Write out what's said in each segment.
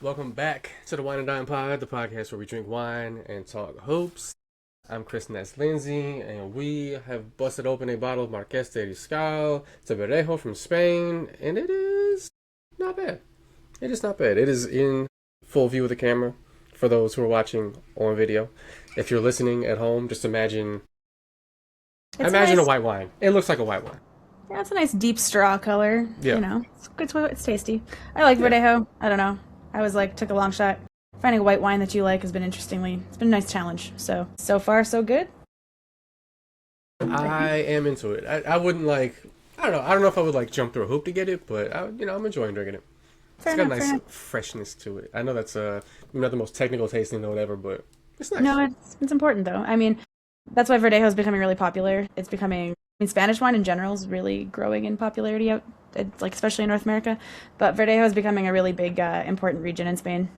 Welcome back to the Wine and Dime Pod, the podcast where we drink wine and talk hoops. I'm Chris and that's Lydsay, and we have busted open a bottle of Marques de Riscal. It's a verdejo from Spain, and it is not bad. It is not bad. It is in full view of the camera for those who are watching on video. If you're listening at home, just imagine Nice. a white wine. It looks like a white wine. Yeah, it's a nice deep straw color. Yeah. You know, it's tasty. I like verdejo. I don't know. I was like, took a long shot. Finding a white wine that you like has been it's been a nice challenge. So far, so good. I am into it. I wouldn't like, I don't know if I would like jump through a hoop to get it, but I'm enjoying drinking it. It's got a nice freshness to it. I know that's not the most technical tasting or whatever, but it's nice. No, it's important though. I mean, that's why verdejo is becoming really popular. It's becoming, I mean, Spanish wine in general is really growing in popularity out, like especially in North America. But verdejo is becoming a really big, important region in Spain.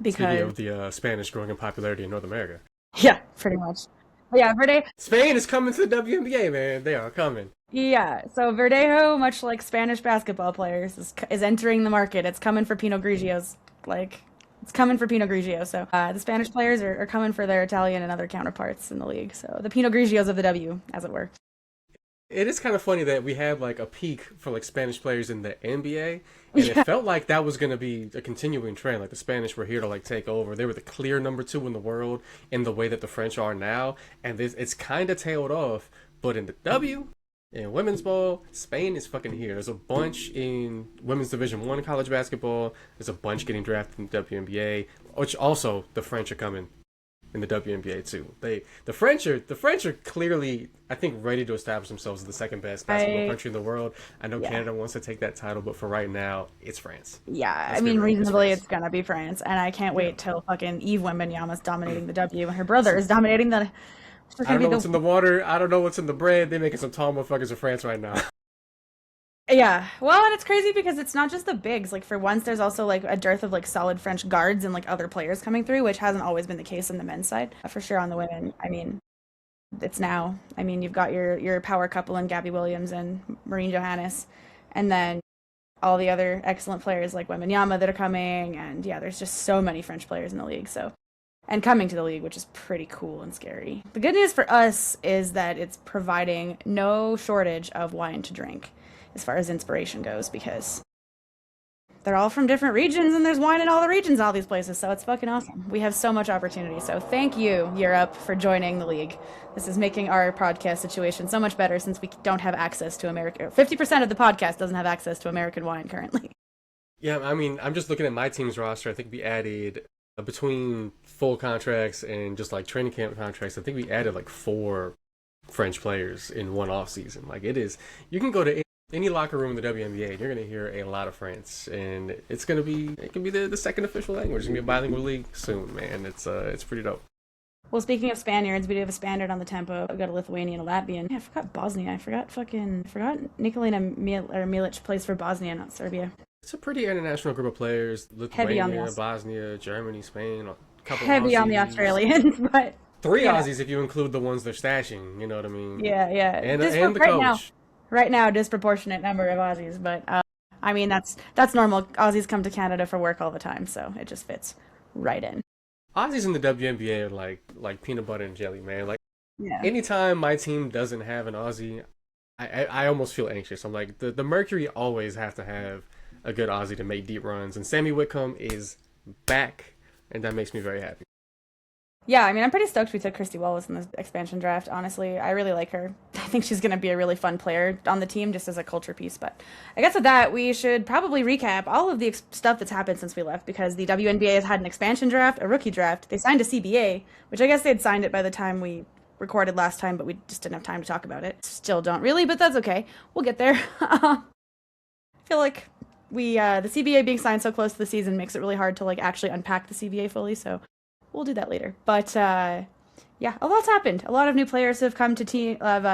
Speaking of the Spanish growing in popularity in North America. Yeah, pretty much. But yeah, verdejo. Spain is coming to the WNBA, man. They are coming. Yeah, so verdejo, much like Spanish basketball players, is entering the market. It's coming for Pinot Grigios. It's coming for Pinot Grigio. So the Spanish players are coming for their Italian and other counterparts in the league. So the Pinot Grigios of the W, as it were. It is kind of funny that we had like a peak for like Spanish players in the NBA, and it felt like that was going to be a continuing trend. Like the Spanish were here to like take over. They were the clear number 2 in the world in the way that the French are now, and it's kind of tailed off. But in the W, in women's ball, Spain is fucking here. There's a bunch in women's Division 1 college basketball. There's a bunch getting drafted in the WNBA, which also the French are coming in the WNBA too. The French are clearly, I think, ready to establish themselves as the second best basketball country in the world. I know Canada wants to take that title, but for right now, it's France. Yeah, I mean, reasonably, it's gonna be France, and I can't wait till fucking Eve Wembanyama's dominating the W, and her brother is dominating the. I don't know what's in the water. I don't know what's in the bread. They're making some tall motherfuckers in France right now. Yeah, well, and it's crazy because it's not just the bigs. Like, for once, there's also like a dearth of like solid French guards and like other players coming through, which hasn't always been the case on the men's side. For sure, on the women, I mean, it's now. I mean, you've got your power couple in Gabby Williams and Maureen Johannes, and then all the other excellent players like Wembanyama that are coming, and yeah, there's just so many French players in the league. So. And coming to the league, which is pretty cool and scary. The good news for us is that it's providing no shortage of wine to drink as far as inspiration goes, because they're all from different regions and there's wine in all the regions, all these places, so it's fucking awesome. We have so much opportunity, so thank you, Europe, for joining the league. This is making our podcast situation so much better since we don't have access to America. 50% of the podcast doesn't have access to American wine currently. Yeah, I mean, I'm just looking at my team's roster. I think we added, between full contracts and just like training camp contracts, I think we added like 4 French players in one off season. Like, it is, you can go to any locker room in the WNBA and you're going to hear a lot of French, and it can be the second official language. It's going to be a bilingual league soon, man. It's pretty dope. Well, speaking of Spaniards, we do have a Spaniard on the tempo. We've got a Lithuanian, a Latvian. Yeah, I forgot Bosnia. I forgot Nikolina Milic plays for Bosnia, not Serbia. It's a pretty international group of players. Lithuania, Bosnia, Germany, Spain, a couple heavy Aussies. on the Australians, but 3 Aussies if you include the ones they're stashing, you know what I mean? Yeah. And the coach. Right now, disproportionate number of Aussies, but I mean, that's normal. Aussies come to Canada for work all the time, so it just fits right in. Aussies in the WNBA are like peanut butter and jelly, man. Like, anytime my team doesn't have an Aussie, I almost feel anxious. I'm like, the Mercury always have to have a good Aussie to make deep runs, and Sammy Whitcomb is back, and that makes me very happy. Yeah, I mean, I'm pretty stoked we took Christy Wallace in the expansion draft, honestly. I really like her. I think she's going to be a really fun player on the team just as a culture piece. But I guess with that, we should probably recap all of the stuff that's happened since we left, because the WNBA has had an expansion draft, a rookie draft. They signed a CBA, which I guess they had signed it by the time we recorded last time, but we just didn't have time to talk about it. Still don't really, but that's okay. We'll get there. I feel like the CBA being signed so close to the season makes it really hard to like actually unpack the CBA fully, so we'll do that later. But yeah, a lot's happened. A lot of new players have come to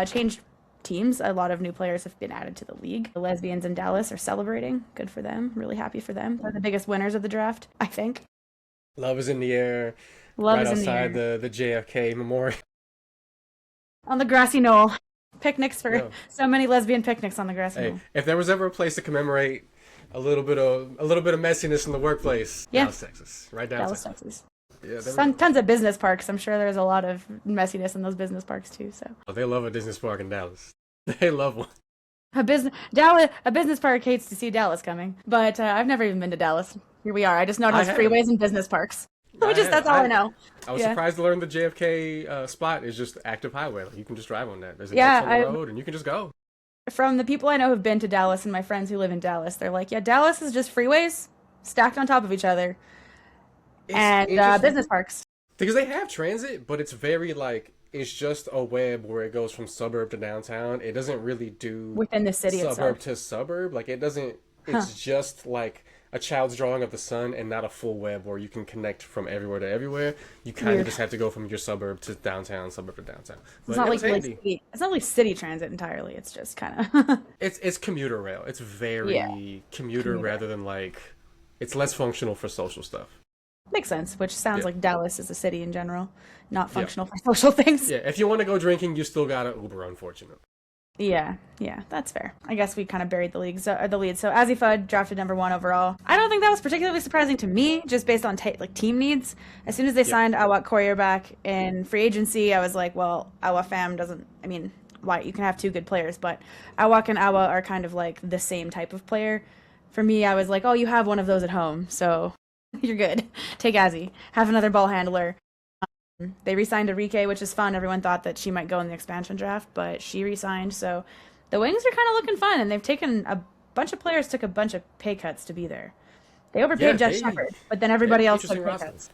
changed teams. A lot of new players have been added to the league. The lesbians in Dallas are celebrating. Good for them. Really happy for them. They're the biggest winners of the draft, I think. Love is in the air. Love right is outside the JFK Memorial. On the grassy knoll. Picnics for so many lesbian picnics on the grassy knoll. If there was ever a place to commemorate a little bit of messiness in the workplace. Yeah. Dallas, Texas, right downtown. Dallas, Texas. Yeah, Tons of business parks. I'm sure there's a lot of messiness in those business parks too. So they love a business park in Dallas. They love one. a business park hates to see Dallas coming, but I've never even been to Dallas. Here we are. I just know it has freeways and business parks. That's all I know. I was surprised to learn the JFK spot is just active highway. Like, you can just drive on that. There's an Yeah, X on the road, and you can just go. From the people I know who've been to Dallas and my friends who live in Dallas, they're like, yeah, Dallas is just freeways stacked on top of each other and business parks. Because they have transit, but it's very like it's just a web where it goes from suburb to downtown. It doesn't really do Within the city suburb itself. to suburb. Like it doesn't. It's just like a child's drawing of the sun, and not a full web where you can connect from everywhere to everywhere. You kind of just have to go from your suburb to downtown, suburb to downtown. But It's not like handy. it's not like city transit entirely. It's just kind of It's commuter rail. It's very commuter rather than like it's less functional for social stuff. makes sense. Which sounds like Dallas is a city in general, not functional for social things. Yeah, if you want to go drinking, you still gotta Uber, unfortunately. Yeah, that's fair. I guess we kind of buried the lead. So Azzy Fudd drafted number 1 overall. I don't think that was particularly surprising to me, just based on team needs. As soon as they signed Awak Courier back in free agency, I was like, well, Awa fam doesn't. I mean, why you can have 2 good players, but Awak and Awa are kind of like the same type of player. For me, I was like, oh, you have one of those at home, so you're good. Take Azzy. Have another ball handler. They re-signed Enrique, which is fun. Everyone thought that she might go in the expansion draft, but she re-signed. So the Wings are kind of looking fun, and they've taken a bunch of players took a bunch of pay cuts to be there. They overpaid Jess Shepherd, but then everybody else took pay cuts.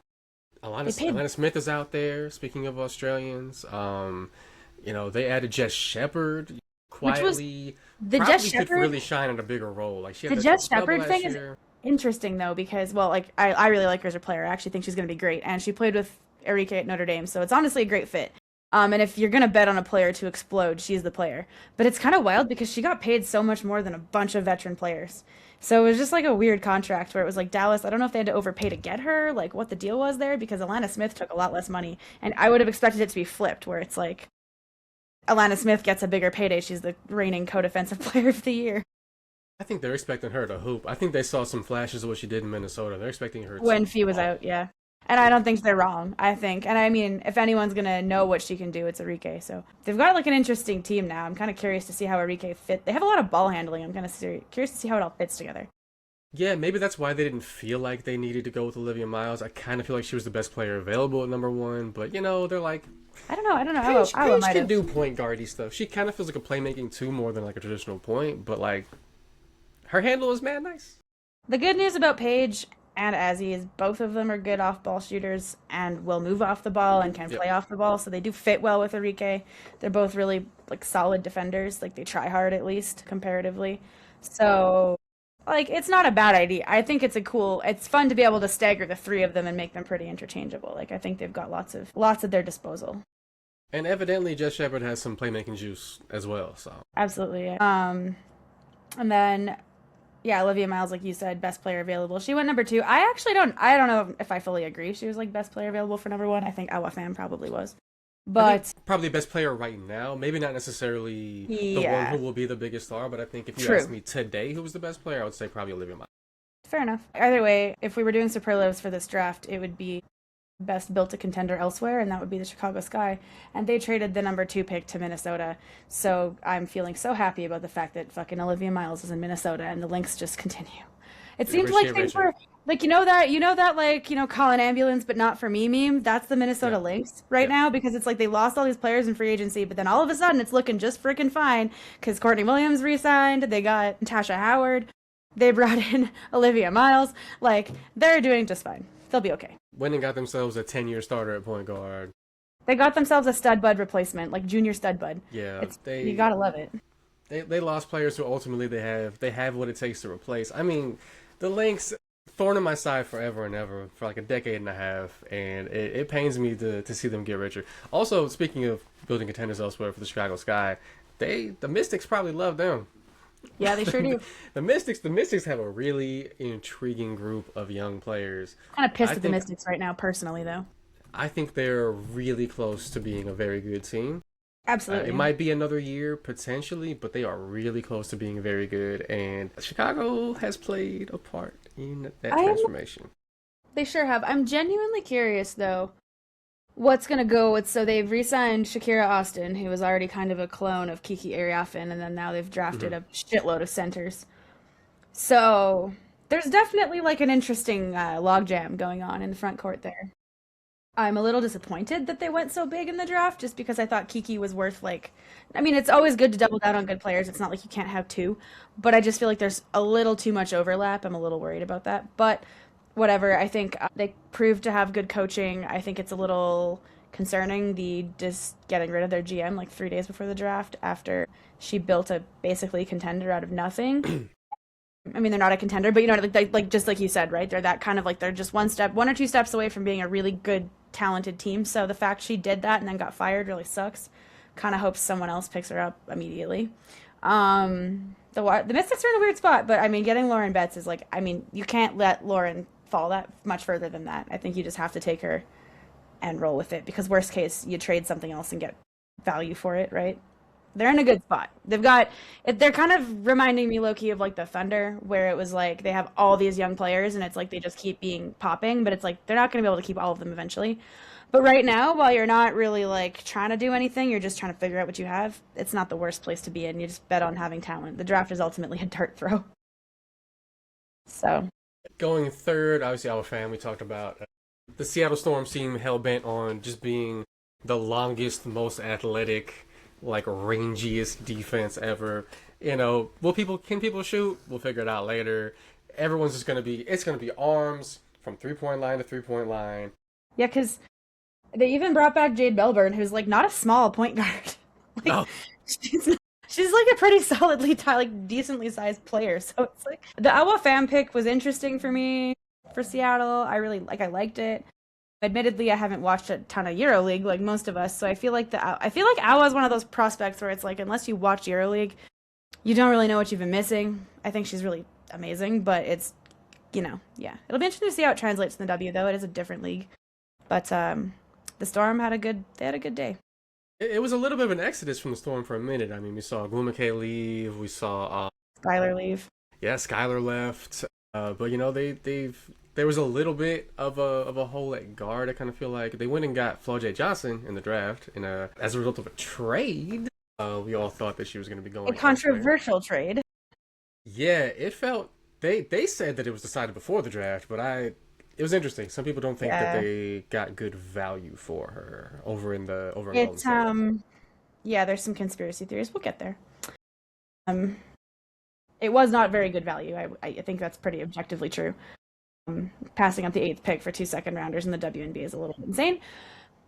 Alana Smith is out there. Speaking of Australians, they added Jess Shepherd quietly. Could really shine in a bigger role. Like she had the Jess Shepherd thing is interesting though, because I really like her as a player. I actually think she's going to be great, and she played with Enrique at Notre Dame, so it's honestly a great fit. And if you're going to bet on a player to explode, she's the player. But it's kind of wild because she got paid so much more than a bunch of veteran players. So it was just like a weird contract where it was like Dallas, I don't know if they had to overpay to get her, like what the deal was there, because Alana Smith took a lot less money. And I would have expected it to be flipped, where it's like Alana Smith gets a bigger payday. She's the reigning co-defensive player of the year. I think they're expecting her to hoop. I think they saw some flashes of what she did in Minnesota. They're expecting her to when Fee was out, yeah. And I don't think they're wrong, I think. And I mean, if anyone's going to know what she can do, it's Enrique. So they've got like an interesting team now. I'm kind of curious to see how Enrique fit. They have a lot of ball handling. I'm kind of curious to see how it all fits together. Yeah, maybe that's why they didn't feel like they needed to go with Olivia Miles. I kind of feel like she was the best player available at number 1. But, they're like... I don't know. Paige can do point guardy stuff. She kind of feels like a playmaking 2 more than like a traditional point. But, like, her handle is mad nice. The good news about Paige and Azzy is both of them are good off-ball shooters and will move off the ball and can play off the ball, so they do fit well with Enrique. They're both really like solid defenders, like they try hard at least comparatively. So like it's not a bad idea. I think it's fun to be able to stagger the 3 of them and make them pretty interchangeable. Like I think they've got lots at their disposal. And evidently Jess Shepherd has some playmaking juice as well, so. Absolutely. Yeah. And then Olivia Miles, like you said, best player available. She went number 2. I don't know if I fully agree. She was like best player available for number 1. I think Awa Fam probably was. But probably best player right now. Maybe not necessarily the one who will be the biggest star, but I think if you asked me today who was the best player, I would say probably Olivia Miles. Fair enough. Either way, if we were doing superlatives for this draft, it would be best built a contender elsewhere, and that would be the Chicago Sky. And they traded the number 2 pick to Minnesota. So I'm feeling so happy about the fact that fucking Olivia Miles is in Minnesota and the Lynx just continue. It seems like things were like call an ambulance but not for me meme. That's the Minnesota Lynx right now, because it's like they lost all these players in free agency, but then all of a sudden it's looking just freaking fine because Courtney Williams re-signed. They got Tasha Howard. They brought in Olivia Miles. Like they're doing just fine. They'll be okay. Went and got themselves a 10-year starter at point guard. They got themselves a stud bud replacement, like junior stud bud. Yeah, you gotta love it. They lost players who ultimately they have what it takes to replace. I mean, the Lynx, thorn in my side forever and ever for like a decade and a half, and it pains me to see them get richer. Also, speaking of building contenders elsewhere for the Chicago Sky, the Mystics probably love them. Yeah, they sure do. The Mystics have a really intriguing group of young players. Kind of pissed at the Mystics right now, personally, though. I think they're really close to being a very good team. Absolutely. It might be another year potentially, but they are really close to being very good, and Chicago has played a part in that I'm, transformation. they sure have. I'm genuinely curious though, what's gonna go with, so they've re-signed Shakira Austin, who was already kind of a clone of Kiki Ariafin, and then now they've drafted Hmm. a shitload of centers. So there's definitely like an interesting logjam going on in the front court there. I'm a little disappointed that they went so big in the draft just because I thought Kiki was worth like, I mean, it's always good to double down on good players. It's not like you can't have two, but I just feel like there's a little too much overlap. I'm a little worried about that. But whatever, I think they proved to have good coaching. I think it's a little concerning the just getting rid of their GM like 3 days before the draft after she built a basically contender out of nothing. I mean, they're not a contender, but you know, like just like you said, right? They're that kind of like they're just one or two steps away from being a really good, talented team. So the fact she did that and then got fired really sucks. Kind of hopes someone else picks her up immediately. The Mystics are in a weird spot, but I mean, getting Lauren Betts is like, I mean, you can't let Lauren fall that much further than that. I think you just have to take her and roll with it because worst case, you trade something else and get value for it, right? They're in a good spot. They're kind of reminding me low-key of like the Thunder, where it was like they have all these young players and it's like they just keep being popping, but it's like they're not going to be able to keep all of them eventually. But right now, while you're not really like trying to do anything, you're just trying to figure out what you have. It's not the worst place to be in. You just bet on having talent. The draft is ultimately a dart throw. So, Going third, obviously our fan, we talked about the Seattle Storm seem hell bent on just being the longest, most athletic, like rangiest defense ever. You know, can people shoot? We'll figure it out later. Everyone's just gonna be arms from 3 point line to 3 point line. yeah, because they even brought back Jade Belburn, who's like not a small point guard. Like No, she's she's like a pretty solidly like decently sized player. So it's like the Awa fan pick was interesting for me for Seattle. I liked it. Admittedly, I haven't watched a ton of EuroLeague like most of us, so I feel like Awa is one of those prospects where it's like unless you watch EuroLeague, you don't really know what you've been missing. I think she's really amazing, but it's yeah. It'll be interesting to see how it translates in the W though. It is a different league. But the Storm had a good day. it was a little bit of an exodus from the Storm for a minute. I mean, we saw Glumake leave. We saw Skylar leave. yeah, Skylar left. But you know, they've there was a little bit of a hole at guard. I kind of feel like they went and got Flo J. Johnson in the draft, and as a result of a trade, we all thought that she was going to be A going elsewhere. controversial trade. Yeah, it felt they said that it was decided before the draft, but it was interesting. Some people don't think that Yeah. they got good value for her over in Golden It's State. yeah, there's some conspiracy theories. We'll get there. Um it was not very good value. I think that's pretty objectively true. Passing up the eighth pick for 2 second rounders in the WNBA is a little insane.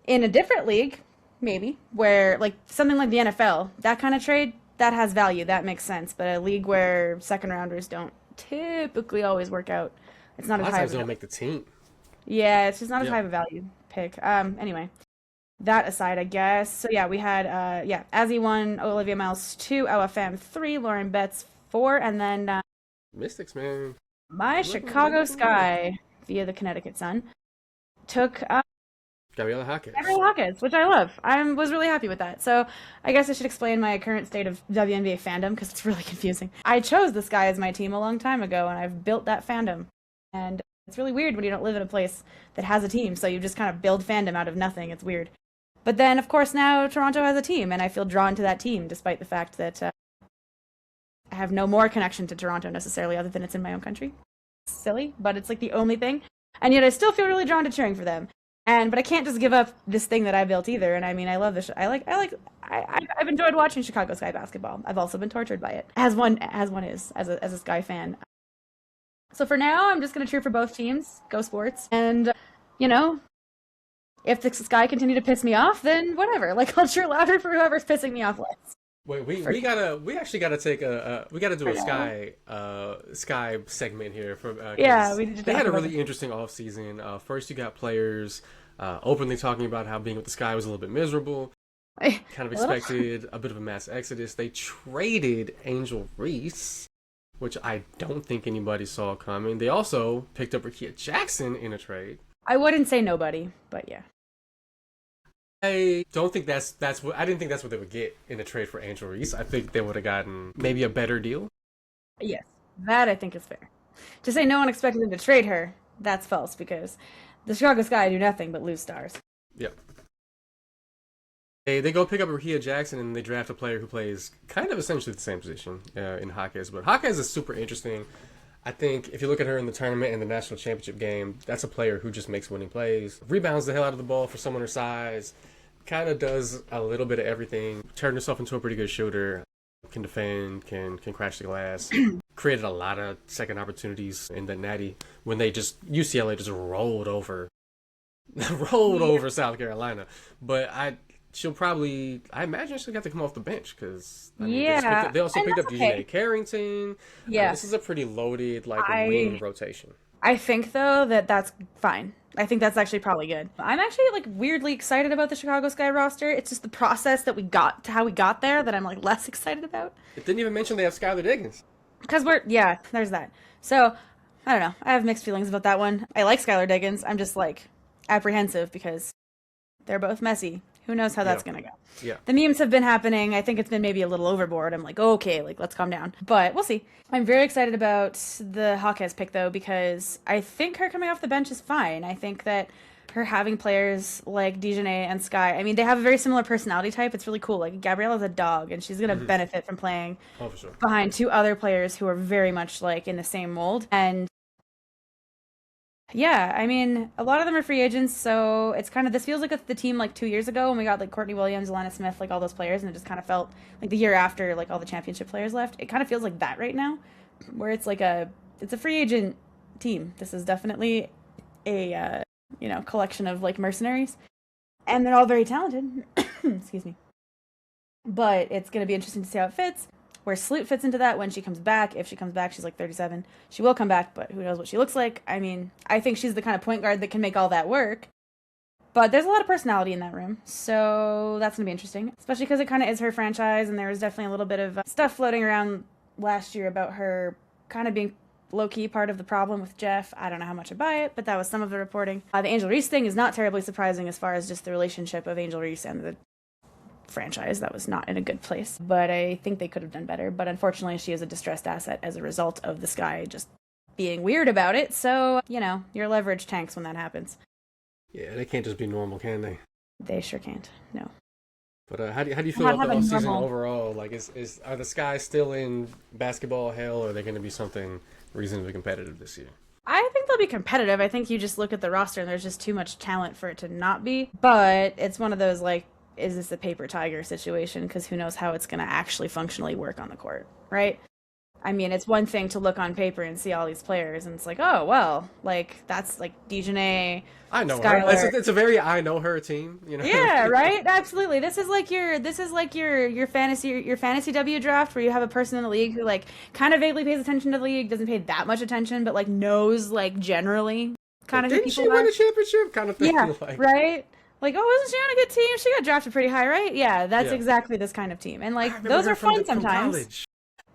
In a different league, maybe, where like something like the NFL, that kind of trade, that has value, that makes sense. But a league where second rounders don't typically always work out, it's A not lot as of high times of they a don't make the team. yeah, it's just not as Yeah. high of a value pick. Anyway, that aside, I guess. So yeah, we had yeah, Azzy 1, Olivia Miles 2, OFM 3, Lauren Betts 4, and then Mystics, man. my Looking Chicago good. Sky via the Connecticut Sun took Gabriella Jaquez. Henry Hawkins, which I love. I was really happy with that. So I guess I should explain my current state of WNBA fandom because it's really confusing. I chose this guy as my team a long time ago, and I've built that fandom. And it's really weird when you don't live in a place that has a team, so you just kind of build fandom out of nothing. It's weird. But then, of course, now Toronto has a team, and I feel drawn to that team, despite the fact that I have no more connection to Toronto necessarily, other than it's in my own country. It's silly, but it's like the only thing. And yet I still feel really drawn to cheering for them. But I can't just give up this thing that I built either. And I mean, I love this. I've enjoyed watching Chicago Sky basketball. I've also been tortured by it, as one is as a Sky fan. So for now, I'm just gonna cheer for both teams. Go Sports. And you know, if the Sky continue to piss me off, then whatever. Like I'll cheer louder for whoever's pissing me off less. Wait, For we actually gotta take we gotta do for a now. Sky segment here for Yeah, because we need to they talk had a about it. really interesting off season. First, you got players openly talking about how being with the Sky was a little bit miserable. A Kind of little. expected a bit of a mass exodus. They traded Angel Reese, which I don't think anybody saw coming. They also picked up Rakia Jackson in a trade. I wouldn't say nobody, but yeah. I don't think that's what I didn't think that's what they would get in a trade for Angel Reese. I think they would have gotten maybe a better deal. Yes, that I think is fair. To say no one expected them to trade her, that's false because the Chicago Sky do nothing but lose stars. Yeah. They go pick up Rahia Jackson and they draft a player who plays kind of essentially the same position in Marques. But Marques is super interesting. I think if you look at her in the tournament and the national championship game, that's a player who just makes winning plays, rebounds the hell out of the ball for someone her size, kind of does a little bit of everything, turned herself into a pretty good shooter, can defend, can crash the glass, created a lot of second opportunities in the Natty when they just UCLA just rolled over South Carolina. But I imagine she'll have to come off the bench because Yeah, they also and picked up that's DJ okay. Carrington. Yeah, This is a pretty loaded like wing I rotation. I think though that that's fine. I think that's actually probably good. I'm actually like weirdly excited about the Chicago Sky roster. It's just the process that we got to how we got there that I'm like less excited about. It didn't even mention they have Skylar Diggins. Because yeah, there's that. So, I don't know. I have mixed feelings about that one. I like Skylar Diggins. I'm just like apprehensive because they're both messy. Who knows how Yeah, that's gonna go? yeah, The memes have been happening. I think it's been maybe a little overboard. I'm like, oh, okay, like let's calm down. But we'll see. I'm very excited about the Hawkes pick though because I think her coming off the bench is fine. I think that her having players like Dijonay and Sky, I mean, they have a very similar personality type. It's really cool. Like Gabriella's a dog, and she's gonna benefit from playing oh for sure. behind two other players who are very much like in the same mold. And yeah, I mean, a lot of them are free agents, so it's kind of this feels like the team like 2 years ago when we got like Courtney Williams, Alana Smith, like all those players, and it just kind of felt like the year after like all the championship players left. It kind of feels like that right now, where it's a free agent team. This is definitely a collection of like mercenaries, and they're all very talented. Excuse me. But it's going to be interesting to see how it fits. Where Sloot fits into that when she comes back. If she comes back, she's like 37. She will come back, but who knows what she looks like. I mean, I think she's the kind of point guard that can make all that work. But there's a lot of personality in that room, so that's going to be interesting. Especially because it kind of is her franchise, and there was definitely a little bit of stuff floating around last year about her kind of being low-key part of the problem with Jeff. I don't know how much I buy it, but that was some of the reporting. The Angel Reese thing is not terribly surprising as far as just the relationship of Angel Reese and the franchise. That was not in a good place, but I think they could have done better. But unfortunately, she is a distressed asset as a result of the Sky just being weird about it. So, your leverage tanks when that happens. Yeah, they can't just be normal, can they? They sure can't. No. But how do you feel Not about the having offseason normal. overall? Like, are the Skies still in basketball hell, or are they going to be something reasonably competitive this year? I think they'll be competitive. I think you just look at the roster and there's just too much talent for it to not be. But it's one of those like, is this a paper tiger situation? Because who knows how it's going to actually functionally work on the court, right? I mean, it's one thing to look on paper and see all these players, and it's like, oh well, like that's like Dijonay, I know her. Skylar. It's a very I know her team, Yeah, right. Absolutely. This is like your fantasy W draft where you have a person in the league who like kind of vaguely pays attention to the league, doesn't pay that much attention, but like knows like generally kind of who Didn't she people win are. a championship? Kind of thing. Yeah, Like, right. Like, oh, wasn't she on a good team? She got drafted pretty high, right? Yeah, that's yeah. exactly this kind of team. And I like remember those her are from fun from sometimes. college.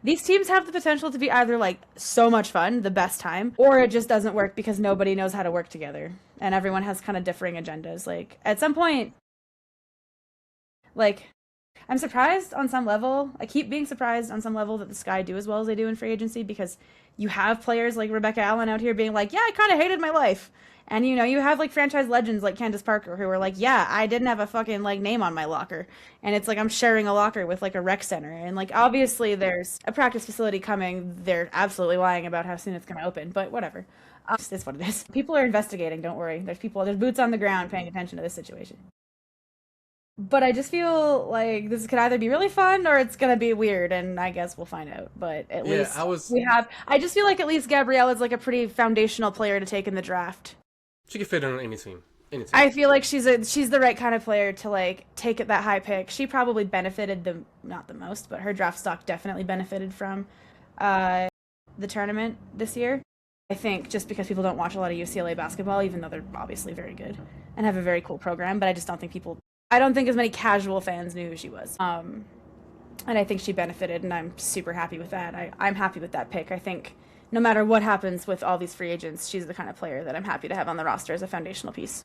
These teams have the potential to be either like so much fun, the best time, or it just doesn't work because nobody knows how to work together and everyone has kind of differing agendas. Like at some point, like I'm surprised on some level. I keep being surprised on some level that the Sky do as well as they do in free agency because you have players like Rebecca Allen out here being like, yeah, I kind of hated my life. And you have like franchise legends like Candace Parker who are like, yeah, I didn't have a fucking like name on my locker. And it's like I'm sharing a locker with like a rec center. And like obviously there's a practice facility coming. They're absolutely lying about how soon it's going to open, but whatever. It's what it is. People are investigating, don't worry. There's boots on the ground paying attention to this situation. But I just feel like this could either be really fun or it's gonna be weird, and I guess we'll find out. But at Yeah, least I just feel like at least Gabrielle is like a pretty foundational player to take in the draft. she could fit on any team. Any team. I feel like she's the right kind of player to like take it that high pick. She probably benefited not the most, but her draft stock definitely benefited from uh, the tournament this year. I think just because people don't watch a lot of UCLA basketball, even though they're obviously very good and have a very cool program, but I just don't think I don't think as many casual fans knew who she was. And I think she benefited, and I'm super happy with that. I'm happy with that pick. I think no matter what happens with all these free agents, she's the kind of player that I'm happy to have on the roster as a foundational piece.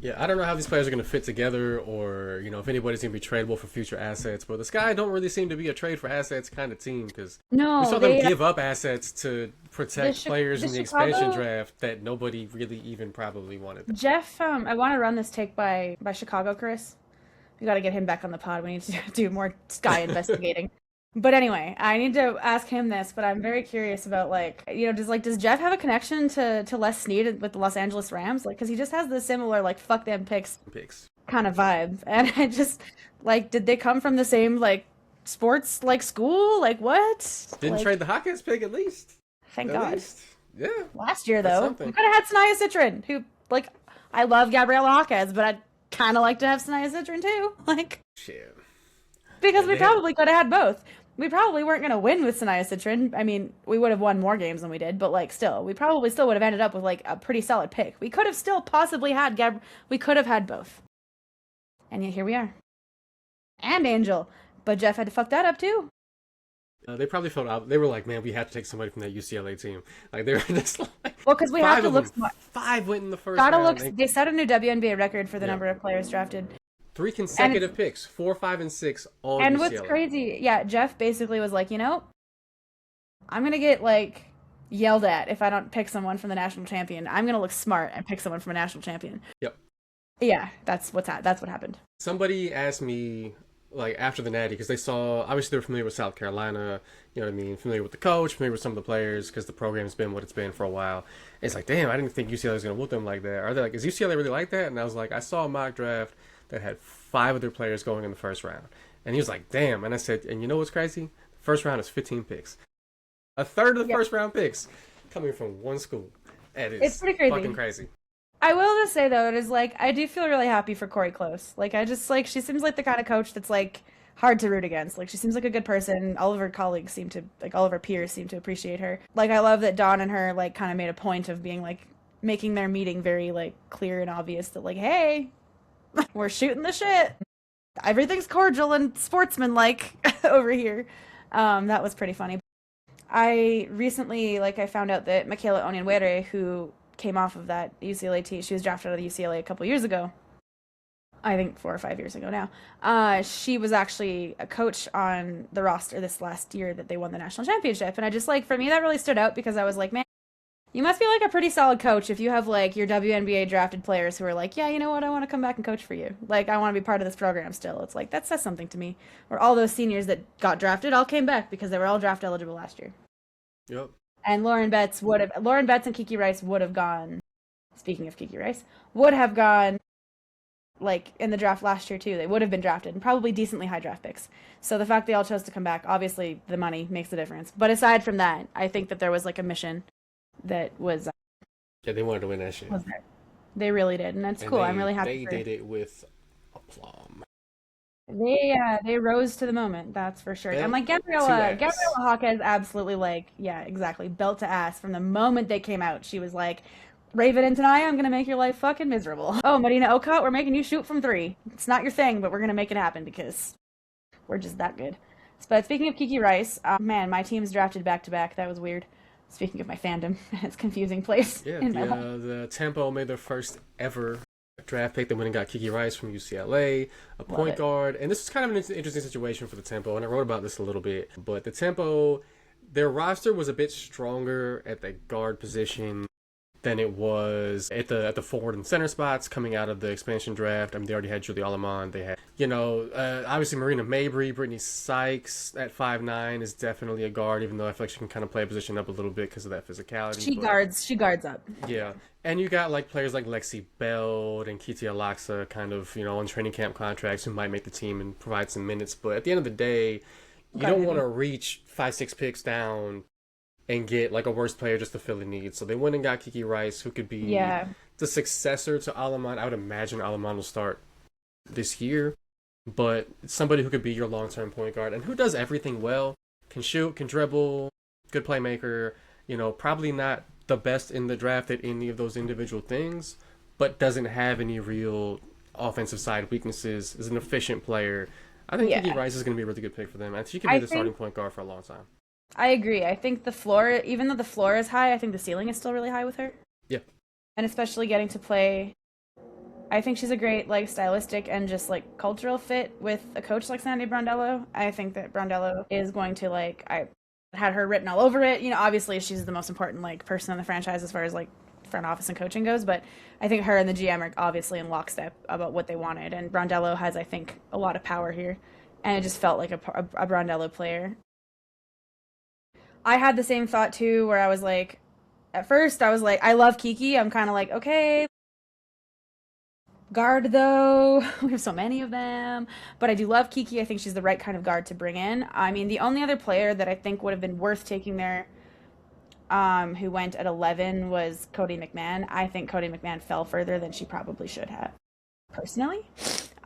Yeah, I don't know how these players are going to fit together, or if anybody's going to be tradable for future assets. But the Sky don't really seem to be a trade for assets kind of team because we No, saw them they give up assets to the protect players the in the expansion Chicago draft that nobody really even probably wanted. Jeff. I want to run this take by Chicago, Chris. We got to get him back on the pod. We need to do more Sky investigating. But anyway, I need to ask him this, but I'm very curious about does Jeff have a connection to Les Snead with the Los Angeles Rams? Like, because he just has the similar like fuck them picks kind of vibe, and I just like, did they come from the same like sports like school? Like what? Didn't Like, trade the Hawkins pick at least. thank At God. least, yeah, Last year that's though, something. we could have had Sanaya Citron, who like I love Gabriela Hawkins, but I'd kind of like to have Sanaya Citron too, like Shit. because And we they had probably could have had both. We probably weren't going to win with Sanaya Citron. I mean, we would have won more games than we did, but like still, we probably still would have ended up with like a pretty solid pick. We could have still possibly had we could have had both. And yet here we are. And Angel. But Jeff had to fuck that up too. they probably felt out. They were like, man, we have to take somebody from that UCLA team. Like they were just like Well, because we have five to of look them. smart. Five went in the first Gotta round. look. They set a new WNBA record for the Yeah. number of players drafted. 3 consecutive picks, 4, 5, and 6, all And UCLA. what's crazy, yeah, Jeff basically was like, I'm going to get like yelled at if I don't pick someone from the national champion. I'm going to look smart and pick someone from a national champion. Yep. Yeah, that's what happened. Somebody asked me, like, after the Natty, because they saw, obviously they were familiar with South Carolina, you know what I mean, familiar with the coach, familiar with some of the players, because the program's been what it's been for a while. And it's like, damn, I didn't think UCLA was going to whoop them like that. Are they like, is UCLA really like that? And I was like, I saw a mock draft that had 5 of their players going in the first round. And he was like, damn. And I said, and you know what's crazy? The first round is 15 picks. A third of the first round picks coming from one school. That is It's pretty crazy. fucking crazy. I will just say though, it is like I do feel really happy for Corey Close. Like I just like she seems like the kind of coach that's like hard to root against. Like she seems like a good person. All of her colleagues seem to all of her peers seem to appreciate her. Like I love that Dawn and her like kind of made a point of being like making their meeting very like clear and obvious that like, hey, we're shooting the shit. Everything's cordial and sportsmanlike over here. That was pretty funny. I recently I found out that Michaela Onyenwere, who came off of that UCLA team, she was drafted out of UCLA a couple years ago. I think 4 or 5 years ago now. She was actually a coach on the roster this last year that they won the national championship. And I just for me that really stood out because I was like, man, you must be like a pretty solid coach if you have like your WNBA drafted players who are like, yeah, you know what, I want to come back and coach for you. Like I want to be part of this program still. It's like that says something to me. Or all those seniors that got drafted all came back because they were all draft eligible last year. Yep. And Lauren Betts and Kiki Rice would have gone. Speaking of Kiki Rice, would have gone like in the draft last year too. They would have been drafted and probably decently high draft picks. So the fact they all chose to come back, obviously the money makes a difference. But aside from that, I think that there was like a mission that was Yeah, they wanted to win that shit. was there. They really did, and that's And cool. I'm really happy. They did it with aplomb. They rose to the moment, that's for sure. And like Gabriela Hawkins absolutely exactly, belt to ass from the moment they came out. She was like, Raven and Tanaya, I'm gonna make your life fucking miserable. Oh, Marina Okot, we're making you shoot from 3. It's not your thing, but we're gonna make it happen because we're just that good. But speaking of Kiki Rice, man, my team's drafted back to back. That was weird. Speaking of my fandom, it's a confusing place. Yeah, in my life. the Tempo made their first ever draft pick. They went and got Kiki Rice from UCLA, a point guard. And this is kind of an interesting situation for the Tempo, and I wrote about this a little bit. But the Tempo, their roster was a bit stronger at the guard position than it was at the forward and center spots coming out of the expansion draft. I mean, they already had Julie Alamond. They had, obviously Marina Mabry, Brittany Sykes at 5'9" is definitely a guard, even though I feel like she can kind of play a position up a little bit because of that physicality. She guards up. Yeah. And you got like players like Lexi Beld and Kitia Laksa kind of, on training camp contracts who might make the team and provide some minutes. But at the end of the day, you don't want to reach 5-6 picks down and get like a worse player just to fill the need. So they went and got Kiki Rice, who could be the successor to Alamond. I would imagine Alamond will start this year, but somebody who could be your long-term point guard and who does everything well, can shoot, can dribble, good playmaker, probably not the best in the draft at any of those individual things, but doesn't have any real offensive side weaknesses, is an efficient player. I think Kiki Rice is going to be a really good pick for them. And she could be the starting point guard for a long time. I agree. I think the floor, even though the floor is high, I think the ceiling is still really high with her. Yeah. And especially getting to play I think she's a great like stylistic and just like cultural fit with a coach like Sandy Brondello. I think that Brondello is going to like I had her written all over it. You know, obviously she's the most important like person in the franchise as far as like front office and coaching goes, but I think her and the GM are obviously in lockstep about what they wanted, and Brondello has I think a lot of power here, and it just felt like a Brondello player. I had the same thought too, where I was like, at first I was like, I love Kiki. I'm kind of like, okay, guard though. We have so many of them. But I do love Kiki. I think she's the right kind of guard to bring in. I mean, the only other player that I think would have been worth taking there, who went at 11 was Cody McMahon. I think Cody McMahon fell further than she probably should have, personally.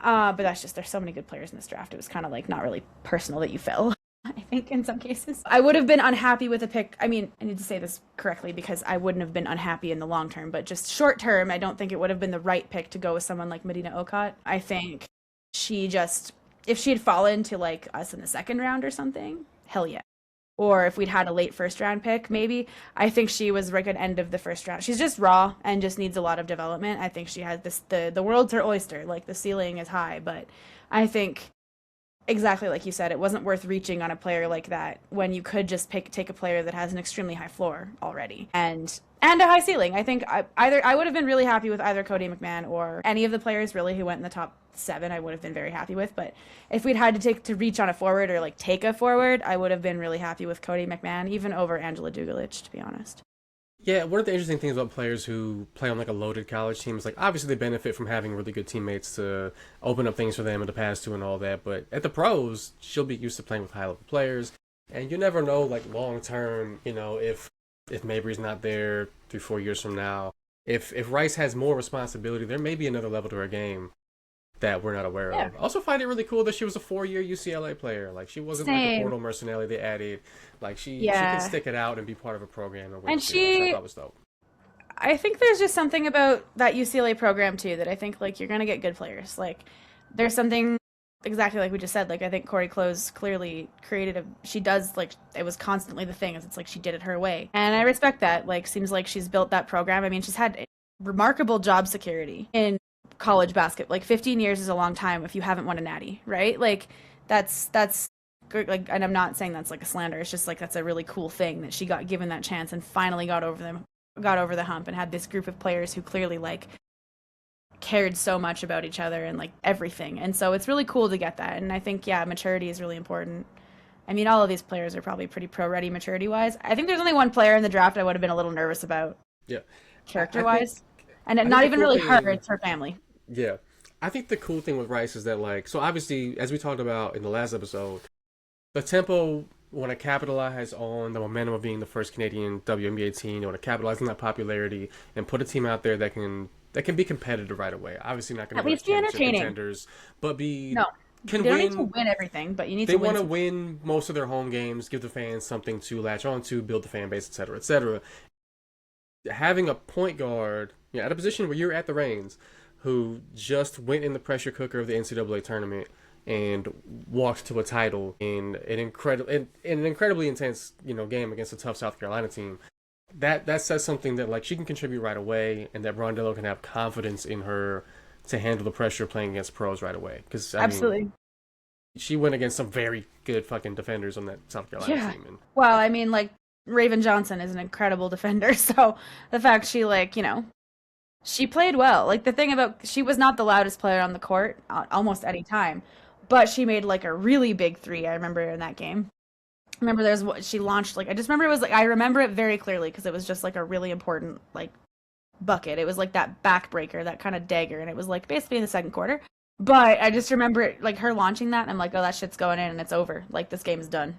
But that's just, there's so many good players in this draft. It was kind of like not really personal that you fell. I think in some cases. I would have been unhappy with a pick. I mean, I need to say this correctly because I wouldn't have been unhappy in the long term, but just short term, I don't think it would have been the right pick to go with someone like Medina Okot. I think she just, if she had fallen to like us in the second round or something, hell yeah. Or if we'd had a late first round pick, maybe. I think she was like an end of the first round. She's just raw and just needs a lot of development. I think she has this, the world's her oyster. Like the ceiling is high, but I think exactly like you said, it wasn't worth reaching on a player like that when you could just take a player that has an extremely high floor already and a high ceiling. I think I would have been really happy with either Cody McMahon or any of the players really who went in the top 7. I would have been very happy with. But if we'd had to reach on a forward or like take a forward, I would have been really happy with Cody McMahon, even over Angela Dugalich, to be honest. Yeah, one of the interesting things about players who play on like a loaded college team is like obviously they benefit from having really good teammates to open up things for them in the pass to and all that. But at the pros, she'll be used to playing with high level players, and you never know like long term, you know, if Mabry's not there 3-4 years from now, if Rice has more responsibility, there may be another level to her game that we're not aware of. I also find it really cool that she was a 4-year UCLA player. Like she wasn't like a portal mercenary they added. Like she can stick it out and be part of a program and which I thought was dope. I think there's just something about that UCLA program too that I think like you're gonna get good players. Like there's something exactly like we just said. Like I think Corey Close clearly created she does like it was constantly the thing is it's like she did it her way. And I respect that. Like seems like she's built that program. I mean she's had remarkable job security in college basketball. Like 15 years is a long time if you haven't won a natty, right? Like that's like, and I'm not saying that's like a slander. It's just like that's a really cool thing that she got given that chance and finally got over the hump and had this group of players who clearly like cared so much about each other and like everything. And so it's really cool to get that. And I think maturity is really important. I mean, all of these players are probably pretty pro ready maturity wise. I think there's only one player in the draft I would have been a little nervous about. Yeah. Character wise. And not even really her, it's her family. Yeah. I think the cool thing with Rice is that, like, so obviously, as we talked about in the last episode, the tempo want to capitalize on the momentum of being the first Canadian WNBA team. They want to capitalize on that popularity and put a team out there that can be competitive right away. Obviously, not going to at least be entertaining, contenders, but be can they don't need to win everything, but you need to win. They want to win most of their home games, give the fans something to latch on to, build the fan base, etc., etc. Having a point guard, at a position where you're at the reins, who just went in the pressure cooker of the NCAA tournament and walked to a title in an incredibly intense, game against a tough South Carolina team. That says something that like she can contribute right away, and that Brondello can have confidence in her to handle the pressure playing against pros right away. Because absolutely, she went against some very good fucking defenders on that South Carolina team. Well, I mean, like Raven Johnson is an incredible defender, so the fact she she played well. Like the thing about she was not the loudest player on the court almost any time, but she made like a really big three. I remember in that game. I remember she launched I just remember it was like I remember it very clearly because it was just like a really important like bucket. It was like that backbreaker, that kind of dagger, and it was like basically in the second quarter. But I just remember it, like her launching that, and I'm like, oh, that shit's going in and it's over. Like this game is done.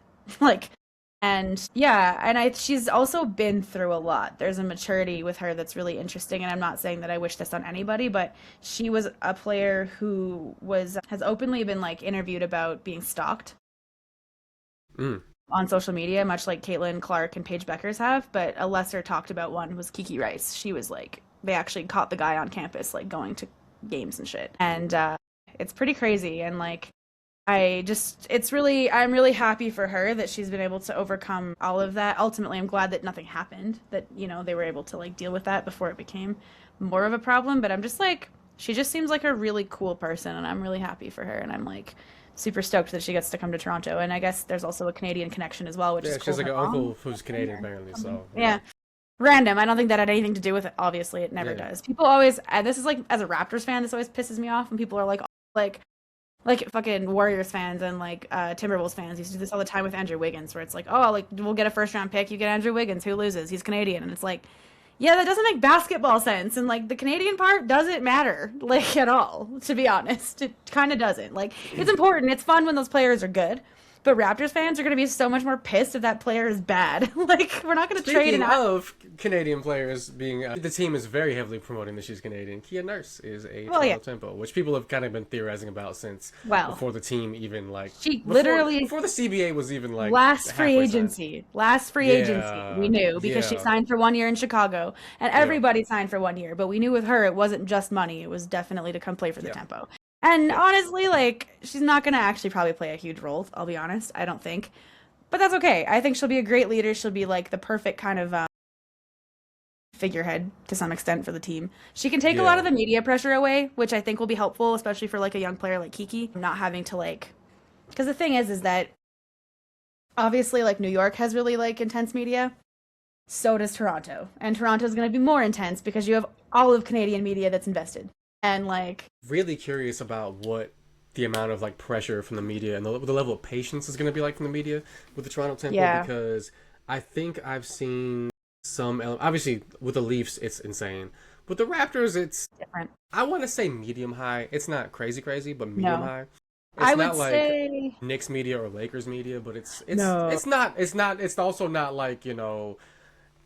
She's also been through a lot. There's a maturity with her that's really interesting, and I'm not saying that I wish this on anybody, but she was a player who has openly been like interviewed about being stalked on social media, much like Caitlin Clark and Paige Beckers have, but a lesser talked about one was Kiki Rice. She was like, they actually caught the guy on campus like going to games and shit. And it's pretty crazy, and like I'm really happy for her that she's been able to overcome all of that. Ultimately, I'm glad that nothing happened, that, they were able to like deal with that before it became more of a problem. But I'm just like, She just seems like a really cool person, and I'm really happy for her, and I'm like super stoked that she gets to come to Toronto. And I guess there's also a Canadian connection as well, which is Yeah, cool. she has like Her an mom uncle who's Canadian apparently, so yeah. Random. I don't think that had anything to do with it. Obviously, it never Yeah. does. People always, and this is like, as a Raptors fan, this always pisses me off when people are like fucking Warriors fans and like Timberwolves fans used to do this all the time with Andrew Wiggins, where it's like, oh, like we'll get a first round pick, you get Andrew Wiggins, who loses? He's Canadian, and it's like, yeah, that doesn't make basketball sense, and like the Canadian part doesn't matter like at all. To be honest, it kind of doesn't. Like it's important, it's fun when those players are good. But Raptors fans are going to be so much more pissed if that player is bad. Like, we're not going to trade an Speaking of Canadian players being... the team is very heavily promoting that she's Canadian. Kia Nurse is a Toronto Tempo, which people have kind of been theorizing about since before the team even, like... Before the CBA was even, like... Last free agency, we knew, because she signed for 1 year in Chicago. And everybody signed for 1 year. But we knew with her, it wasn't just money. It was definitely to come play for the Tempo. And honestly, like, she's not going to actually probably play a huge role, I'll be honest. I don't think. But that's okay. I think she'll be a great leader. She'll be, like, the perfect kind of figurehead to some extent for the team. She can take a lot of the media pressure away, which I think will be helpful, especially for, like, a young player like Kiki. Not having to, like... Because the thing is that obviously, like, New York has really, like, intense media. So does Toronto. And Toronto's going to be more intense because you have all of Canadian media that's invested. And like really curious about what the amount of like pressure from the media and the level of patience is going to be like from the media with the Toronto Tempo, because I think I've seen some obviously with the Leafs it's insane. With the Raptors it's different. I want to say medium high. It's not crazy, but medium high. It's not like say... Knicks media or Lakers media, but it's also not like, you know,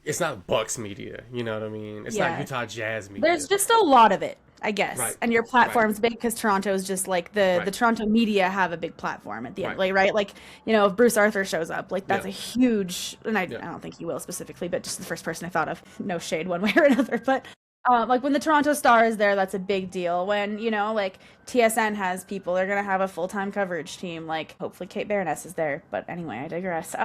it's not Bucks media, you know what I mean? It's not Utah Jazz media. There's just a lot of it, I guess. Right. And your platform's big because Toronto's just like the Toronto media have a big platform at the end, like, right? Like, you know, if Bruce Arthur shows up, like that's a huge, and I don't think he will specifically, but just the first person I thought of, no shade one way or another. But like when the Toronto Star is there, that's a big deal. When, you know, like TSN has people, they're going to have a full-time coverage team. Like hopefully Kate Baroness is there. But anyway, I digress.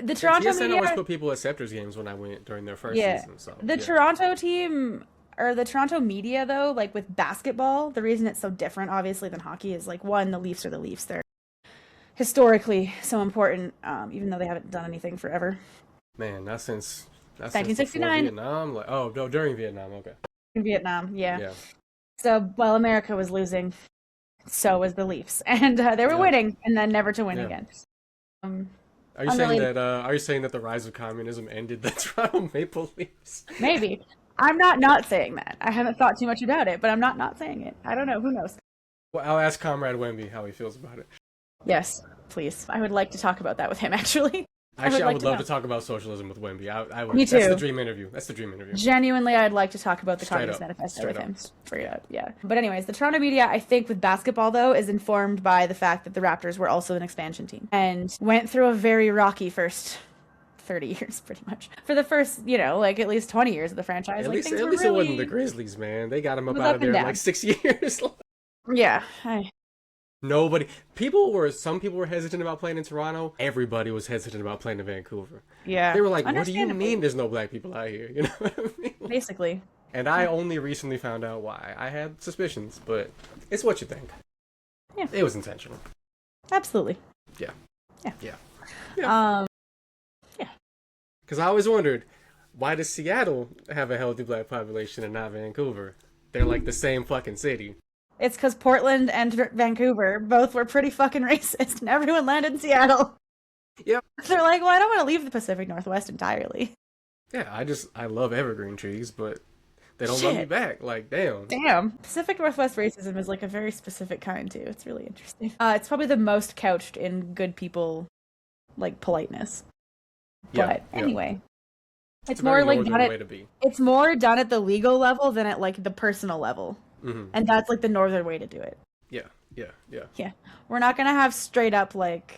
The Toronto TSN media always put people at Scepters games when I went during their first season. So the Toronto team or the Toronto media though, like with basketball, the reason it's so different obviously than hockey is like one, the Leafs are the Leafs. They're historically so important, even though they haven't done anything forever. Man, that's since 1969. Vietnam. Like, oh no, during Vietnam. Okay. In Vietnam, yeah. So while America was losing, so was the Leafs, and they were winning, and then never to win again. Are you saying that the rise of communism ended the Toronto Maple Leafs? Maybe. I'm not saying that. I haven't thought too much about it, but I'm not saying it. I don't know. Who knows? Well, I'll ask Comrade Wemby how he feels about it. Yes, please. I would like to talk about that with him, actually. I would love to talk about socialism with Wemby. I would. Me too. That's the dream interview. Genuinely, I'd like to talk about the Communist Manifesto with him. Yeah. But anyways, the Toronto media, I think with basketball, though, is informed by the fact that the Raptors were also an expansion team and went through a very rocky first 30 years, pretty much. For the first, you know, like at least 20 years of the franchise. At least it wasn't the Grizzlies, man. They got him up out of there in like 6 years. Yeah. Some people were hesitant about playing in Toronto. Everybody was hesitant about playing in Vancouver. Yeah. They were like, what do you mean there's no black people out here? You know what I mean? Basically. And I only recently found out why. I had suspicions, but it's what you think. Yeah. It was intentional. Absolutely. Yeah. Yeah. Because I always wondered, why does Seattle have a healthy black population and not Vancouver? They're like the same fucking city. It's because Portland and Vancouver both were pretty fucking racist, and everyone landed in Seattle. Yep. They're like, well, I don't want to leave the Pacific Northwest entirely. Yeah, I love evergreen trees, but they don't love me back. Like, damn. Damn. Pacific Northwest racism is like a very specific kind, too. It's really interesting. It's probably the most couched in good people, like, politeness. But anyway. It's more like it's more done at the legal level than at like the personal level. Mm-hmm. And that's like the northern way to do it. Yeah. We're not going to have straight up like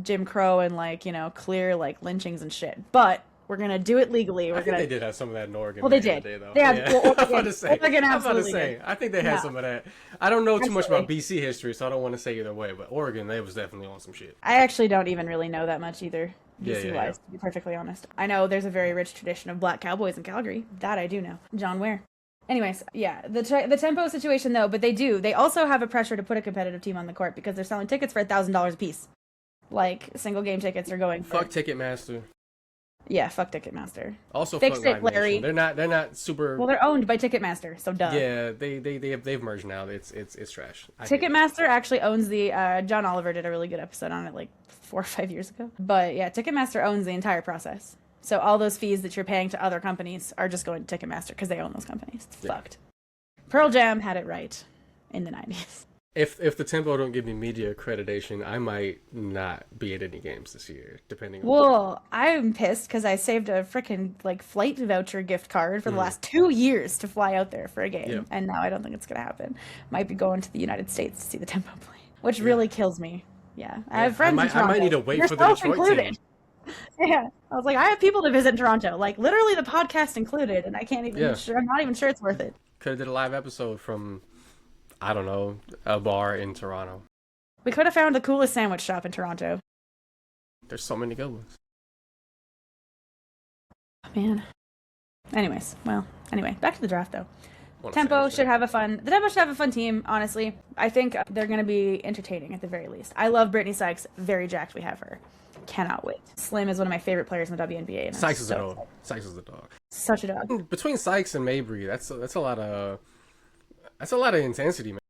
Jim Crow and like, you know, clear like lynchings and shit. But we're going to do it legally. I think they did have some of that in Oregon. Well, they did. Day, though. They had, I'm about to say. I think they had Yeah. some of that. I don't know too much about BC history, so I don't want to say either way. But Oregon, they was definitely on some shit. I actually don't even really know that much either. BC-wise, to be perfectly honest. I know there's a very rich tradition of black cowboys in Calgary. That I do know. John Ware. Anyways, yeah, the tempo situation though, but they also have a pressure to put a competitive team on the court because they're selling tickets for $1,000 a piece. Like single game tickets are going for Fuck Ticketmaster. yeah, fuck Ticketmaster. Also, Fix fuck it, Live Larry. Nation. They're not super. Well, they're owned by Ticketmaster, so duh. Yeah, they've merged now. It's trash. Ticketmaster actually owns the John Oliver did a really good episode on it like 4 or 5 years ago. But yeah, Ticketmaster owns the entire process. So all those fees that you're paying to other companies are just going to Ticketmaster because they own those companies. It's fucked. Pearl Jam had it right in the 90s. If the Tempo don't give me media accreditation, I might not be at any games this year, depending on. Well, I'm pissed because I saved a freaking like flight voucher gift card for the last 2 years to fly out there for a game, and now I don't think it's gonna happen. Might be going to the United States to see the Tempo play, which really kills me. Yeah, I have friends in Toronto. I might need to wait for the Detroit team. Yeah, I was like, I have people to visit in Toronto, like literally the podcast included, and I can't even. I'm not even sure it's worth it. Could have did a live episode from, I don't know, a bar in Toronto. We could have found the coolest sandwich shop in Toronto. There's so many good ones. Oh, man. Anyways, back to the draft though. Tempo should have a fun team, honestly. I think they're going to be entertaining at the very least. I love Brittany Sykes. Very jacked we have her. Cannot wait. Slim is one of my favorite players in the WNBA. And Sykes is a dog. Sykes is a dog. Such a dog. Between Sykes and Mabry, that's a lot of intensity, man.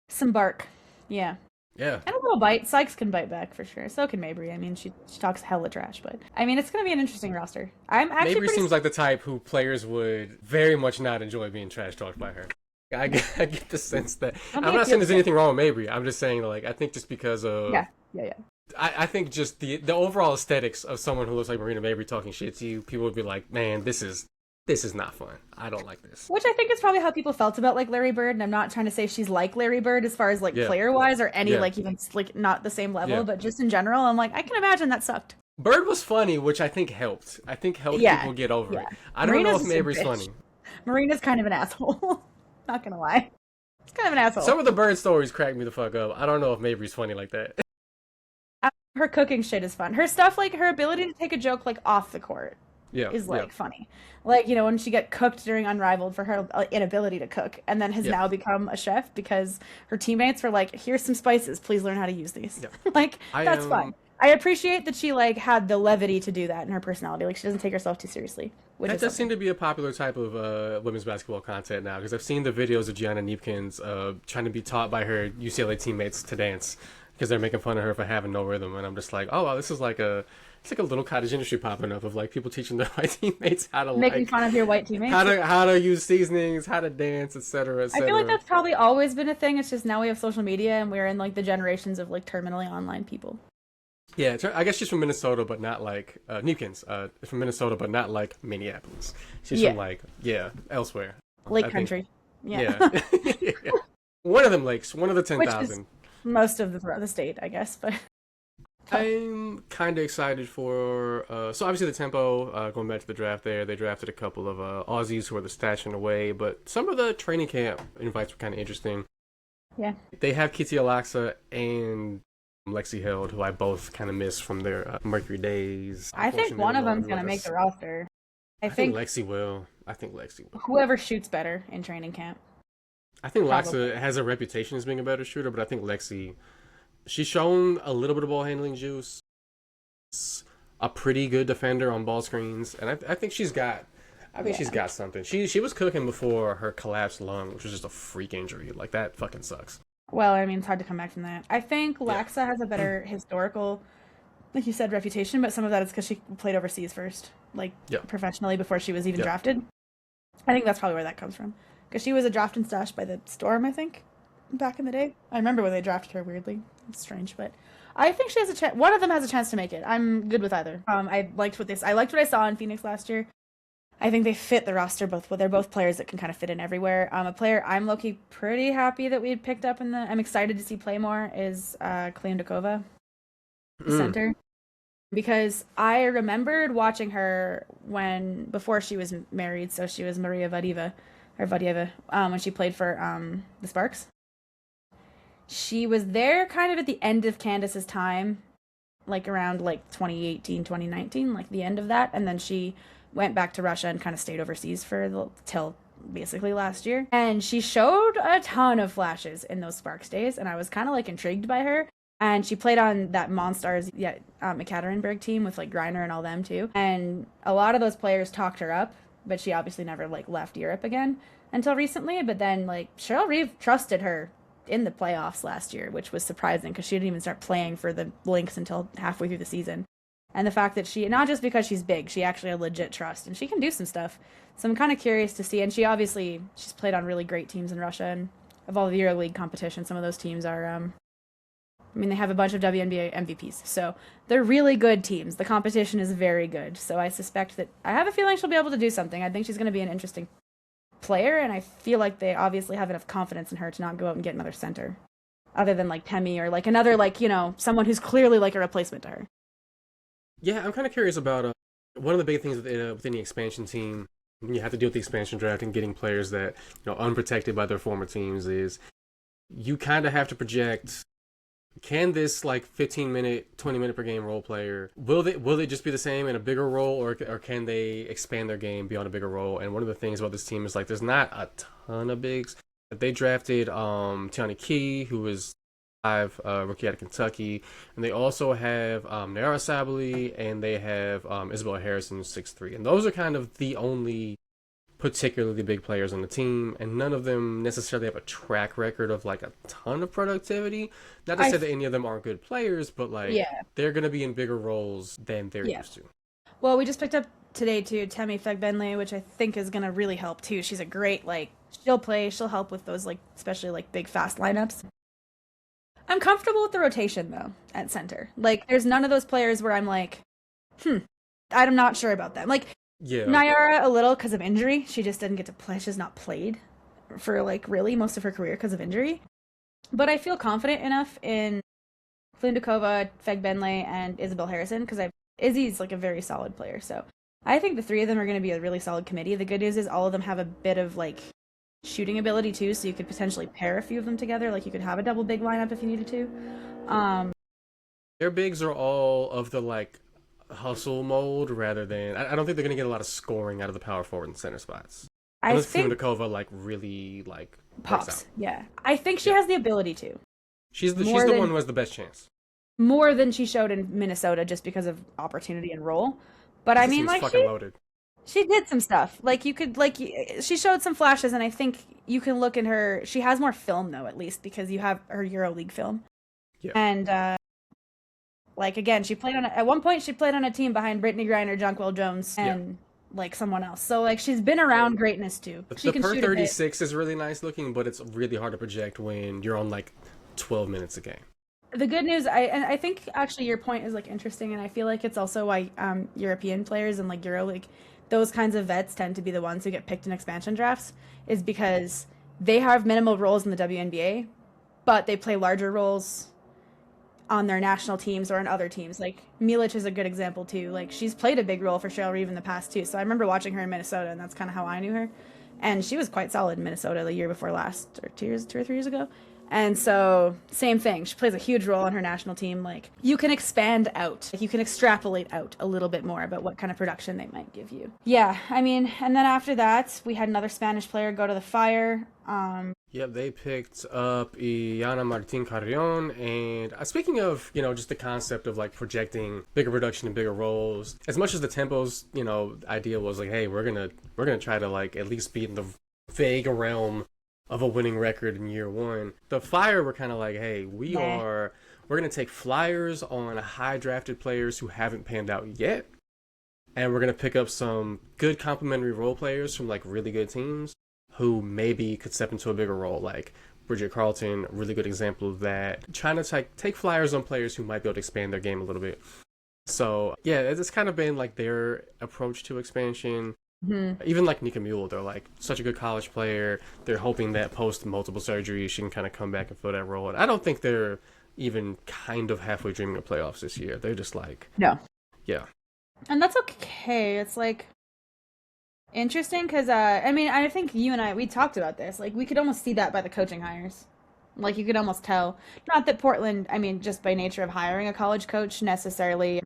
Some bark. Yeah. Yeah. And a little bite. Sykes can bite back for sure. So can Mabry. I mean, she talks hella trash, but I mean, it's going to be an interesting roster. I'm actually Mabry seems like the type who players would very much not enjoy being trash talked by her. I get the sense that I'm not saying there's anything wrong with Mabry. I'm just saying like I think just because of yeah. I think just the overall aesthetics of someone who looks like Marina Mabry talking shit to you, people would be like, man, this is not fun. I don't like this. Which I think is probably how people felt about like Larry Bird, and I'm not trying to say she's like Larry Bird as far as like player wise or any like even like not the same level, but just in general, I'm like I can imagine that sucked. Bird was funny, which I think helped. People get over it. I don't know if Mabry's funny. Marina's kind of an asshole. Not gonna lie. It's kind of an asshole. Some of the Bird stories crack me the fuck up. I don't know if Mabry's funny like that. Her cooking shit is fun. Her stuff, like her ability to take a joke like off the court is like funny. Like, you know, when she got cooked during Unrivaled for her inability to cook and then has now become a chef because her teammates were like, here's some spices, please learn how to use these. Like, that's fun. I appreciate that she like had the levity to do that in her personality. Like she doesn't take herself too seriously. That does seem to be a popular type of women's basketball content now because I've seen the videos of Gianna Neepkins trying to be taught by her UCLA teammates to dance because they're making fun of her for having no rhythm, and I'm just like, oh wow, this is like it's like a little cottage industry popping up of like people teaching their white teammates how to making fun of your white teammates, how to use seasonings, how to dance, etc. I feel like that's probably always been a thing. It's just now we have social media and we're in like the generations of like terminally online people. Yeah, I guess she's from Minnesota, but not like Neepkins. From Minnesota, but not like Minneapolis. She's from like elsewhere. Lake country. Yeah. One of them lakes. One of the 10,000. Most of the state, I guess, but. I'm kind of excited for. So obviously the Tempo. Going back to the draft, they drafted a couple of Aussies who are the stashing away, but some of the training camp invites were kind of interesting. Yeah. They have Kitty Alexa and Lexi Held, who I both kind of miss from their Mercury days. I think one of them's going to make the roster. I think Lexi will. Whoever shoots better in training camp. I think Lexa has a reputation as being a better shooter, but I think Lexi, she's shown a little bit of ball handling juice. A pretty good defender on ball screens, and I think she's got. She's got something. She was cooking before her collapsed lung, which was just a freak injury. Like that fucking sucks. Well, I mean, it's hard to come back from that. I think Laxa has a better historical, like you said, reputation, but some of that is because she played overseas first, professionally before she was even drafted. I think that's probably where that comes from. Because she was a draft and stash by the Storm, I think, back in the day. I remember when they drafted her weirdly. It's strange, but I think she has a chance. One of them has a chance to make it. I'm good with either. I liked what I saw in Phoenix last year. I think they fit the roster both. Well, they're both players that can kind of fit in everywhere. A player I'm low-key pretty happy that we had picked up I'm excited to see play more is Kliandakova, center. Because I remembered watching her before she was married, so she was Maria Vadyeva, when she played for the Sparks. She was there kind of at the end of Candace's time, like around like 2018, 2019, like the end of that, and then she went back to Russia and kind of stayed overseas till basically last year. And she showed a ton of flashes in those Sparks days, and I was kind of like intrigued by her. And she played on that Monstars, Ekaterinburg team with like Griner and all them too. And a lot of those players talked her up, but she obviously never like left Europe again until recently. But then like Cheryl Reeve trusted her in the playoffs last year, which was surprising because she didn't even start playing for the Lynx until halfway through the season. And the fact that she, not just because she's big, she actually had legit trust, and she can do some stuff. So I'm kind of curious to see. And she's played on really great teams in Russia, and of all the EuroLeague competition, some of those teams are, they have a bunch of WNBA MVPs. So they're really good teams. The competition is very good. So I have a feeling she'll be able to do something. I think she's going to be an interesting player, and I feel like they obviously have enough confidence in her to not go out and get another center, other than like Temi or like another, like, someone who's clearly like a replacement to her. Yeah, I'm kind of curious about one of the big things within the expansion team. You have to deal with the expansion draft and getting players that unprotected by their former teams. Is you kind of have to project, can this like 15-minute, 20-minute per game role player, will they just be the same in a bigger role, or can they expand their game beyond a bigger role? And one of the things about this team is like there's not a ton of bigs. They drafted Tiani Key, who is rookie out of Kentucky, and they also have Nara Sabali, and they have Isabel Harrison, 6'3", and those are kind of the only particularly big players on the team, and none of them necessarily have a track record of like a ton of productivity. Not to say that any of them aren't good players, but like they're going to be in bigger roles than they're used to. Well, we just picked up today too Temi Fegbenle, which I think is going to really help too. She's a great, she'll help with those especially big fast lineups. I'm comfortable with the rotation, though, at center. There's none of those players where I'm like, I'm not sure about them. Nayara, a little because of injury. She just didn't get to play. She's not played for, really most of her career because of injury. But I feel confident enough in Flundakova, Fegbenle, and Isabel Harrison because Izzy's, a very solid player. So I think the three of them are going to be a really solid committee. The good news is all of them have a bit of, shooting ability too, so you could potentially pair a few of them together. You could have a double big lineup if you needed to. Their bigs are all of the hustle mold rather than. I don't think they're going to get a lot of scoring out of the power forward and center spots. I think Flundakova really pops. Yeah, I think she has the ability to. She's the one who has the best chance. More than she showed in Minnesota, just because of opportunity and role. But I mean, fucking loaded. She did some stuff. She showed some flashes, and I think you can look in her. She has more film, though, at least, because you have her EuroLeague film. Yeah. And, again, at one point, she played on a team behind Brittany Griner, Jonquel Jones, and, someone else. So, she's been around greatness, too. She can shoot 36 is really nice looking, but it's really hard to project when you're on, 12 minutes a game. The good news, I think, actually, your point is, interesting, and I feel like it's also why European players and, EuroLeague, those kinds of vets tend to be the ones who get picked in expansion drafts, is because they have minimal roles in the WNBA, but they play larger roles on their national teams or on other teams. Milic is a good example, too. She's played a big role for Cheryl Reeve in the past, too. So I remember watching her in Minnesota, and that's kind of how I knew her. And she was quite solid in Minnesota the year before last, or 2 or 3 years ago. And so, same thing. She plays a huge role on her national team. You can expand out. You can extrapolate out a little bit more about what kind of production they might give you. Yeah, and then after that, we had another Spanish player go to the Fire. They picked up Iana Martin Carrion. And speaking of, just the concept of, projecting bigger production and bigger roles, as much as the Tempo's, idea was, hey, we're gonna try to, at least be in the vague realm of a winning record in year one. The Fire were kind of hey, we're going to take flyers on high drafted players who haven't panned out yet, and we're going to pick up some good complementary role players from really good teams who maybe could step into a bigger role, Bridget Carlton, really good example of that. Trying to take flyers on players who might be able to expand their game a little bit. So yeah, it's kind of been their approach to expansion. Mm-hmm. Even Nika Mule, they're such a good college player. They're hoping that post multiple surgery she can kind of come back and fill that role. And I don't think they're even kind of halfway dreaming of playoffs this year. They're just no, yeah, and that's okay. It's interesting because I think you and we talked about this. We could almost see that by the coaching hires. You could almost tell. Not that Portland, just by nature of hiring a college coach necessarily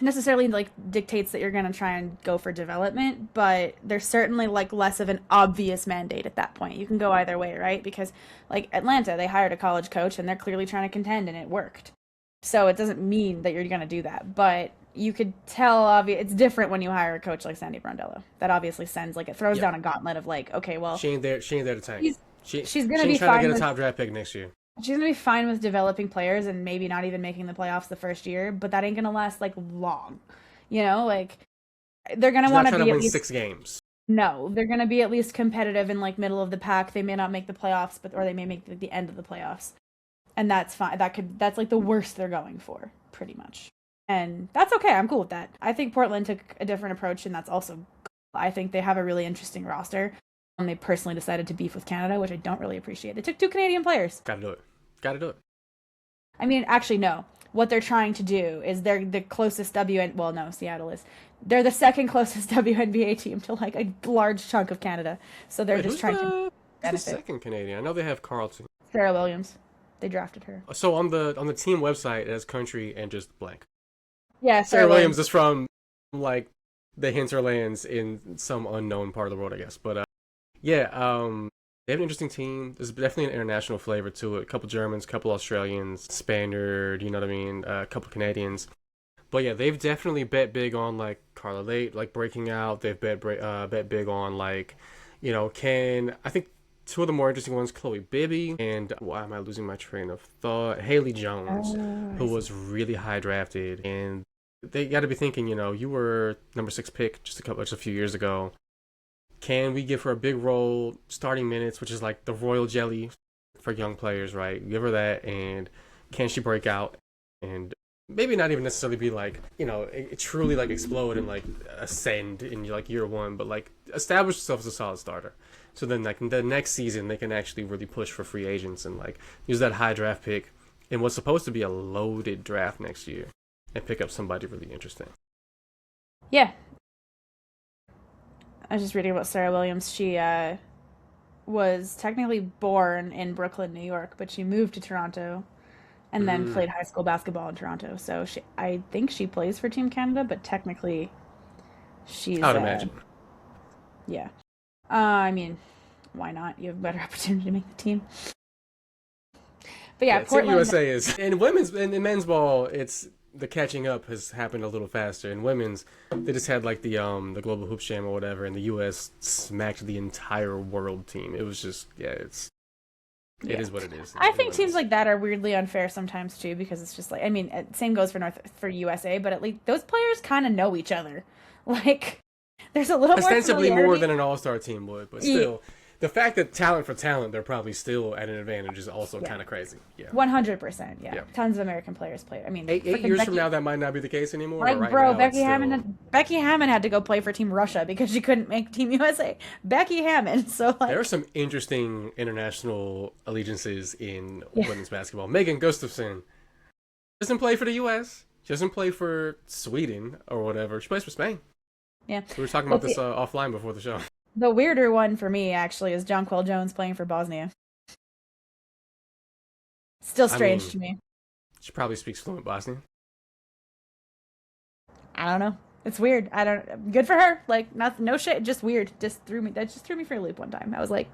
necessarily like dictates that you're going to try and go for development, but there's certainly like less of an obvious mandate at that point. You can go either way, right? Because like Atlanta, they hired a college coach and they're clearly trying to contend and it worked. So it doesn't mean that you're going to do that, but you could tell it's different when you hire a coach like Sandy Brondello. That obviously sends like it throws down a gauntlet of like, okay, well, she ain't there to tank. She's going to be trying fine to get a top draft pick next year. She's gonna be fine with developing players and maybe not even making the playoffs the first year, but that ain't gonna last like long. You know, like they're gonna want to be at least 6 games. No, they're gonna be at least competitive in like middle of the pack. They may not make the playoffs, or they may make the end of the playoffs, and that's fine. That's like the worst they're going for, pretty much, and that's okay. I'm cool with that. I think Portland took a different approach, and that's also cool. I think they have a really interesting roster. They personally decided to beef with Canada, which I don't really appreciate. They took 2 Canadian players. Gotta do it. I mean, actually, no. What they're trying to do is they're the closest Seattle is. They're the second closest WNBA team to like a large chunk of Canada. So they're just trying to benefit. The second Canadian? I know they have Carlton. Sarah Williams. They drafted her. So on the team website, it has country and just blank. Yeah, Sarah Williams is from like the hinterlands in some unknown part of the world, I guess. But they have an interesting team. There's definitely an international flavor to it. A couple Germans, a couple Australians, Spaniard, you know what I mean? A couple Canadians. But yeah, they've definitely bet big on like Carla Late, like breaking out. They've bet big on like, I think 2 of the more interesting ones, Chloe Bibby and why am I losing my train of thought? Haley Jones, who was really high drafted, and they got to be thinking, you were number 6 pick just a few years ago. Can we give her a big role, starting minutes, which is like the royal jelly for young players, right? Give her that, and can she break out and maybe not even necessarily be like, truly like explode and like ascend in like year 1, but like establish herself as a solid starter. So then like the next season they can actually really push for free agents and like use that high draft pick in what's supposed to be a loaded draft next year and pick up somebody really interesting. Yeah. I was just reading about Sarah Williams. She was technically born in Brooklyn, New York, but she moved to Toronto and then played high school basketball in Toronto. So I think she plays for Team Canada, but technically she's... I would imagine. Yeah. I mean, why not? You have a better opportunity to make the team. But yeah, Portland... Team USA is... In men's ball, it's... The catching up has happened a little faster. In women's, they just had like the Global Hoop Jam or whatever, and the U.S. smacked the entire world team. It was just, it is what it is. I think teams like that are weirdly unfair sometimes too, because it's just like, I mean, same goes for USA, but at least those players kind of know each other. Like, there's a little ostensibly more than an all-star team would, but still. The fact that talent for talent, they're probably still at an advantage is also kind of crazy. Yeah, 100%. Yeah, tons of American players play. I mean, 8 years from now, that might not be the case anymore. Like, right bro, now, Becky Hammond had to go play for Team Russia because she couldn't make Team USA. Becky Hammond. So like, there are some interesting international allegiances in women's basketball. Megan Gustafson doesn't play for the U.S. She doesn't play for Sweden or whatever. She plays for Spain. Yeah, we were talking about this offline before the show. The weirder one for me, actually, is Jonquel Jones playing for Bosnia. Still strange to me. She probably speaks fluent Bosnian. I don't know. It's weird. Good for her. Like, no shit. Just weird. That just threw me for a loop one time. I was like...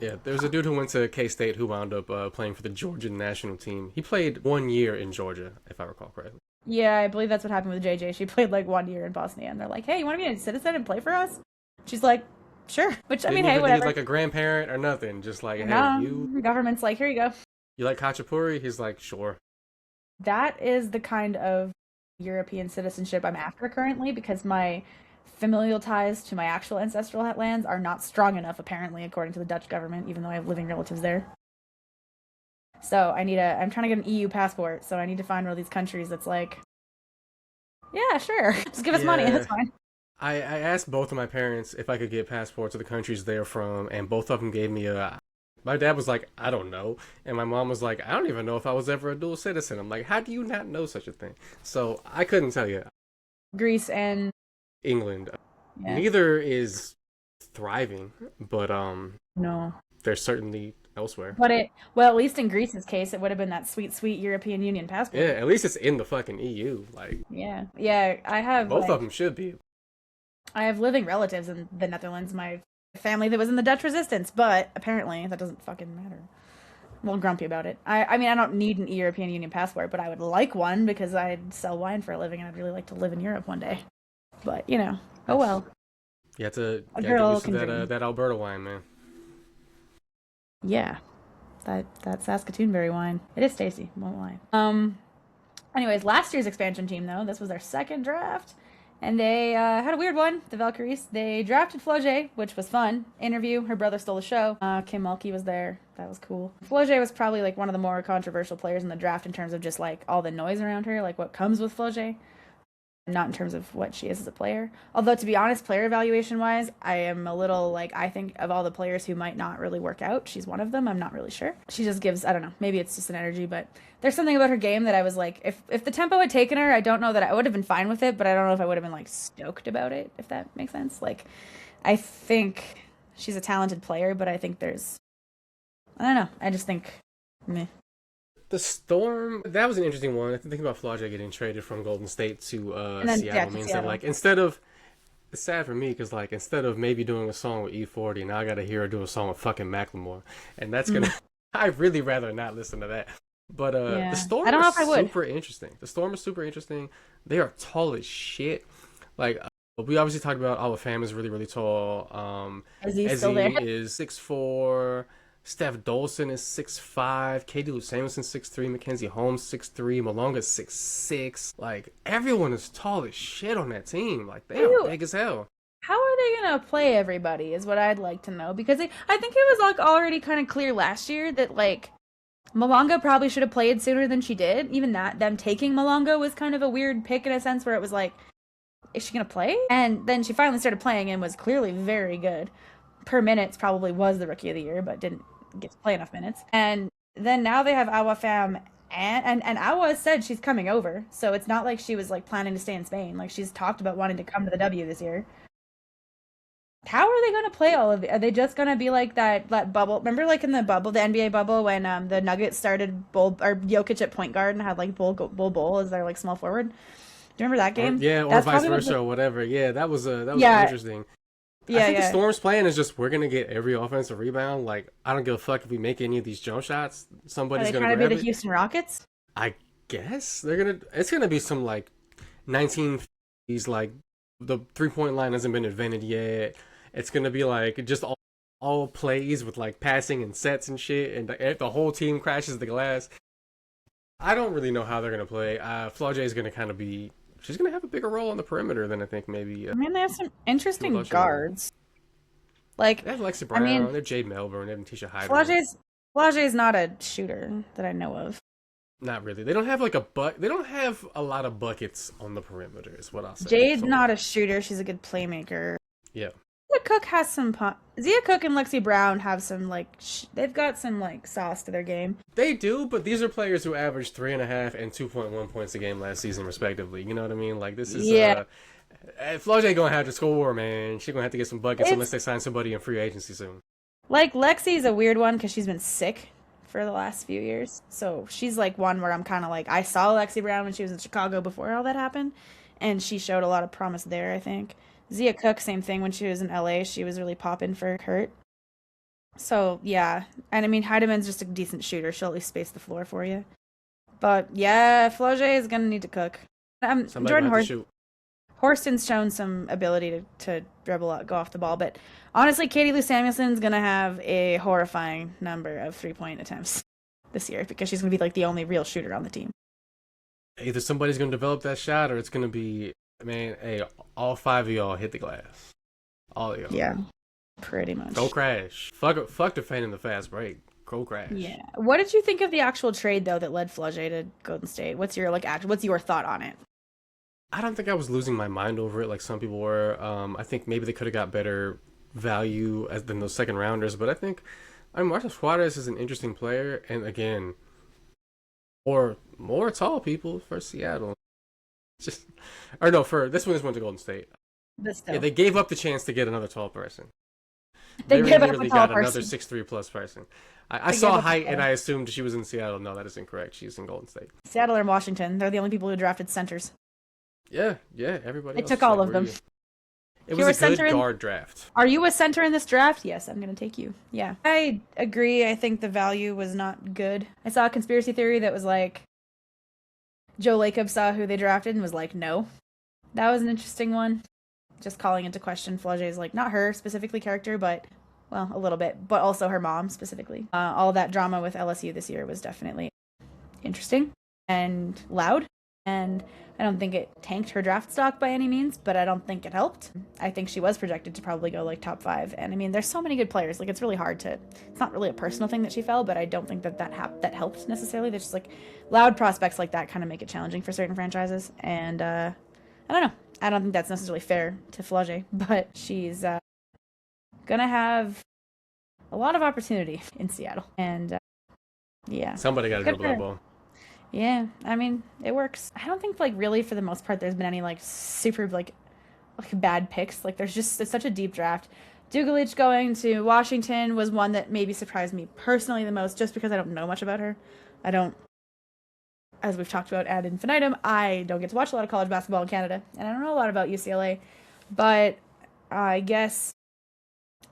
Yeah, there's a dude who went to K-State who wound up playing for the Georgian national team. He played 1 year in Georgia, if I recall correctly. Yeah, I believe that's what happened with JJ. She played like 1 year in Bosnia, and they're like, hey, you want to be a citizen and play for us? She's like... Sure. Which, I mean, hey, whatever. Need like a grandparent or nothing. Just like, the government's like, here you go. You like Khachapuri? He's like, sure. That is the kind of European citizenship I'm after currently, because my familial ties to my actual ancestral lands are not strong enough, apparently, according to the Dutch government, even though I have living relatives there. So I'm trying to get an EU passport, so I need to find one of these countries that's like, yeah, sure. Just give us money, that's fine. I asked both of my parents if I could get passports of the countries they're from, and both of them gave me my dad was like, I don't know. And my mom was like, I don't even know if I was ever a dual citizen. I'm like, how do you not know such a thing? So I couldn't tell you. Greece and... England. Yeah. Neither is thriving, but no. They're certainly elsewhere. Well, at least in Greece's case, it would have been that sweet, sweet European Union Yeah, passport. at least it's in the fucking EU. Like Yeah, yeah. both of them should be. I have living relatives in the Netherlands. My family that was in the Dutch Resistance, but apparently that doesn't fucking matter. I'm a little grumpy about it. I mean, I don't need an European Union passport, but I would like one because I sell wine for a living, and I'd really like to live in Europe one day. But oh Nice. well. You have to A gotta get girl used to can dream. that Alberta wine, man. Yeah, that Saskatoon berry wine. It is tasty. Won't lie. Anyways, last year's expansion team though, this was their second draft, and they had a weird one. The Valkyries. They drafted Floje, which was fun. Interview. Her brother stole the show. Kim Mulkey was there. That was cool. Floje was probably like one of the more controversial players in the draft in terms of just like all the noise around her, like what comes with Floje, not in terms of what she is as a player. Although, to be honest, player evaluation wise, I am a little like, I think of all the players who might not really work out, she's one of them. I'm not really sure. She just gives, I don't know, maybe it's just an energy, but there's something about her game that I was like, if the tempo had taken her, I don't know that I would have been fine with it, but I don't know if I would have been like stoked about it, if that makes sense. Like, I think she's a talented player, but I think I don't know. I just think, meh. The Storm, that was an interesting one. I think about Flauja getting traded from Golden State to And then, yeah, Seattle to means that, Seattle. like, instead of, it's sad for me because, like, instead of maybe doing a song with E40, now I gotta hear her do a song with fucking Macklemore. And that's gonna, I'd really rather not listen to that. But the Yeah. I Storm don't know is if I would. super interesting. The Storm is super interesting. They are tall as shit. Like, we obviously talked about Alpha Fam is really, really tall. Is he still there? Ezzy is 6'4". Steph Dolson is 6'5". KD Samuelson 6'3". Mackenzie Holmes 6'3". Malonga 6'6". Like, everyone is tall as shit on that team. Like, they are big as hell. How are they gonna play everybody is what I'd like to know, because I think it was like already kind of clear last year that like Malonga probably should have played sooner than she did. Even that, them taking Malonga was kind of a weird pick in a sense where it was like, is she gonna play? And then she finally started playing and was clearly very good. Per minutes probably was the rookie of the year, but didn't get to play enough minutes. And then now they have Awa Fam, and Awa said she's coming over, so it's not like she was like planning to stay in Spain. Like, she's talked about wanting to come to the W this year. How are they going to play all of it? Are they just going to be like that bubble? Remember, like in the bubble, the NBA bubble, when the Nuggets started Bull or Jokic at point guard and had like Bull as their like small forward? Do you remember that game? Or That's vice probably what versa or whatever. Yeah, that was Yeah, interesting. I think the Storm's plan is just we're gonna get every offensive rebound. Like, I don't give a fuck if we make any of these jump shots. Are Somebody's they gonna trying to be grab the it. Houston Rockets? I guess they're gonna. It's gonna be some like 1950s, like the 3-point line hasn't been invented yet. It's gonna be like just all plays with like passing and sets and shit, and the whole team crashes the glass. I don't really know how they're gonna play. Flauja is gonna kind of be. She's gonna have a bigger role on the perimeter than I think maybe. I mean, they have some interesting People thought she guards. Like, They have Lexi I Brown. mean, They have Jade Melbourne. They have Tisha Hyder. Flage's not a shooter that I know of. Not really. They don't have like They don't have a lot of buckets on the perimeter. Is what I'll say. Jade's So, not a shooter. She's a good playmaker. yeah. Zia Cook has some. Zia Cook and Lexi Brown have some like. They've got some like sauce to their game. They do, but these are players who averaged 3.5 and 2.1 points a game last season, respectively. You know what I mean? Like, this is Yeah. Flauja gonna have to score, man. She's gonna have to get some buckets It's unless they sign somebody in free agency soon. like Lexi's a weird one because she's been sick for the last few years. So she's like one where I'm kind of like, I saw Lexi Brown when she was in Chicago before all that happened, and she showed a lot of promise there, I think. Zia Cook, same thing when she was in LA. She was really popping for Kurt. So yeah, and I mean Heideman's just a decent shooter. She'll at least space the floor for you. But yeah, Flauja is gonna need to cook. Somebody Jordan gonna have to shoot. Horston's shown some ability to dribble out, go off the ball, but honestly, Katie Lou Samuelson's gonna have a horrifying number of 3-point attempts this year because she's gonna be like the only real shooter on the team. Either somebody's gonna develop that shot, or it's gonna be, man. Hey, all 5 of y'all hit the glass. All of y'all. Yeah, pretty much. Go crash. Fuck defending the fast break. Go crash. Yeah. What did you think of the actual trade though that led Flauja to Golden State? What's your what's your thought on it? I don't think I was losing my mind over it like some people were. I think maybe they could have got better value than those second rounders, but I mean, Marcus Suarez is an interesting player, and again, more tall people for Seattle. Just, or no, for this one, went to Golden State. But still. Yeah, they gave up the chance to get another tall person. They Very give up a nearly tall got another person. 6'3" plus person. I They give saw up a height and tall. I assumed she was in Seattle. No, that is incorrect. She's in Golden State. Seattle and Washington. They're the only people who drafted centers. Yeah, yeah. Everybody They else took was all like, of where are them. you? It If was you're a a good center in, guard draft. are you a center in this draft? Yes, I'm gonna take you. Yeah, I agree. I think the value was not good. I saw a conspiracy theory that was like Joe Lacob saw who they drafted and was like, no. That was an interesting one. Just calling into question Flage's like not her specifically character, but well, a little bit, but also her mom specifically. All that drama with LSU this year was definitely interesting and loud. And I don't think it tanked her draft stock by any means, but I don't think it helped. I think she was projected to probably go like top 5. And I mean, there's so many good players. Like it's really hard to. It's not really a personal thing that she fell, but I don't think that helped necessarily. There's just like loud prospects like that kind of make it challenging for certain franchises. And I don't know. I don't think that's necessarily fair to Flage, but she's gonna have a lot of opportunity in Seattle. And yeah, Somebody got to good dribble for that her. ball. Yeah, I mean, it works. I don't think like really for the most part there's been any like super like bad picks. Like there's just it's such a deep draft. Dugalich going to Washington was one that maybe surprised me personally the most just because I don't know much about her. I don't as we've talked about ad infinitum, I don't get to watch a lot of college basketball in Canada, and I don't know a lot about UCLA, but I guess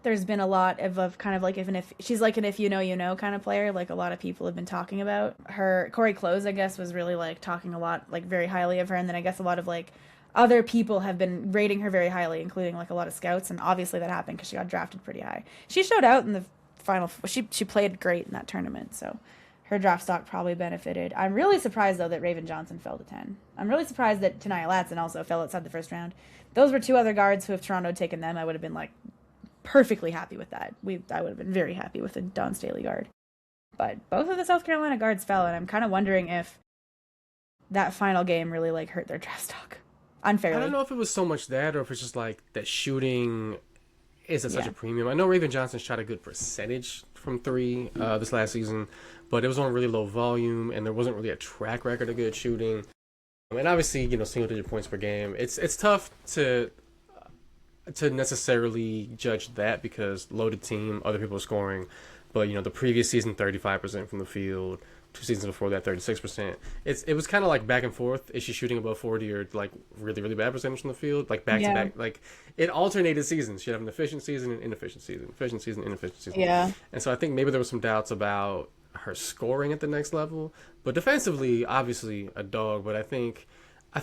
there's been a lot of kind of like if she's like an if you know kind of player, like a lot of people have been talking about her. Corey Close, I guess, was really like talking a lot like very highly of her, and then I guess a lot of like other people have been rating her very highly, including like a lot of scouts, and obviously that happened because she got drafted pretty high. She showed out in the final. She played great in that tournament, so her draft stock probably benefited. I'm really surprised though that Raven Johnson fell to 10. I'm really surprised that Tanaya Latson also fell outside the first round. Those were two other guards who, if Toronto had taken them, I would have been like perfectly happy with that. I would have been very happy with a Don Staley guard. But both of the South Carolina guards fell, and I'm kind of wondering if that final game really like hurt their draft stock unfairly. I don't know if it was so much that or if it's just like that shooting is at such Yeah. a premium. I know Raven Johnson shot a good percentage from 3 this last season, but it was on really low volume and there wasn't really a track record of good shooting. And obviously, single digit points per game. It's tough to necessarily judge that because loaded team, other people are scoring. But the previous season 35% from the field, 2 seasons before that 36%. It was kind of like back and forth. Is she shooting above 40 or like really really bad percentage from the field? Like back to back. Like it alternated seasons. She'd have an efficient season and inefficient season, efficient season, inefficient season. Yeah. And so I think maybe there was some doubts about her scoring at the next level. But defensively, obviously a dog. But I think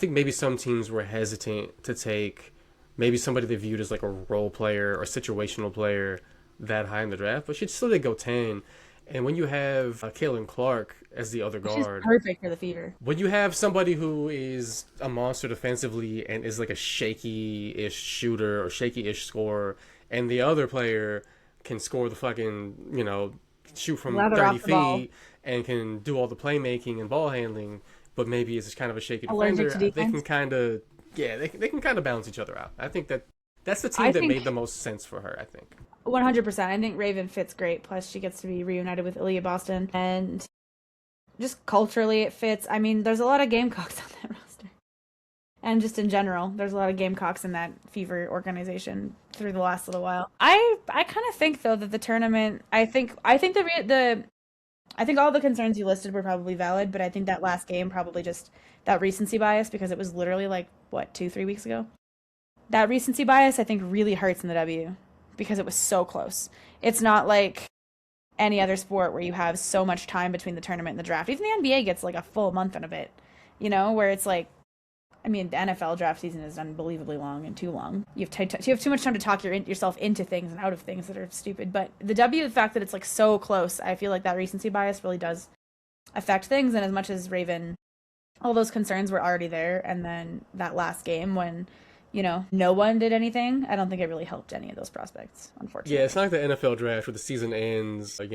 maybe some teams were hesitant to take maybe somebody they viewed as like a role player or situational player that high in the draft. But she still did go 10. And when you have Caitlin Clark as the other guard, she's perfect for the Fever. when you have somebody who is a monster defensively and is like a shaky-ish shooter or shaky-ish scorer, and the other player can score the fucking, shoot from Lather 30 off the ball. feet and can do all the playmaking and ball handling, but maybe is kind of a shaky Allergic defender, to they can defense. kind of, they can kind of balance each other out. I think that's the team I that think made the most sense for her, I think. 100%. I think Raven fits great. Plus, she gets to be reunited with Ilya Boston. And just culturally, it fits. I mean, there's a lot of Gamecocks on that roster. And just in general, there's a lot of Gamecocks in that Fever organization through the last little while. I kind of think, though, that the tournament, I think all the concerns you listed were probably valid, but I think that last game probably just that recency bias, because it was literally like, 2-3 weeks ago? That recency bias, I think, really hurts in the W. Because it was so close. It's not like any other sport where you have so much time between the tournament and the draft. Even the NBA gets like a full month out of it, where it's like, I mean, the NFL draft season is unbelievably long and too long. You have too much time to talk yourself into things and out of things that are stupid. But the fact that it's like so close, I feel like that recency bias really does affect things. And as much as Raven, all those concerns were already there, and then that last game when no one did anything, I don't think it really helped any of those prospects, unfortunately. Yeah, it's not like the NFL draft where the season ends, the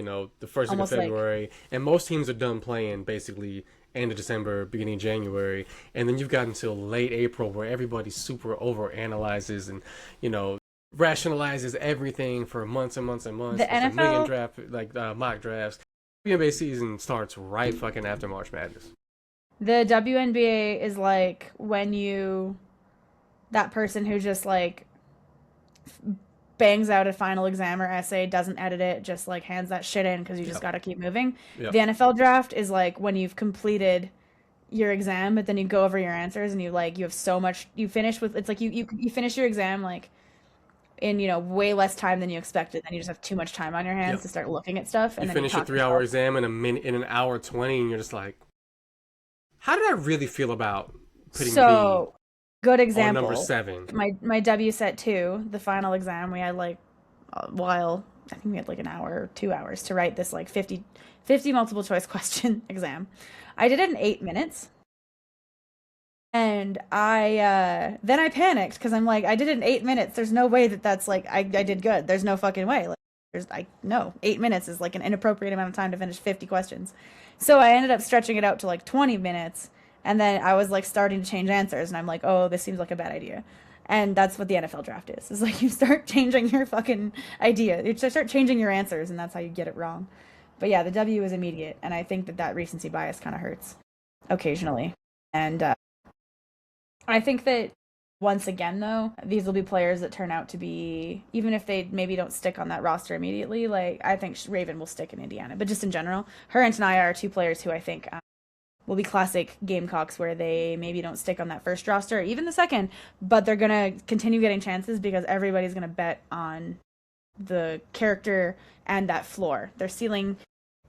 first week of Almost like February, and most teams are done playing basically end of December, beginning of January, and then you've got until late April where everybody super overanalyzes and, rationalizes everything for months and months and months. The There's a million NFL, draft, mock drafts. WNBA season starts right fucking after March Madness. the WNBA is like when that person who just like bangs out a final exam or essay, doesn't edit it, just like hands that shit in because you just got to keep moving. The NFL draft is like when you've completed your exam, but then you go over your answers and you have so much, you finish with, it's like you finish your exam like in, way less time than you expected. Then you just have too much time on your hands to start looking at stuff. And you then finish a 3-hour exam in an hour 20, and you're just like, how did I really feel about putting so good example on number 7? My W set 2, the final exam, we had like a while, I think we had like an hour or 2 hours to write this like 50 multiple choice question exam. I did it in 8 minutes. And I panicked because I'm like, I did it in 8 minutes. There's no way that's like I did good. There's no fucking way. Like no, 8 minutes is like an inappropriate amount of time to finish 50 questions. So I ended up stretching it out to like 20 minutes, and then I was like starting to change answers, and I'm like, oh, this seems like a bad idea. And that's what the NFL draft is. It's like you start changing your fucking idea. You start changing your answers, and that's how you get it wrong. But yeah, the W is immediate, and I think that recency bias kind of hurts occasionally. And I think that once again, though, these will be players that turn out to be, even if they maybe don't stick on that roster immediately, like I think Raven will stick in Indiana. But just in general, her and Tanaya are 2 players who I think will be classic Gamecocks, where they maybe don't stick on that first roster or even the second, but they're going to continue getting chances because everybody's going to bet on the character and that floor. Their ceiling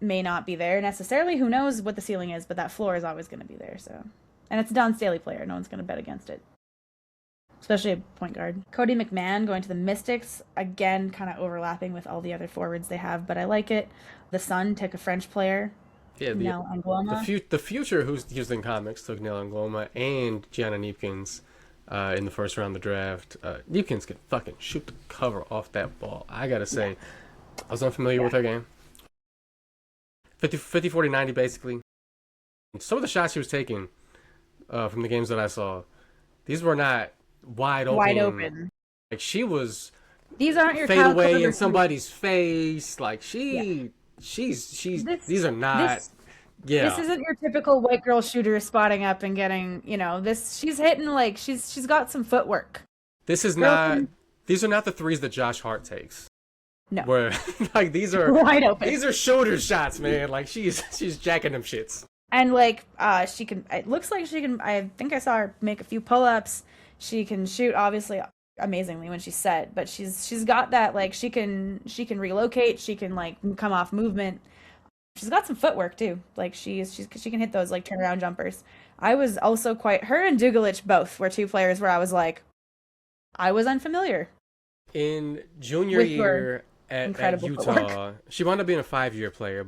may not be there necessarily. Who knows what the ceiling is, but that floor is always going to be there. So, and it's a Don Staley player. No one's going to bet against it, especially a point guard. Cody McMahon going to the Mystics, again, kind of overlapping with all the other forwards they have, but I like it. The Sun took a French player. Yeah, the future who's Houston Comics took Nell Angloma and Gianna Neepkins in the first round of the draft. Neepkins can fucking shoot the cover off that ball. I gotta say, I was unfamiliar with her game. 50, 40, 90 basically. Some of the shots she was taking from the games that I saw, these were not wide open. Like she was. These aren't your fade away in somebody's face. Like these are not. This isn't your typical white girl shooter spotting up and getting, this. She's hitting like she's got some footwork. These are not the threes that Josh Hart takes. No. Where like these are wide open. These are shoulder shots, man. Like she's jacking them shits. And like she can. It looks like she can. I think I saw her make a few pull-ups. She can shoot obviously amazingly when she's set, but she's got that like she can relocate. She can like come off movement. She's got some footwork too. Like she can hit those like turnaround jumpers. I was also her and Dugalich both were 2 players where I was like, I was unfamiliar. In junior year at Utah, footwork. She wound up being a 5-year player.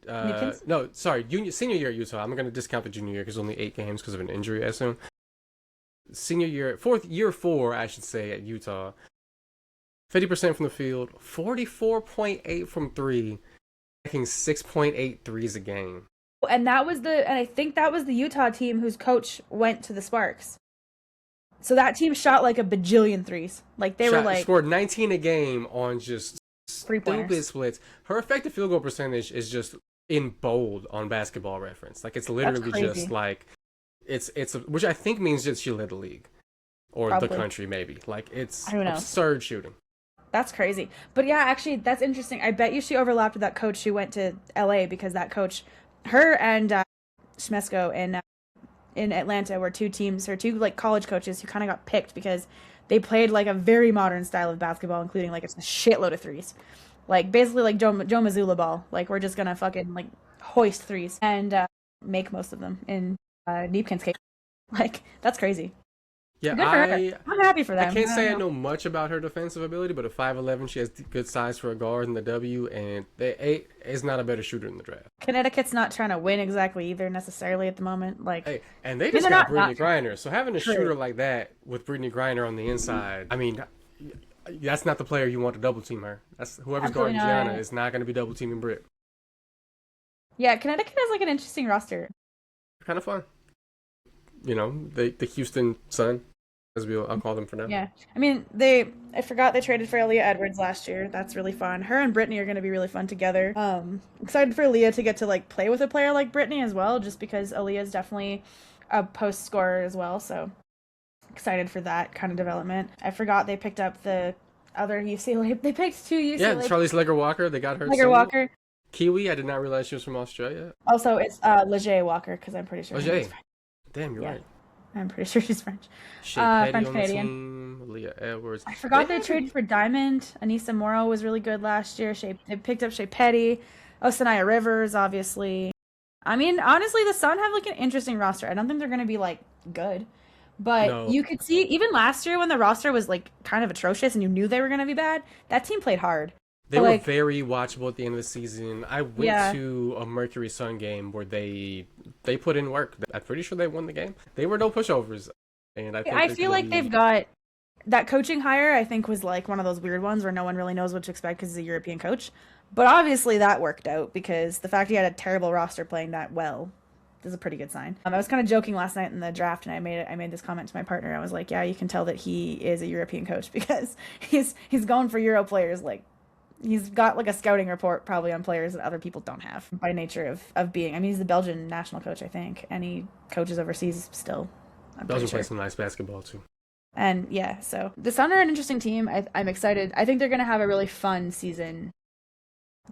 Senior year at Utah. I'm going to discount the junior year because only 8 games because of an injury, I assume. Senior year, year 4, I should say, at Utah. 50% from the field, 44.8 from 3, making 6.8 threes a game. And I think that was the Utah team whose coach went to the Sparks. So that team shot like a bajillion threes. Like they scored 19 a game on just stupid splits. Her effective field goal percentage is just in bold on Basketball Reference. Like it's literally just like it's which I think means that she led the league or the country maybe. Like it's absurd shooting. That's crazy. But yeah, actually that's interesting. I bet you she overlapped with that coach who went to LA because that coach, her and Schmesko in Atlanta were 2 teams or 2 like college coaches who kind of got picked because they played like a very modern style of basketball, including like a shitload of threes. Like basically like Joe Mazzulla ball. Like we're just gonna fucking like hoist threes and make most of them in Neepkin's case. Like that's crazy. Yeah, I'm happy for them. I can't say I know much about her defensive ability, but at 5'11", she has good size for a guard in the W, and the 8 is not a better shooter in the draft. Connecticut's not trying to win exactly either necessarily at the moment. Like, hey, and they just got Brittany Griner, so having a shooter like that with Brittany Griner on the inside, I mean, that's not the player you want to double team her. That's whoever's guarding Gianna is not going to be double teaming Britt. Yeah, Connecticut has like an interesting roster. Kind of fun. The Houston Sun, as I'll call them for now. Yeah. I mean, I forgot they traded for Aaliyah Edwards last year. That's really fun. Her and Brittany are going to be really fun together. Excited for Aaliyah to get to like play with a player like Brittany as well, just because Aaliyah is definitely a post scorer as well. So excited for that kind of development. I forgot they picked up the other UCLA. They picked two Yeah, UCLA. Charlize Leger Walker. They got her Leger too. Walker. Kiwi. I did not realize she was from Australia. Also, it's Leger Walker because I'm pretty sure Oh, her name's Jay. French. Damn, you're Yeah, right. I'm pretty sure she's French. Shea Petty French on the Canadian. team. Leah Edwards. I forgot They they had traded for Diamond. Anissa Morrow was really good last year. They picked up Shea Petty. Osanaya Rivers, obviously. I mean, honestly, the Sun have like an interesting roster. I don't think they're going to be like good. But No, you could see, even last year when the roster was like kind of atrocious and you knew they were going to be bad, that team played hard. they But, were like, very watchable at the end of the season. I went yeah. to a Mercury Sun game where they put in work. I'm pretty sure they won the game. They were no pushovers, and I think I they're feel gonna like they've be. got that coaching hire, I think, was like one of those weird ones where no one really knows what to expect because he's a European coach. But obviously that worked out because the fact he had a terrible roster playing that well is a pretty good sign. I was kind of joking last night in the draft, and I made this comment to my partner. I was like, "Yeah, you can tell that he is a European coach because he's going for Euro players. Like he's got like a scouting report probably on players that other people don't have by nature of being. I mean, he's the Belgian national coach, I think, and he coaches overseas still. I'm pretty Belgium sure. plays some nice basketball too. And yeah, so the Sun are an interesting team. I'm excited. I think they're going to have a really fun season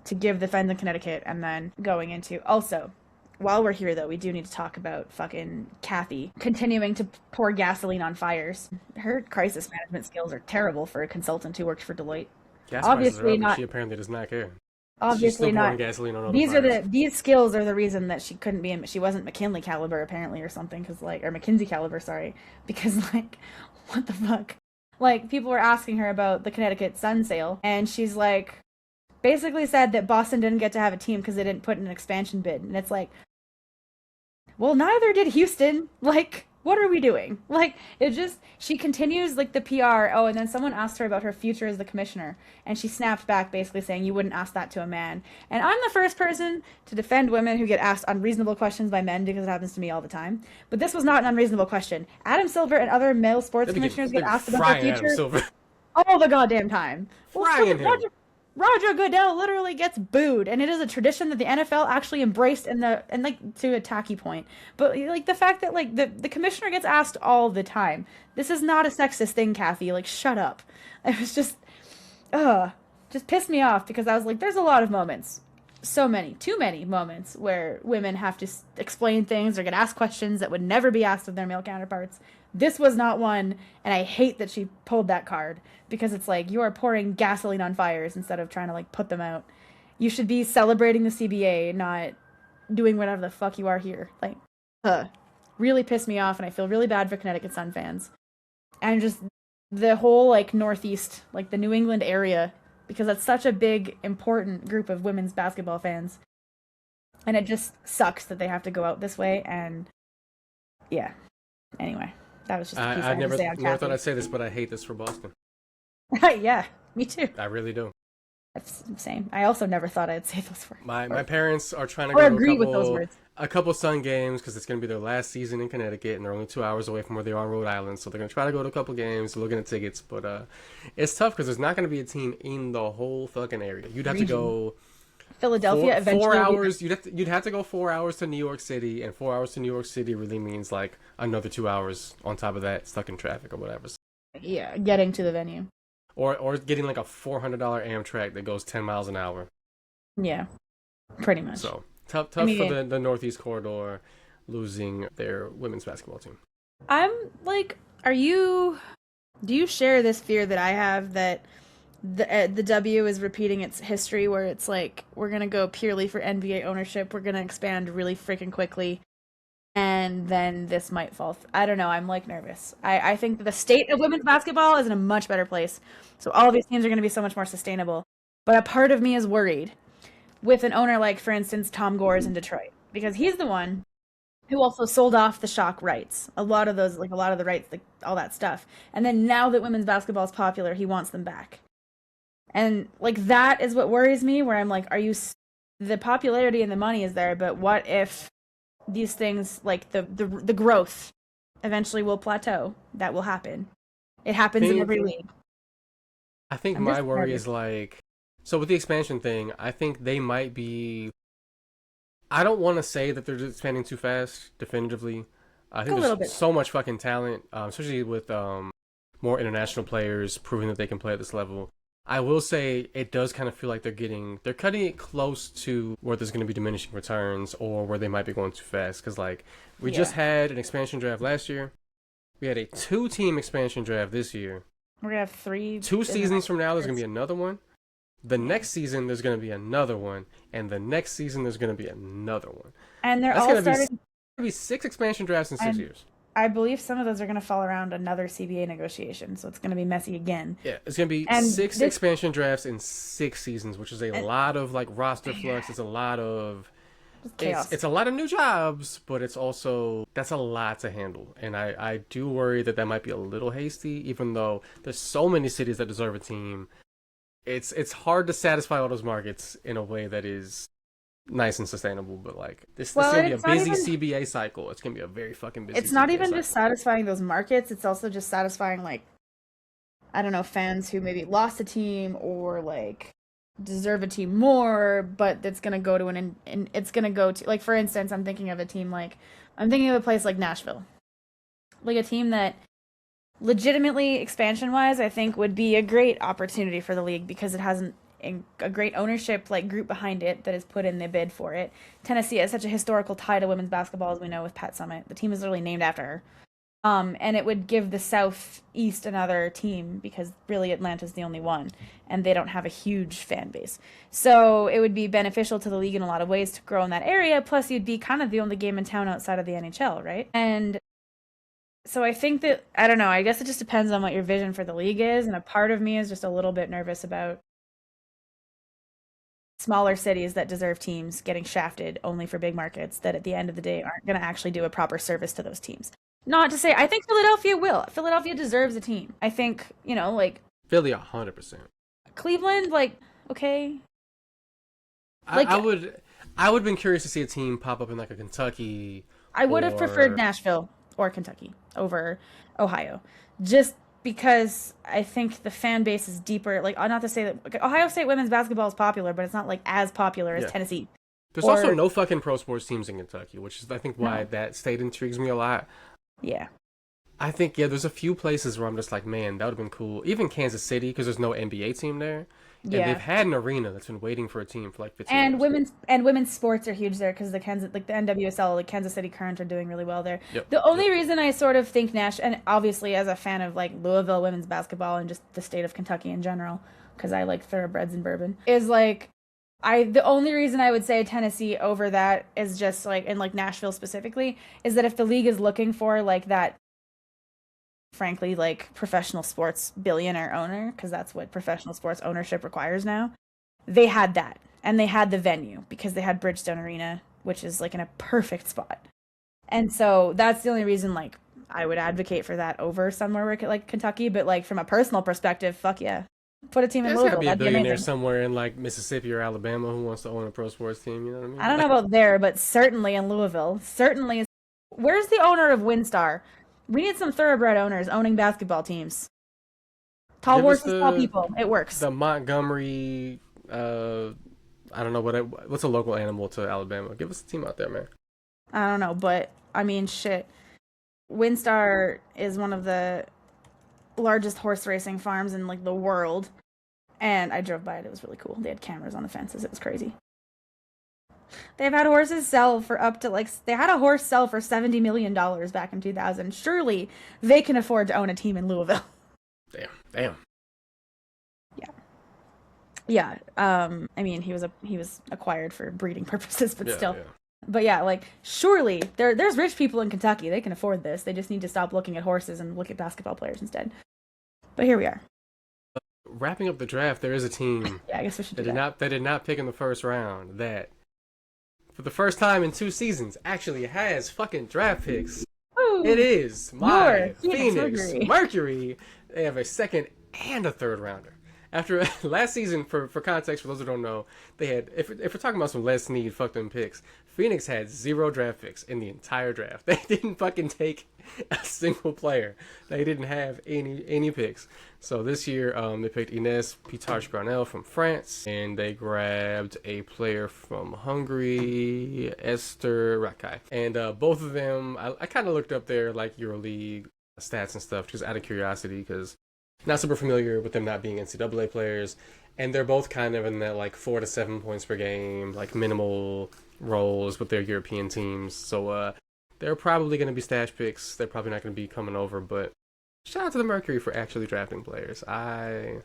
to give the Fens in Connecticut and then going into. Also, while we're here, though, we do need to talk about fucking Kathy continuing to pour gasoline on fires. Her crisis management skills are terrible for a consultant who worked for Deloitte. Gas prices are Obviously up, and not. she apparently does not care. She's Obviously still pouring not. gasoline on all the These are fires. these skills are the reason that she couldn't be in. She wasn't McKinley caliber apparently or something because like or McKinsey caliber, sorry, because like what the fuck? Like people were asking her about the Connecticut Sun sale, and she's like basically said that Boston didn't get to have a team because they didn't put in an expansion bid, and it's like, well, neither did Houston. Like, what are we doing? Like, it just, she continues, like, the PR. Oh, and then someone asked her about her future as the commissioner, and she snapped back, basically saying, you wouldn't ask that to a man. And I'm the first person to defend women who get asked unreasonable questions by men because it happens to me all the time. But this was not an unreasonable question. Adam Silver and other male sports commissioners get asked about their frying Adam future Silver. all the goddamn time. Well, Frying him. Roger Goodell literally gets booed, and it is a tradition that the NFL actually embraced in like to a tacky point. But like the fact that like the commissioner gets asked all the time. This is not a sexist thing, Kathy. Like shut up. It was just pissed me off because I was like, there's a lot of moments, so many, too many moments where women have to explain things or get asked questions that would never be asked of their male counterparts. This was not one, and I hate that she pulled that card because it's like you are pouring gasoline on fires instead of trying to like put them out. You should be celebrating the CBA, not doing whatever the fuck you are here. Like, really pissed me off, and I feel really bad for Connecticut Sun fans and just the whole like Northeast, like the New England area, because that's such a big, important group of women's basketball fans, and it just sucks that they have to go out this way. And yeah, anyway. That was just a piece I I had never to say on never thought Kathy. I'd say this, but I hate this for Boston. Yeah, me too. I really do. That's the same. I also never thought I'd say those words. My parents are trying to Or go to agree with those words. a couple Sun games because it's going to be their last season in Connecticut, and they're only 2 hours away from where they are in Rhode Island. So they're going to try to go to a couple games, looking at tickets. But it's tough because there's not going to be a team in the whole fucking area. You'd have to go Philadelphia eventually. 4 hours. You'd have to go 4 hours to New York City, and 4 hours to New York City really means like another 2 hours on top of that, stuck in traffic or whatever. Yeah, getting to the venue. Or getting like a $400 Amtrak that goes 10 miles an hour. Yeah, pretty much. So tough I mean, for the Northeast corridor losing their women's basketball team. I'm like, do you share this fear that I have that the W is repeating its history where it's like, we're going to go purely for NBA ownership, we're going to expand really freaking quickly, and then this might fall. I don't know, I'm like nervous. I think the state of women's basketball is in a much better place, so all of these teams are going to be so much more sustainable. But a part of me is worried with an owner like, for instance, Tom Gores in Detroit, because he's the one who also sold off the Shock rights. A lot of the rights, like all that stuff. And then now that women's basketball is popular, he wants them back. And like that is what worries me, where I'm like, the popularity and the money is there, but what if these things, like the growth eventually will plateau? That will happen. It happens in every league. I think my worry is like, so with the expansion thing, I think they might be, I don't want to say that they're expanding too fast, definitively. I think there's so much fucking talent, especially with more international players proving that they can play at this level. I will say it does kind of feel like they're cutting it close to where there's going to be diminishing returns or where they might be going too fast. Because like we just had an expansion draft last year, we had a 2-team expansion draft this year. We're gonna have 3. 2 seasons from now, there's going to be another one. The next season, there's going to be another one, and the next season, there's going to be another one. And they're all starting. Be 6 expansion drafts in 6 years. I believe some of those are going to fall around another CBA negotiation, so it's going to be messy again. Yeah, it's going to be 6 expansion drafts in 6 seasons, which is a lot of like roster flux. It's a lot of chaos. It's a lot of new jobs, but it's also that's a lot to handle, and I do worry that might be a little hasty. Even though there's so many cities that deserve a team, it's hard to satisfy all those markets in a way that is nice and sustainable, but like this is gonna be a busy CBA cycle. It's gonna be a very fucking busy. It's not even just satisfying those markets. It's also just satisfying like I don't know, fans who maybe lost a team or like deserve a team more, but it's gonna go to it's gonna go to like for instance, I'm thinking of a place like Nashville, like a team that legitimately expansion wise I think would be a great opportunity for the league because it hasn't a great ownership like group behind it that has put in the bid for it. Tennessee has such a historical tie to women's basketball, as we know with Pat Summitt. The team is literally named after her. And it would give the Southeast another team because really Atlanta's the only one, and they don't have a huge fan base. So it would be beneficial to the league in a lot of ways to grow in that area. Plus, you'd be kind of the only game in town outside of the NHL, right? And so I think that I don't know. I guess it just depends on what your vision for the league is, and a part of me is just a little bit nervous about smaller cities that deserve teams getting shafted only for big markets that at the end of the day aren't going to actually do a proper service to those teams. Not to say, I think Philadelphia will. Philadelphia deserves a team. I think, like... Philly 100%. Cleveland, like, okay. Like, I would have been curious to see a team pop up in like a Kentucky. I would have preferred Nashville or Kentucky over Ohio. Just because I think the fan base is deeper. Like, not to say that Ohio State women's basketball is popular, but it's not like as popular as Tennessee. There's also no fucking pro sports teams in Kentucky, which is I think why that state intrigues me a lot. Yeah. I think there's a few places where I'm just like, man, that would have been cool. Even Kansas City, because there's no NBA team there. And they've had an arena that's been waiting for a team for like 15 years. Women's sports are huge there because the NWSL, like Kansas City Current, are doing really well there. Yep. The only reason I sort of think and obviously as a fan of like Louisville women's basketball and just the state of Kentucky in general, because I like thoroughbreds and bourbon, is like the only reason I would say Tennessee over that is just like in like Nashville specifically is that if the league is looking for like that, frankly, like professional sports billionaire owner, because that's what professional sports ownership requires now, they had that, and they had the venue because they had Bridgestone Arena, which is like in a perfect spot. And so that's the only reason like I would advocate for that over somewhere like Kentucky. But like from a personal perspective, fuck yeah, put a team in Louisville. There's gotta be a billionaire somewhere in like Mississippi or Alabama who wants to own a pro sports team. You know what I mean? I don't know about there, but certainly in Louisville. Certainly, where's the owner of WinStar? We need some thoroughbred owners owning basketball teams. Tall horses, tall people. It works. The Montgomery, I don't know what's a local animal to Alabama. Give us a team out there, man. I don't know, but I mean, shit. WinStar is one of the largest horse racing farms in like the world, and I drove by it. It was really cool. They had cameras on the fences. It was crazy. They've had horses sell for up to they had a horse sell for $70 million back in 2000. Surely they can afford to own a team in Louisville. Damn. Yeah. I mean, he was acquired for breeding purposes, but still. Yeah. But yeah, like surely there's rich people in Kentucky. They can afford this. They just need to stop looking at horses and look at basketball players instead. But here we are. Wrapping up the draft, there is a team. Yeah, I guess we should do that. That did not pick in the first round. That for the first time in 2 seasons actually has fucking draft picks. Ooh, it is my Phoenix Mercury. They have a second and a third rounder. After last season, for context, for those who don't know, they had, if we're talking about some Les Snead fuck them picks, Phoenix had 0 draft picks in the entire draft. They didn't fucking take a single player. They didn't have any picks. So this year, they picked Ines Pitarch-Granel from France, and they grabbed a player from Hungary, Esther Rakai. And both of them, I kind of looked up their like EuroLeague stats and stuff just out of curiosity because not super familiar with them not being NCAA players, and they're both kind of in that like 4 to 7 points per game, like minimal roles with their European teams. So they're probably going to be stash picks. They're probably not going to be coming over, but shout out to the Mercury for actually drafting players. I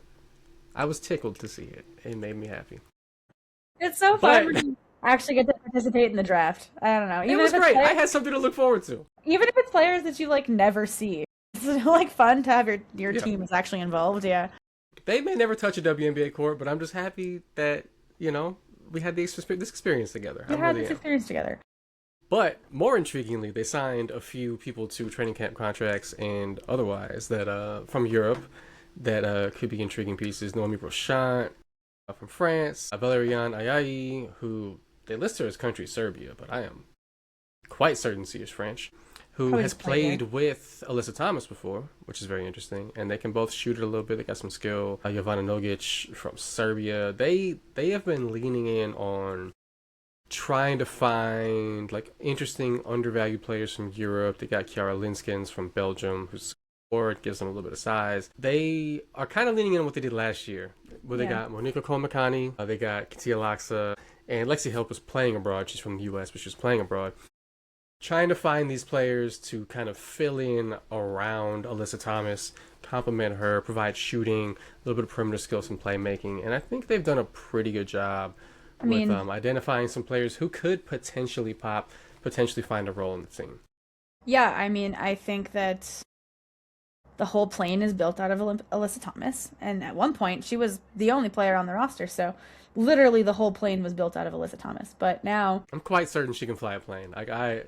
was tickled to see it. It made me happy. It's so fun when you actually get to participate in the draft. I don't know. It was great. I had something to look forward to. Even if it's players that you like never see, it's like fun to have your team is actually involved. Yeah. They may never touch a WNBA court, but I'm just happy that we had this experience together. We had this experience together. But more intriguingly, they signed a few people to training camp contracts and otherwise that from Europe that could be intriguing pieces. Noemi Rochant from France, Valerian Ayayi, who they list her as country Serbia, but I am quite certain she is French, who Probably has played with Alyssa Thomas before, which is very interesting, and they can both shoot it a little bit. They got some skill. Jovana Nogic from Serbia. They have been leaning in on trying to find like interesting undervalued players from Europe. They got Chiara Linskens from Belgium, who's forward, gives them a little bit of size. They are kind of leaning in on what they did last year, where they got Monika Kolmakani, they got Katia Laksa, and Lexi Help was playing abroad. She's from the U.S., but she was playing abroad. Trying to find these players to kind of fill in around Alyssa Thomas, complement her, provide shooting, a little bit of perimeter skills and playmaking, and I think they've done a pretty good job with identifying some players who could potentially pop, potentially find a role in the team. Yeah, I mean, I think that the whole plane is built out of Alyssa Thomas, and at one point she was the only player on the roster, so literally the whole plane was built out of Alyssa Thomas. But now I'm quite certain she can fly a plane. Like I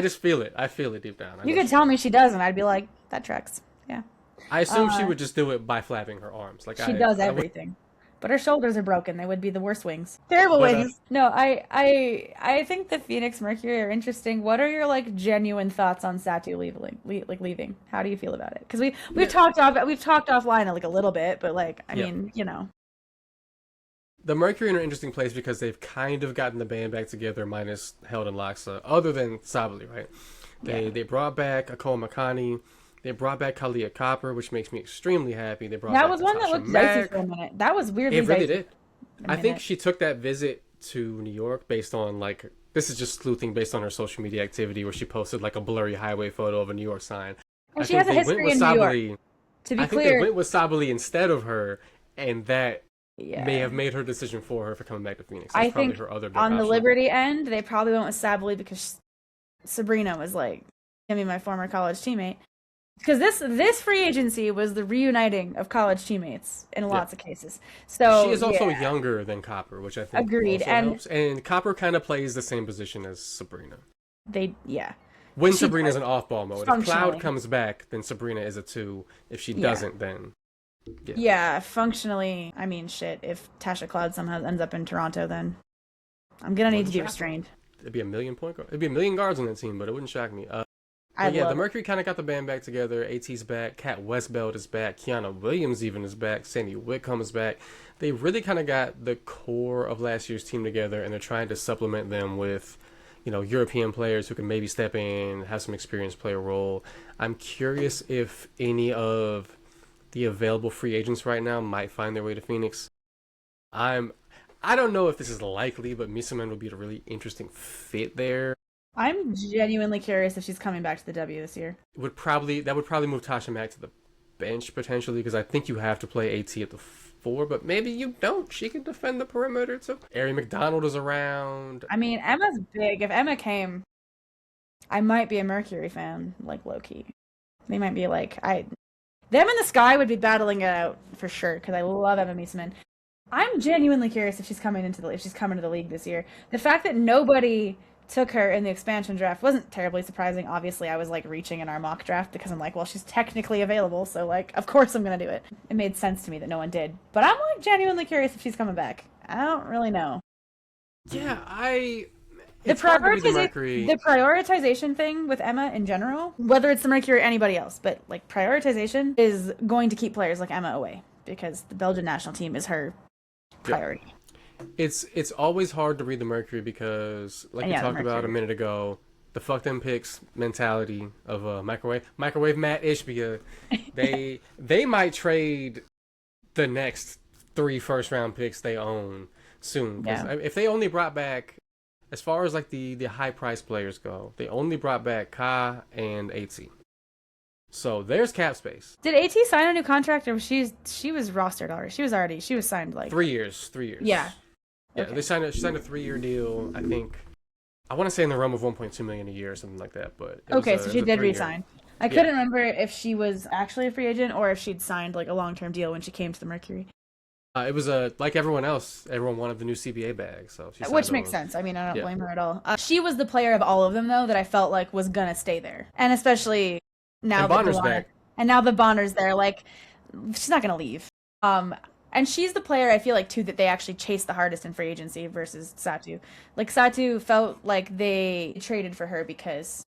just feel it. I feel it deep down. You could tell me she does, and I'd be like, that tracks. Yeah. I assume she would just do it by flapping her arms. Like she does everything. But her shoulders are broken. They would be the worst wings. Terrible wings. No, I think the Phoenix Mercury are interesting. What are your like genuine thoughts on Satu leaving? How do you feel about it? Because we've talked offline like a little bit, but like I mean, The Mercury are in an interesting place because they've kind of gotten the band back together, minus Held and Laksa, other than Sabali, right? They brought back Akol Makani. They brought back Kalia Copper, which makes me extremely happy. They brought that back was one that looked dicey for a minute. That was weirdly dicey. It really did. I think she took that visit to New York based on like, this is just sleuthing based on her social media activity where she posted like a blurry highway photo of a New York sign. And she has a history in New York. To be clear, I think they went with Sabali instead of her, and that may have made her decision for her for coming back to Phoenix. That's I think her other on the Liberty end, they probably went with Sabali because Sabrina was like, give me my former college teammate. Because this free agency was the reuniting of college teammates in lots of cases. So she is also younger than Copper, which I think agreed also helps. And Copper kind of plays the same position as Sabrina. When Sabrina's in off-ball mode. If Cloud comes back, then Sabrina is a 2. If she doesn't, then functionally, I mean, shit. If Tasha Cloud somehow ends up in Toronto, then I'm gonna need to be restrained. It'd be a million guards on that team, but it wouldn't shock me. The Mercury kind of got the band back together. AT's back. Kat Westbeld is back. Kiana Williams even is back. Sandy Whitcomb is back. They really kind of got the core of last year's team together, and they're trying to supplement them with, European players who can maybe step in, have some experience, play a role. I'm curious if any of the available free agents right now might find their way to Phoenix. I don't know if this is likely, but Misaman would be a really interesting fit there. I'm genuinely curious if she's coming back to the W this year. That would probably move Tasha Mack to the bench potentially, because I think you have to play AT at the 4, but maybe you don't. She can defend the perimeter too. Ari McDonald is around. I mean, Emma's big. If Emma came, I might be a Mercury fan, like low key. They might be like them in the sky would be battling it out for sure because I love Emma Misaman. I'm genuinely curious if she's coming to the league this year. The fact that nobody took her in the expansion draft wasn't terribly surprising. Obviously, I was like reaching in our mock draft because I'm like, well, she's technically available, so like, of course I'm gonna do it. It made sense to me that no one did, but I'm like genuinely curious if she's coming back. I don't really know. Yeah, the prioritization thing with Emma in general, whether it's the Mercury or anybody else, but like prioritization is going to keep players like Emma away because the Belgian national team is her priority. It's always hard to read the Mercury because, like we talked about a minute ago, the fuck them picks mentality of microwave Matt Ishbia. They might trade the next 3 first-round picks they own soon. Yeah. If they only brought back, as far as like the high price players go, they only brought back Ka and AT. So there's cap space. Did AT sign a new contract, or she was rostered already? She was signed like 3 years. 3 years. Yeah. Yeah, Okay. she signed a 3-year deal. I think I want to say in the realm of 1.2 million a year or something like that. But okay, so she did 3-year. resign. I couldn't remember if she was actually a free agent or if she'd signed like a long-term deal when she came to the Mercury. It was like everyone else. Everyone wanted the new CBA bag, so which makes sense. I mean, I don't blame her at all. She was the player of all of them though that I felt like was gonna stay there, and especially now that Bonner's back. And now the Bonner's there, like she's not gonna leave. And she's the player I feel like too that they actually chased the hardest in free agency versus Satu. Like Satu felt like they traded for her because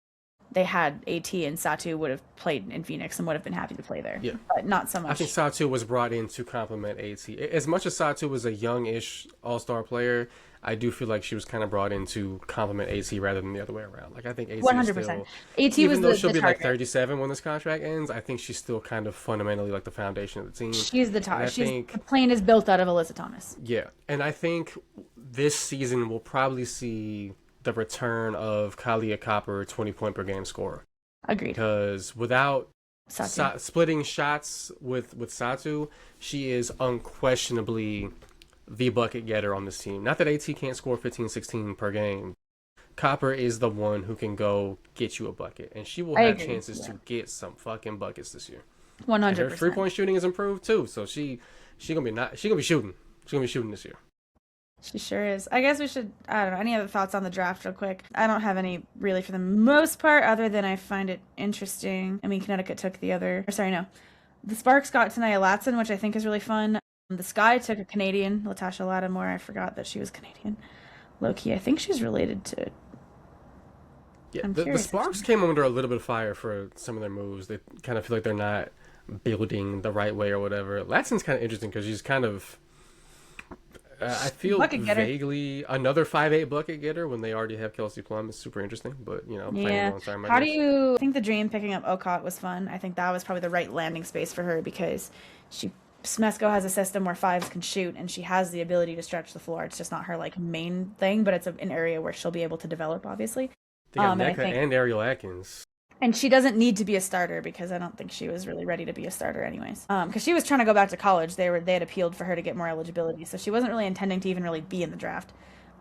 they had AT, and Satu would have played in Phoenix and would have been happy to play there. Yeah. But not so much. I think Satu was brought in to complement AT. As much as Satu was a young-ish all-star player, I do feel like she was kind of brought in to complement AT rather than the other way around. Like I think AT 100%. still, AT even was though the she'll be target. like 37 when this contract ends, I think she's still kind of fundamentally like the foundation of the team. She's the top. The plane is built out of Alyssa Thomas. Yeah, and I think this season we'll probably see the return of Kalia Copper, 20-point per game scorer. Agreed. Because without Satu. splitting shots with Satu, she is unquestionably the bucket getter on this team. Not that AT can't score 15, 16 per game. Copper is the one who can go get you a bucket, and she will have chances to get some fucking buckets this year. 100%. Her 3-point shooting is improved too, so she gonna be shooting. She's gonna be shooting this year. She sure is. I guess we should, I don't know, any other thoughts on the draft real quick? I don't have any really for the most part, other than I find it interesting. I mean, Connecticut took the Sparks got Tanaya Latson, which I think is really fun. The Sky took a Canadian, Latasha Lattimore. I forgot that she was Canadian. Low-key, I think she's related to... Yeah, the Sparks came under a little bit of fire for some of their moves. They kind of feel like they're not building the right way or whatever. Latson's kind of interesting because she's kind of... I feel vaguely another 5'8" bucket getter when they already have Kelsey Plum is super interesting, but playing alongside. How do you think the dream picking up Okot was fun? I think that was probably the right landing space for her because Smesco has a system where fives can shoot and she has the ability to stretch the floor. It's just not her like main thing, but it's an area where she'll be able to develop. Obviously, they got NECA and Ariel Atkins. And she doesn't need to be a starter because I don't think she was really ready to be a starter anyways. Because she was trying to go back to college. They had appealed for her to get more eligibility, so she wasn't really intending to even really be in the draft.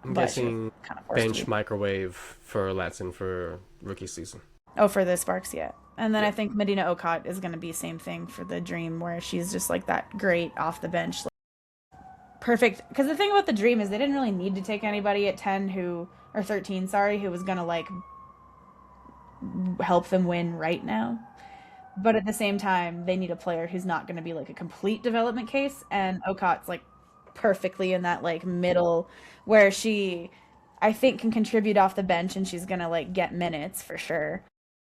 I'm guessing kind of bench microwave for Latson for rookie season. Oh, for the Sparks, yeah. And then I think Medina Okot is going to be same thing for the Dream, where she's just like that great off the bench. Perfect. Because the thing about the Dream is they didn't really need to take anybody at 10 or 13, who was going to like help them win right now. But at the same time, they need a player who's not going to be like a complete development case. And Okot's like perfectly in that like middle where she, I think, can contribute off the bench and she's going to like get minutes for sure.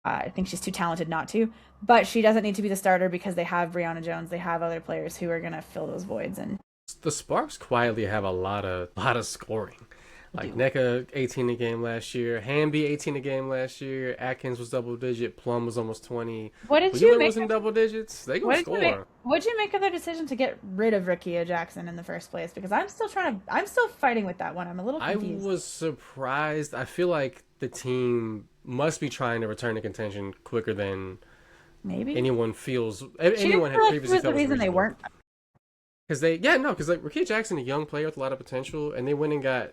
I think she's too talented not to, but she doesn't need to be the starter because they have Brianna Jones. They have other players who are going to fill those voids. And the Sparks quietly have a lot of scoring. Like NECA 18 a game last year, Hamby 18 a game last year, Atkins was double digit, Plum was almost 20. What did you make? Was in double digits. They gonna score. What'd you make of their decision to get rid of Rickea Jackson in the first place? Because I'm still fighting with that one. I'm a little confused. I was surprised. I feel like the team must be trying to return to contention quicker than maybe anyone feels. Anyone had previously felt. The reason they weren't. Because like Rickea Jackson, a young player with a lot of potential, and they went and got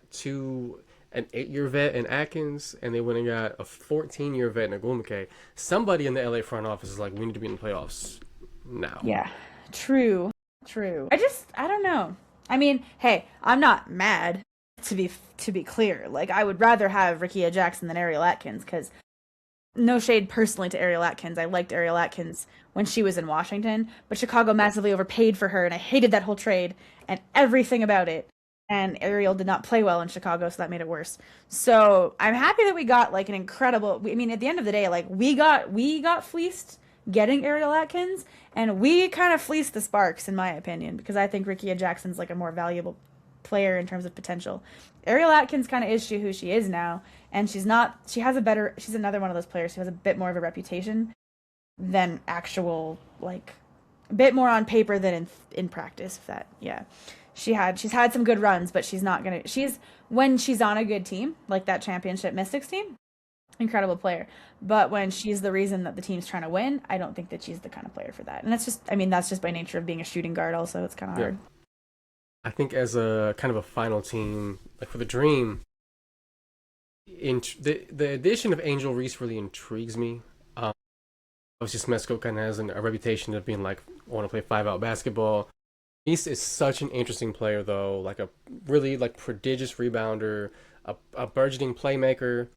an 8-year vet in Atkins, and they went and got a 14-year vet in Agumake. Somebody in the LA front office is like, we need to be in the playoffs now. Yeah, true. I don't know. I mean, hey, I'm not mad. To be clear, like I would rather have Rickea Jackson than Ariel Atkins because. No shade personally to Ariel Atkins. I liked Ariel Atkins when she was in Washington, but Chicago massively overpaid for her, and I hated that whole trade and everything about it. And Ariel did not play well in Chicago, so that made it worse. So I'm happy that we got like an incredible. I mean, at the end of the day, like we got fleeced getting Ariel Atkins, and we kind of fleeced the Sparks, in my opinion, because I think Rickea Jackson's like a more valuable player in terms of potential. Ariel Atkins kind of is who she is now, And she's not, she's another one of those players who has a bit more of a reputation than actual, like, a bit more on paper than in practice, if that, yeah. She's had some good runs, but when she's on a good team, like that championship Mystics team, incredible player. But when she's the reason that the team's trying to win, I don't think that she's the kind of player for that. And that's just by nature of being a shooting guard also. It's kind of hard. I think as a kind of a final team, like for the Dream, the addition of Angel Reese really intrigues me. Obviously, Smesco kind of has a reputation of being like, I want to play 5-out basketball. Reese is such an interesting player, though. Like a really like prodigious rebounder, a burgeoning playmaker.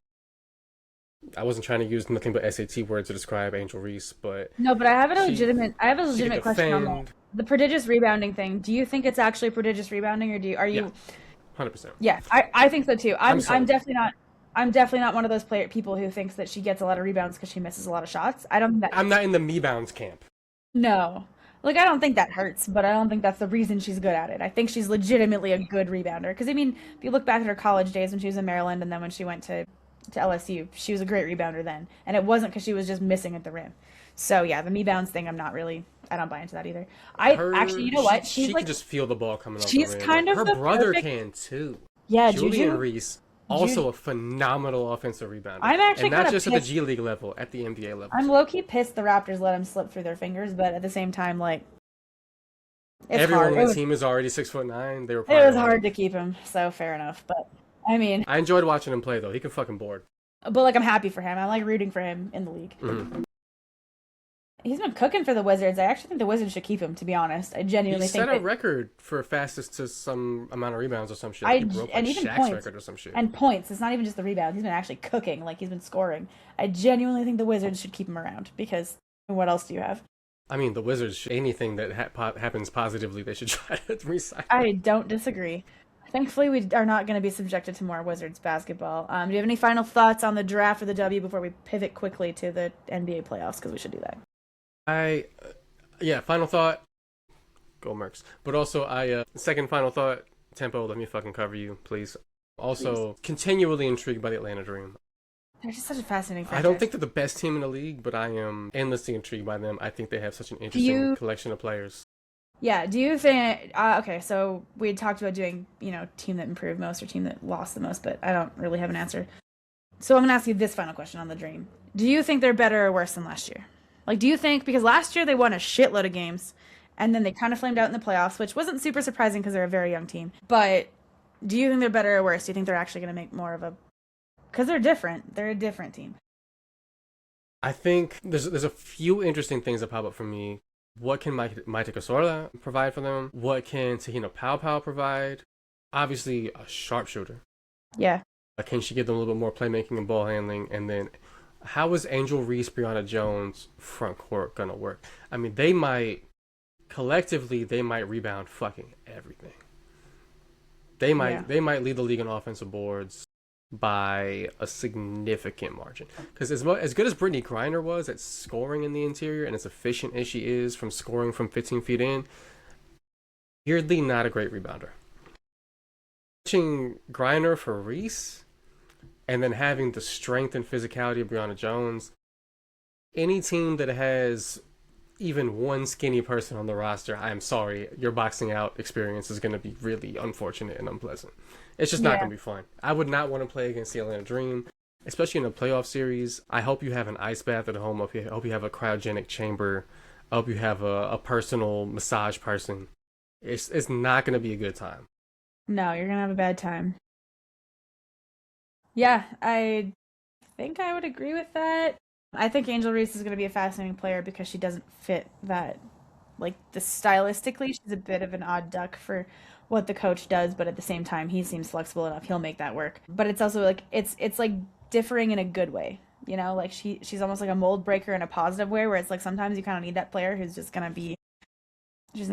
I wasn't trying to use nothing but SAT words to describe Angel Reese, but no. But I have a legitimate question on that. The prodigious rebounding thing. Do you think it's actually prodigious rebounding, or are you? 100%. Yeah, I think so too. I'm definitely not. I'm definitely not one of those people who thinks that she gets a lot of rebounds because she misses a lot of shots. I don't think that. I'm not in the me-bounds camp. No. Like, I don't think that hurts, but I don't think that's the reason she's good at it. I think she's legitimately a good rebounder. Because, I mean, if you look back at her college days when she was in Maryland and then when she went to LSU, she was a great rebounder then. And it wasn't because she was just missing at the rim. So, yeah, the me-bounds thing, I don't buy into that either. Actually, you know what? She can just feel the ball coming off the rim. She's kind of her brother can, too. Yeah, Julian Reese. Also a phenomenal offensive rebounder. I'm actually and not just at the G League level, at the NBA level. I'm low-key pissed the Raptors let him slip through their fingers, but at the same time, like, everyone on the team is already 6'9". It was hard to keep him, so fair enough. But I mean, I enjoyed watching him play though. He can fucking board. But like, I'm happy for him. I like rooting for him in the league. Mm-hmm. He's been cooking for the Wizards. I actually think the Wizards should keep him, to be honest. I genuinely think he set a record for fastest to some amount of rebounds or some shit. He broke and even Shaq's points record or some shit. And points. It's not even just the rebounds. He's been actually cooking. Like, he's been scoring. I genuinely think the Wizards should keep him around because what else do you have? I mean, the Wizards, anything that happens positively, they should try to recycle. I don't disagree. Thankfully, we are not going to be subjected to more Wizards basketball. Do you have any final thoughts on the draft or the W before we pivot quickly to the NBA playoffs? Because we should do that. Final thought, go Marques. But also, second final thought, Tempo, let me fucking cover you, please. Also, continually intrigued by the Atlanta Dream. They're just such a fascinating franchise. I don't think they're the best team in the league, but I am endlessly intrigued by them. I think they have such an interesting collection of players. Yeah, do you think... okay, so we had talked about doing, team that improved most or team that lost the most, but I don't really have an answer. So I'm going to ask you this final question on the Dream. Do you think they're better or worse than last year? Like, do you think... Because last year they won a shitload of games, and then they kind of flamed out in the playoffs, which wasn't super surprising because they're a very young team. But do you think they're better or worse? Do you think they're actually going to make more of a... Because they're different. They're a different team. I think there's a few interesting things that pop up for me. What can Maite Cazorla provide for them? What can Tahina Pau provide? Obviously, a sharpshooter. Yeah. Can she give them a little bit more playmaking and ball handling? And then, how is Angel Reese, Brianna Jones front court gonna work? I mean, they might rebound fucking everything. They might lead the league in offensive boards by a significant margin. Because as good as Brittany Griner was at scoring in the interior and as efficient as she is from scoring from 15 feet in, weirdly not a great rebounder. Switching Griner for Reese and then having the strength and physicality of Brianna Jones, any team that has even one skinny person on the roster, I'm sorry, your boxing out experience is going to be really unfortunate and unpleasant. It's just not going to be fun. I would not want to play against the Atlanta Dream, especially in a playoff series. I hope you have an ice bath at home. I hope you have a cryogenic chamber. I hope you have a personal massage person. It's not going to be a good time. No, you're going to have a bad time. Yeah, I think I would agree with that. I think Angel Reese is going to be a fascinating player because she doesn't fit that, stylistically, she's a bit of an odd duck for what the coach does, but at the same time, he seems flexible enough. He'll make that work. But it's also it's differing in a good way. She's almost like a mold breaker in a positive way, where it's like sometimes you kind of need that player who's just going to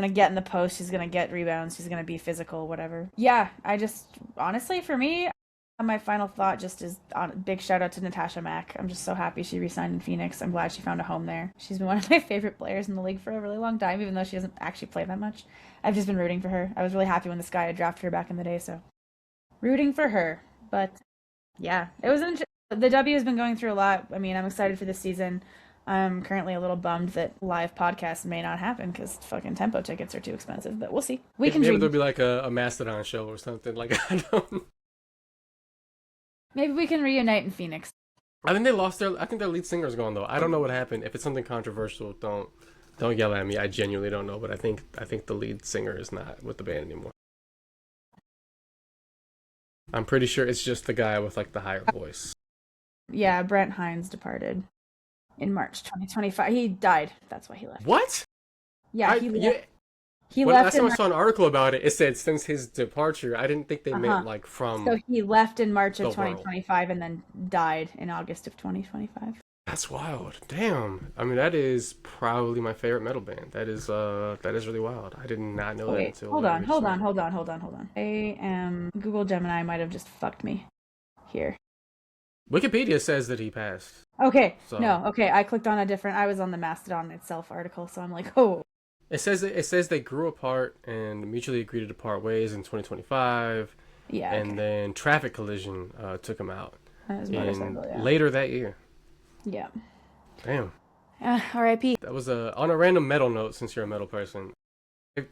get in the post, she's going to get rebounds, she's going to be physical, whatever. Yeah, honestly, for me, my final thought just is big shout out to Natasha Mack. I'm just so happy she re-signed in Phoenix. I'm glad she found a home there. She's been one of my favorite players in the league for a really long time, even though she doesn't actually play that much. I've just been rooting for her. I was really happy when this guy had drafted her back in the day, so rooting for her. But Yeah, it was the W has been going through a lot. I mean, I'm excited for this season. I'm currently a little bummed that live podcasts may not happen because fucking tempo tickets are too expensive, but we'll see. We can Maybe dream. there'll be like a Mastodon show or something. Like I don't. Maybe we can reunite in Phoenix. I think they lost their. I think their lead singer's gone though. I don't know what happened. If it's something controversial, don't yell at me. I genuinely don't know, but I think the lead singer is not with the band anymore. I'm pretty sure it's just the guy with like the higher voice. Yeah, Brent Hines departed in March 2025. He died. That's why he left. What? Yeah, I he yeah. left. He When left last time in I saw an article about it, it said since his departure. I didn't think they uh-huh. meant like So from he left in March of the world. 2025 and then died in August of 2025. That's wild. Damn. I mean, that is probably my favorite metal band. That is really wild. I did not know that Wait, until hold on, hold recently. on, hold on, hold on, hold on. Google Gemini might have just fucked me here. Wikipedia says that he passed. Okay, So no, okay, I clicked on a different. I was on the Mastodon itself article, so I'm like, oh, it says they grew apart and mutually agreed to depart ways in 2025, yeah, and okay. then traffic collision took him out That was in motorcycle, yeah. later that year. Yeah. Damn. R.I.P. That was on a random metal note. Since you're a metal person,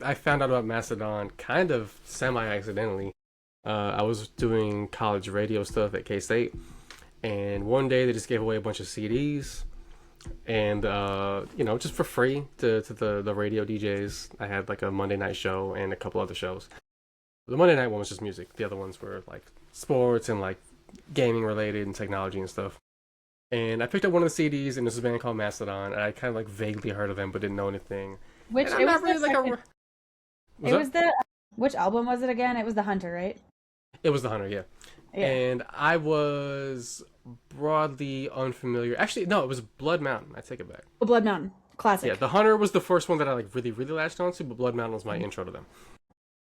I found out about Mastodon kind of semi-accidentally. I was doing college radio stuff at K-State, and one day they just gave away a bunch of CDs, and just for free to the radio DJs. I had like a Monday night show and a couple other shows. The Monday night one was just music. The other ones were like sports and like gaming related and technology and stuff. And I picked up one of the CDs, and this was a band called Mastodon, and I kind of like vaguely heard of them, but didn't know anything. Which And I'm it not was really the like a. second, Was it that? was the which album was it again? It was the Hunter, right? It was the Hunter, yeah. Yeah. And I was broadly unfamiliar. Actually, no, it was Blood Mountain. I take it back. Blood Mountain, classic. Yeah, the Hunter was the first one that I like really, really latched onto, but Blood Mountain was my intro to them.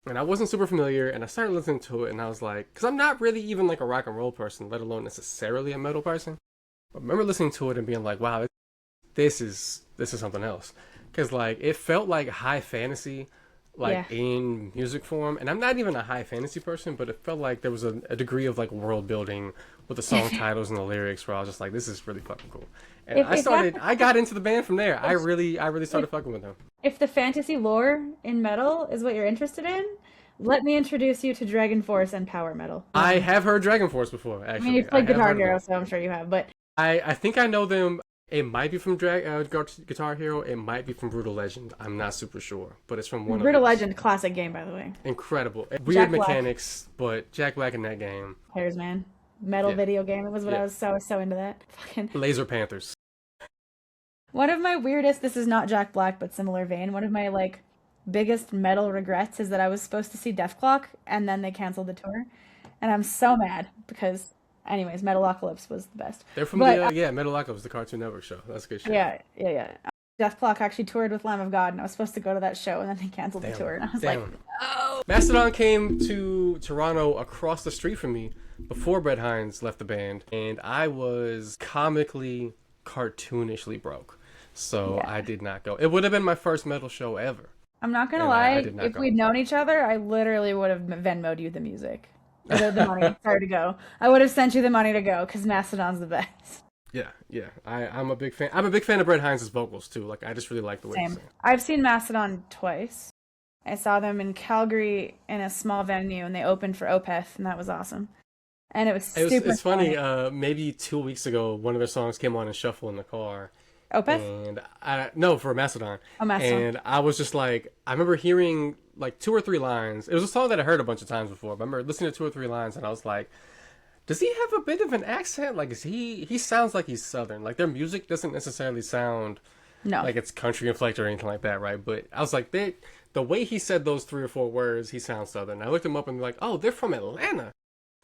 And I wasn't super familiar, and I started listening to it, and I was like, because I'm not really even like a rock and roll person, let alone necessarily a metal person. But I remember listening to it and being like, wow, this is something else. Because like it felt like high fantasy, like Yeah. in music form. And I'm not even a high fantasy person, but it felt like there was a degree of like world building with the song titles and the lyrics where I was just like, this is really fucking cool. And I got into the band from there. I really started fucking with them. If the fantasy lore in metal is what you're interested in, let me introduce you to Dragon Force and power metal. I have heard Dragon Force before, I actually. mean, you've I played have Guitar heard of Hero, them. so I'm sure you have. But I think I know them. It might be from Guitar Hero. It might be from Brutal Legend. I'm not super sure, but it's from one of Brutal those. Legend, classic game, by the way. Incredible. Weird Jack Black. mechanics, but Jack Black in that game. Players, man. Metal Yeah. video game. It was what Yeah. I was so into that. Fucking Laser Panthers. one of my weirdest. This is not Jack Black, but similar vein. One of my like biggest metal regrets is that I was supposed to see Def Clock and then they canceled the tour, and I'm so mad because, anyways, Metalocalypse was the best. They're from But Metalocalypse, the Cartoon Network show. That's good shit. yeah. Death Clock actually toured with Lamb of God, and I was supposed to go to that show, and then they canceled the Damn. tour, and I was like, Damn. oh. Mastodon came to Toronto across the street from me before Brett Hines left the band, and I was comically, cartoonishly broke. So Yeah. I did not go. It would have been my first metal show ever. I'm not gonna And lie, I did not if go. we'd known each other, I literally would have Venmo'd you the music. Or the money, sorry to go. I would have sent you the money to go, because Mastodon's the best. Yeah. I'm a big fan. I'm a big fan of Brett Hines' vocals too. Like I just really like the way he Same. sings. I've seen Mastodon twice. I saw them in Calgary in a small venue, and they opened for Opeth, and that was awesome. And it was super It's funny. fun. Maybe 2 weeks ago, one of their songs came on in shuffle in the car, Opeth? and no, for Mastodon. Oh, Mastodon. And I was just like, I remember hearing like 2 or 3 lines. It was a song that I heard a bunch of times before. But I remember listening to 2 or 3 lines, and I was like, does he have a bit of an accent? Like, is he sounds like he's Southern. Like their music doesn't necessarily sound No. like it's country inflected or anything like that, right? But I was like, the way he said those 3 or 4 words, he sounds Southern. I looked him up and like, oh, they're from Atlanta.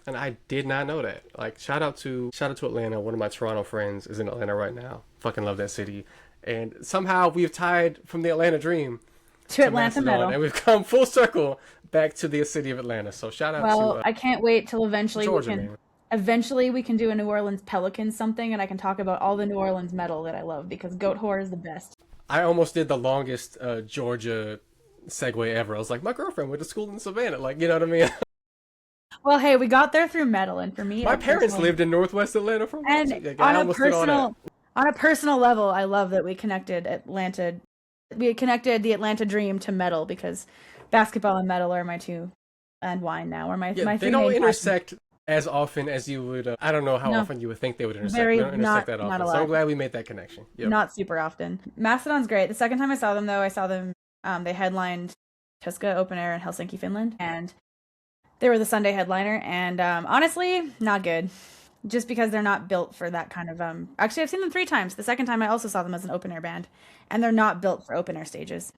And I did not know that. Like, shout out to Atlanta. One of my Toronto friends is in Atlanta right now. Fucking love that city. And somehow we've tied from the Atlanta dream To Atlanta Mastodon, Metal. and we've come full circle back to the city of Atlanta. So shout out Well, to I can't wait till eventually Georgia, we can man. eventually we can do a New Orleans Pelicans something, and I can talk about all the New Orleans metal that I love, because Goat Whore is the best. I almost did the longest Georgia segue ever. I was like, my girlfriend went to school in Savannah. Like, you know what I mean? Well, hey, we got there through metal, and for me, My parents lived in Northwest Atlanta for a while. and Like, I almost did all that. on a personal level, I love that we connected Atlanta. We connected the Atlanta dream to metal because basketball and metal are my two, and wine now are Yeah, my they three don't main passions. intersect as often as you would. I don't know how No, often you would think they would intersect. very They don't intersect not that not a often. So I'm lot. glad we made that connection. Yep. Not super often. Mastodon's great. The second time I saw them, though, I saw them. They headlined Tuska Open Air in Helsinki, Finland, and they were the Sunday headliner. And honestly, not good. Just because they're not built for that kind of. Actually, I've seen them 3 times. The second time, I also saw them as an open air band, and they're not built for open air stages.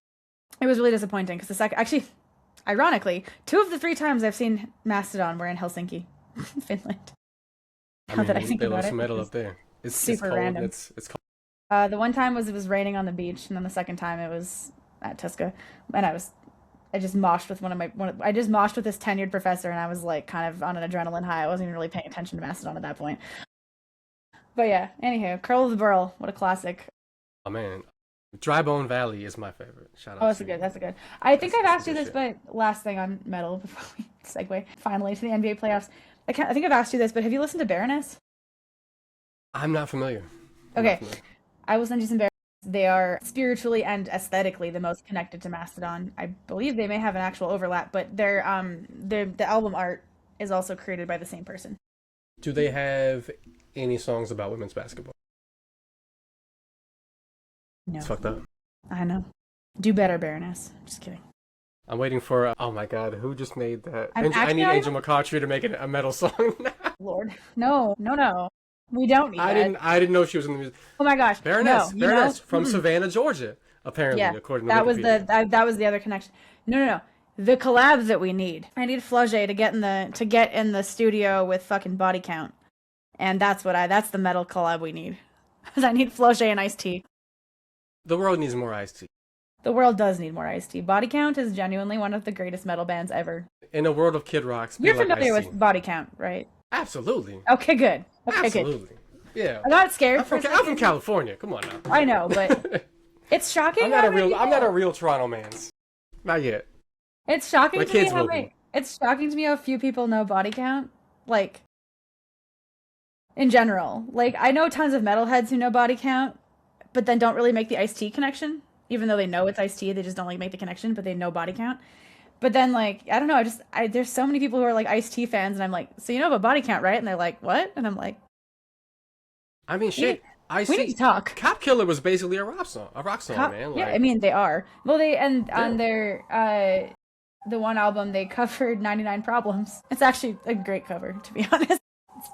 It was really disappointing because the second, actually, ironically, 2 of the 3 times I've seen Mastodon were in Helsinki, Finland. I Now that I mean, think they about love it, some metal which is up there. It's super cold. random. It's cold. The one time it was raining on the beach, and then the second time it was at Tuska, and I just moshed with I just moshed with this tenured professor, and I was like kind of on an adrenaline high. I wasn't even really paying attention to Mastodon at that point. But yeah, anywho, Curl of the Burl, what a classic. Oh man, Dry Bone Valley is my favorite. Shout Oh, out that's to a you. good, that's a good. I think I've asked you Good this, shit. but last thing on metal before we segue finally to the NBA playoffs. I think I've asked you this, but have you listened to Baroness? I'm not familiar. I'm not Okay, familiar. I will send you some Baroness. They are spiritually and aesthetically the most connected to Mastodon. I believe they may have an actual overlap, but the album art is also created by the same person. Do they have any songs about women's basketball? No, It's fucked up. I know. Do better, Baroness. Just kidding. I'm waiting for. Oh my god, who just made that? I'm I actually need not Angel even. McCautry to make it a metal song. Lord, no, no, no. We don't need I that. didn't. I didn't know she was in the music. Oh my gosh, no. Baroness, You know, Baroness from Savannah, Georgia. Apparently, yeah, according to that was Wikipedia. that was the other connection. No, no, no. The collabs that we need. I need Flauget to get in the studio with fucking Body Count, and that's the metal collab we need. Because I need Flauget and Ice T. The world needs more Ice T. The world does need more Ice T. Body Count is genuinely one of the greatest metal bands ever. In a world of Kid Rocks, be You're like familiar Ice-T. with Body Count, right? Absolutely. Okay, good. Okay, good. Absolutely. Yeah. I got scared I'm for a I'm from second. California. Come on now. I know, but it's shocking I'm not how a many real. I'm not a people- real Toronto man. Not yet. It's shocking My to me kids how will many. be. It's shocking to me how few people know Body Count. Like in general, like I know tons of metalheads who know Body Count, but then don't really make the Ice T connection. Even though they know it's Ice T, they just don't like make the connection. But they know Body Count. But then like I don't know. There's so many people who are like Ice T fans, and I'm like, so you know about Body Count, right? And they're like, what? And I'm like, I mean, we need, shit. I we need to see. talk. Cop Killer was basically a rock song. A rock song, man. Yeah, I Like, mean they are. Well, they and on yeah. their the one album they covered 99 Problems. It's actually a great cover, to be honest.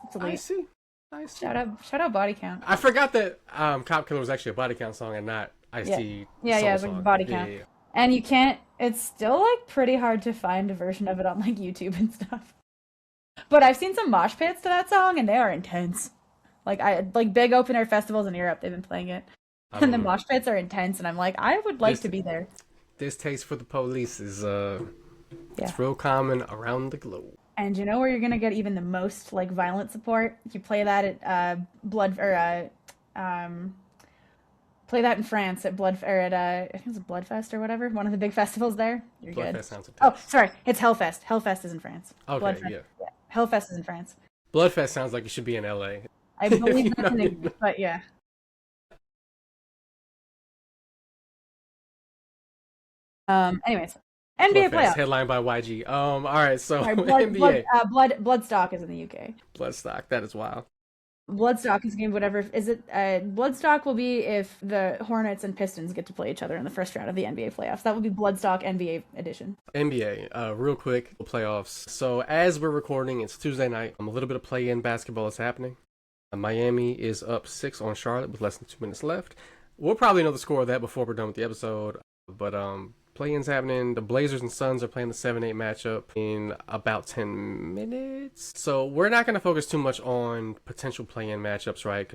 It's I elite. see. I see. Shout out Body Count. I forgot that Cop Killer was actually a Body Count song and not Ice Yeah. T Yeah, solo it's like song. Body Yeah, Count. yeah, yeah. And you can't it's still like pretty hard to find a version of it on like YouTube and stuff. But I've seen some mosh pits to that song and they are intense. Like big open air festivals in Europe, they've been playing it. And the mosh pits are intense and I'm like, I would like This- to be there. This taste for the police is Yeah. it's real common around the globe. And you know where you're gonna get even the most like violent support? You play that at play that in France at Blood or at I think it's Bloodfest or whatever, one of the big festivals there. You're good. Bloodfest sounds Oh, intense. sorry, it's Hellfest. Hellfest is in France. Okay, Bloodfest, yeah. Hellfest is in France. Bloodfest sounds like it should be in LA. I believe You that's know, in you English, but yeah. Anyways, NBA Bloodfest, playoffs. headlined by YG. All right, so Sorry, NBA Bloodstock is in the UK. Bloodstock. That is wild. Bloodstock is game whatever is it Bloodstock will be if the Hornets and Pistons get to play each other in the first round of the NBA playoffs. That will be Bloodstock NBA edition. NBA, real quick, playoffs. So as we're recording, it's Tuesday night. A little bit of play-in basketball is happening. Miami is up 6 on Charlotte with less than 2 minutes left. We'll probably know the score of that before we're done with the episode. But play-in's happening. The Blazers and Suns are playing the 7-8 matchup in about 10 minutes. So we're not going to focus too much on potential play-in matchups, right?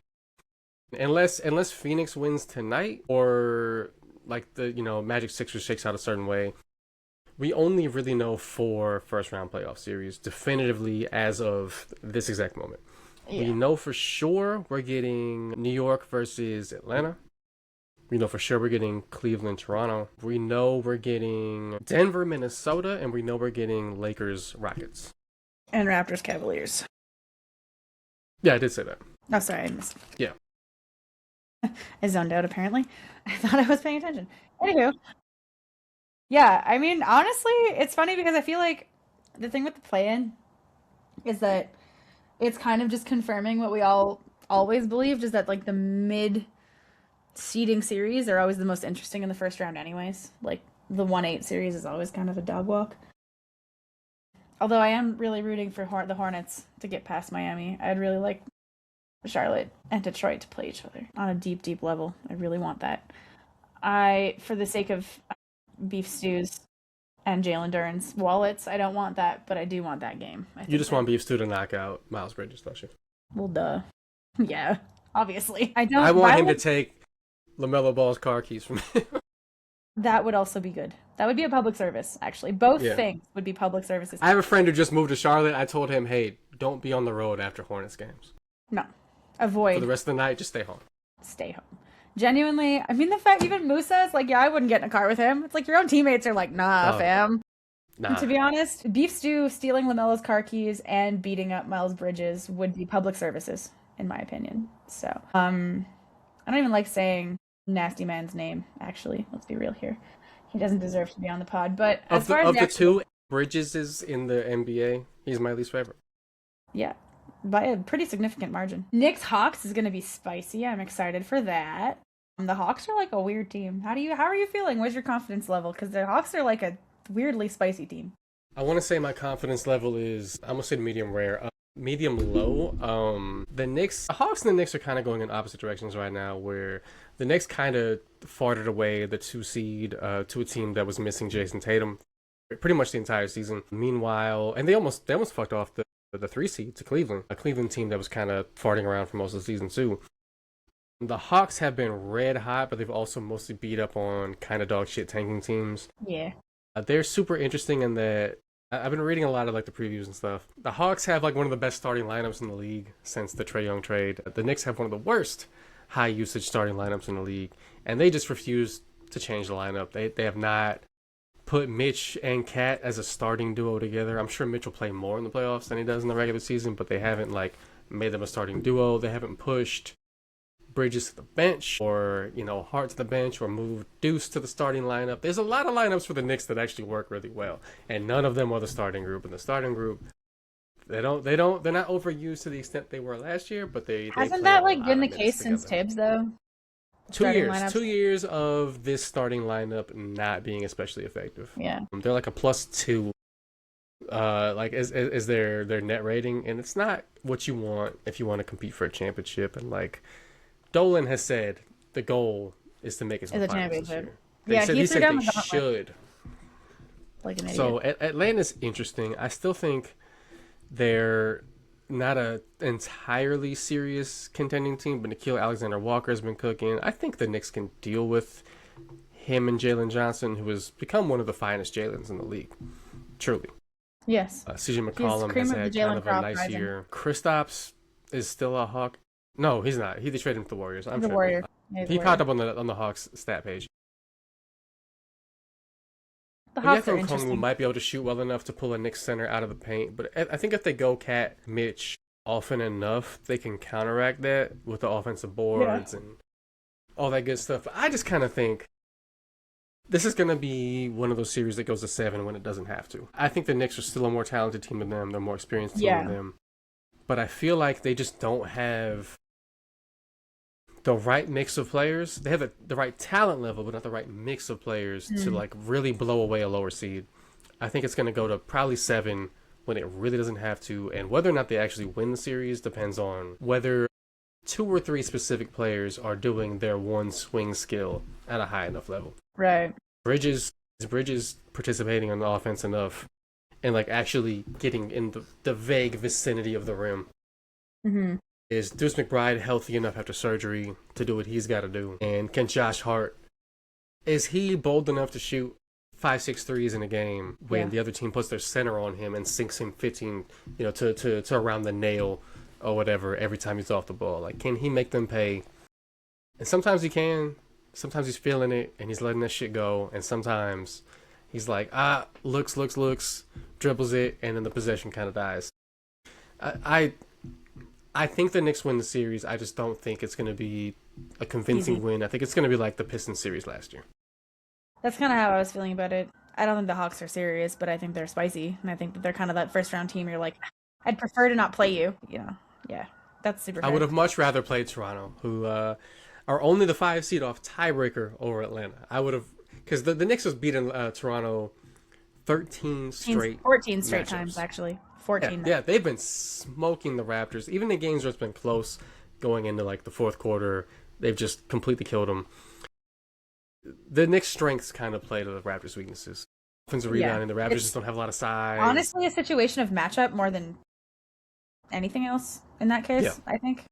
Unless Phoenix wins tonight or like the Magic Sixers shakes out a certain way. We only really know 4 first-round playoff series definitively as of this exact moment. Yeah. We know for sure we're getting New York versus Atlanta. We know for sure we're getting Cleveland, Toronto. We know we're getting Denver, Minnesota, and we know we're getting Lakers, Rockets. And Raptors Cavaliers. Yeah, I did say that. Oh, sorry, I missed. Yeah. I zoned out, apparently. I thought I was paying attention. Anywho. Yeah, I mean, honestly, it's funny because I feel like the thing with the play-in is that it's kind of just confirming what we all always believed, is that like the mid seeding series are always the most interesting in the first round anyways. Like the 1-8 series is always kind of a dog walk. Although I am really rooting for the Hornets to get past Miami. I'd really like Charlotte and Detroit to play each other on a deep, deep level. I really want that. For the sake of beef stews and Jalen Duren's wallets, I don't want that, but I do want that game. You just want beef stew to knock out Miles Bridges, don't you? Well, duh. Yeah, obviously. I want him to take LaMelo Ball's car keys from him. That would also be good. That would be a public service, actually. Both things would be public services. I have a friend who just moved to Charlotte. I told him, hey, don't be on the road after Hornets games. No. Avoid. For the rest of the night, just stay home. Stay home. Genuinely, I mean, the fact even Musa is like, yeah, I wouldn't get in a car with him. It's like your own teammates are like, nah, fam. Nah. To be honest, Beef Stew stealing LaMelo's car keys and beating up Miles Bridges would be public services, in my opinion. So, I don't even like saying Nasty Man's name, actually. Let's be real here. He doesn't deserve to be on the pod. But as far as the two Bridges is in the NBA, he's my least favorite. Yeah, by a pretty significant margin. Knicks Hawks is going to be spicy. I'm excited for that. The Hawks are like a weird team. How are you feeling? What's your confidence level? Because the Hawks are like a weirdly spicy team. I want to say my confidence level is, I'm going to say medium rare. Medium low. The Hawks and the Knicks are kind of going in opposite directions right now, where the Knicks kind of farted away the 2 seed to a team that was missing Jason Tatum pretty much the entire season. Meanwhile, and they almost fucked off the 3 seed to Cleveland, a Cleveland team that was kind of farting around for most of the season too. The Hawks have been red hot, but they've also mostly beat up on kind of dog shit tanking teams. Yeah. They're super interesting in that I've been reading a lot of like the previews and stuff. The Hawks have like one of the best starting lineups in the league since the Trae Young trade. The Knicks have one of the worst high usage starting lineups in the league, and they just refuse to change the lineup. They have not put Mitch and Cat as a starting duo together. I'm sure Mitch will play more in the playoffs than he does in the regular season, but they haven't like made them a starting duo. They haven't pushed Bridges to the bench, or Hart to the bench, or moved Deuce to the starting lineup. There's a lot of lineups for the Knicks that actually work really well, and none of them are the starting group. And the starting group, they're not overused to the extent they were last year, but hasn't that like been the case since Tibbs though? 2 years, 2 years of this starting lineup not being especially effective. Yeah, they're like a +2, like is their net rating, and it's not what you want if you want to compete for a championship. And like Dolan has said, the goal is to make it to the finals this year. He said they should. Like an idiot. So Atlanta's interesting. I still think they're not an entirely serious contending team, but Nickeil Alexander-Walker has been cooking. I think the Knicks can deal with him and Jalen Johnson, who has become one of the finest Jalens in the league. Truly. Yes. CJ McCollum has had kind of a nice year. Kristaps is still a Hawk. No, he's not. They traded him to the Warriors. I'm the sure. Warrior. He popped up on the Hawks stat page. The Hawks are interesting. Okongwu might be able to shoot well enough to pull a Knicks center out of the paint, but I think if they go Cat Mitch often enough, they can counteract that with the offensive boards and all that good stuff. But I just kind of think this is going to be one of those series that goes to 7 when it doesn't have to. I think the Knicks are still a more talented team than them. They're a more experienced team than them. But I feel like they just don't have the right mix of players. They have the right talent level, but not the right mix of players to like really blow away a lower seed. I think it's going to go to probably 7 when it really doesn't have to. And whether or not they actually win the series depends on whether 2 or 3 specific players are doing their one swing skill at a high enough level. Right. Bridges participating on the offense enough and like actually getting in the vague vicinity of the rim. Mm-hmm. Is Deuce McBride healthy enough after surgery to do what he's got to do? And can Josh Hart, is he bold enough to shoot 5-6 threes in a game when the other team puts their center on him and sinks him 15, to around the nail or whatever every time he's off the ball? Like, can he make them pay? And sometimes he can. Sometimes he's feeling it and he's letting that shit go. And sometimes he's like, looks, dribbles it, and then the possession kind of dies. I I think the Knicks win the series. I just don't think it's going to be a convincing Easy. win. I think it's going to be like the Pistons series last year. That's kind of how I was feeling about it. I don't think the Hawks are serious, but I think they're spicy, and I think that they're kind of that first round team. You're like, I'd prefer to not play you. You know, yeah, that's super I fair. would have much rather played Toronto, who are only the 5 seed off tiebreaker over Atlanta. I would have, because the Knicks was beating Toronto 13 straight 14 straight matchups. times, actually. Yeah, 14. yeah, they've been smoking the Raptors. Even the games where it's been close going into like the fourth quarter, they've just completely killed them. The Knicks' strengths kind of play to the Raptors' weaknesses. Offensive rebounding, the Raptors just don't have a lot of size. Honestly, a situation of matchup more than anything else in that case, Yeah. I think.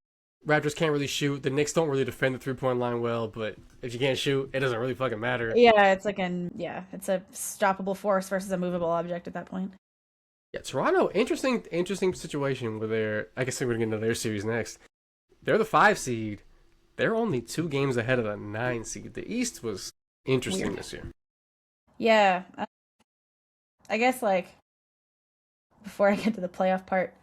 Raptors can't really shoot. The Knicks don't really defend the 3-point line well, but if you can't shoot, it doesn't really fucking matter. Yeah, it's like it's a stoppable force versus a movable object at that point. Yeah, Toronto, interesting situation where they're, I guess we're going to get into their series next. They're the 5 seed. They're only 2 games ahead of the 9 seed. The East was interesting Weird. this year. Yeah. I guess, like, before I get to the playoff part,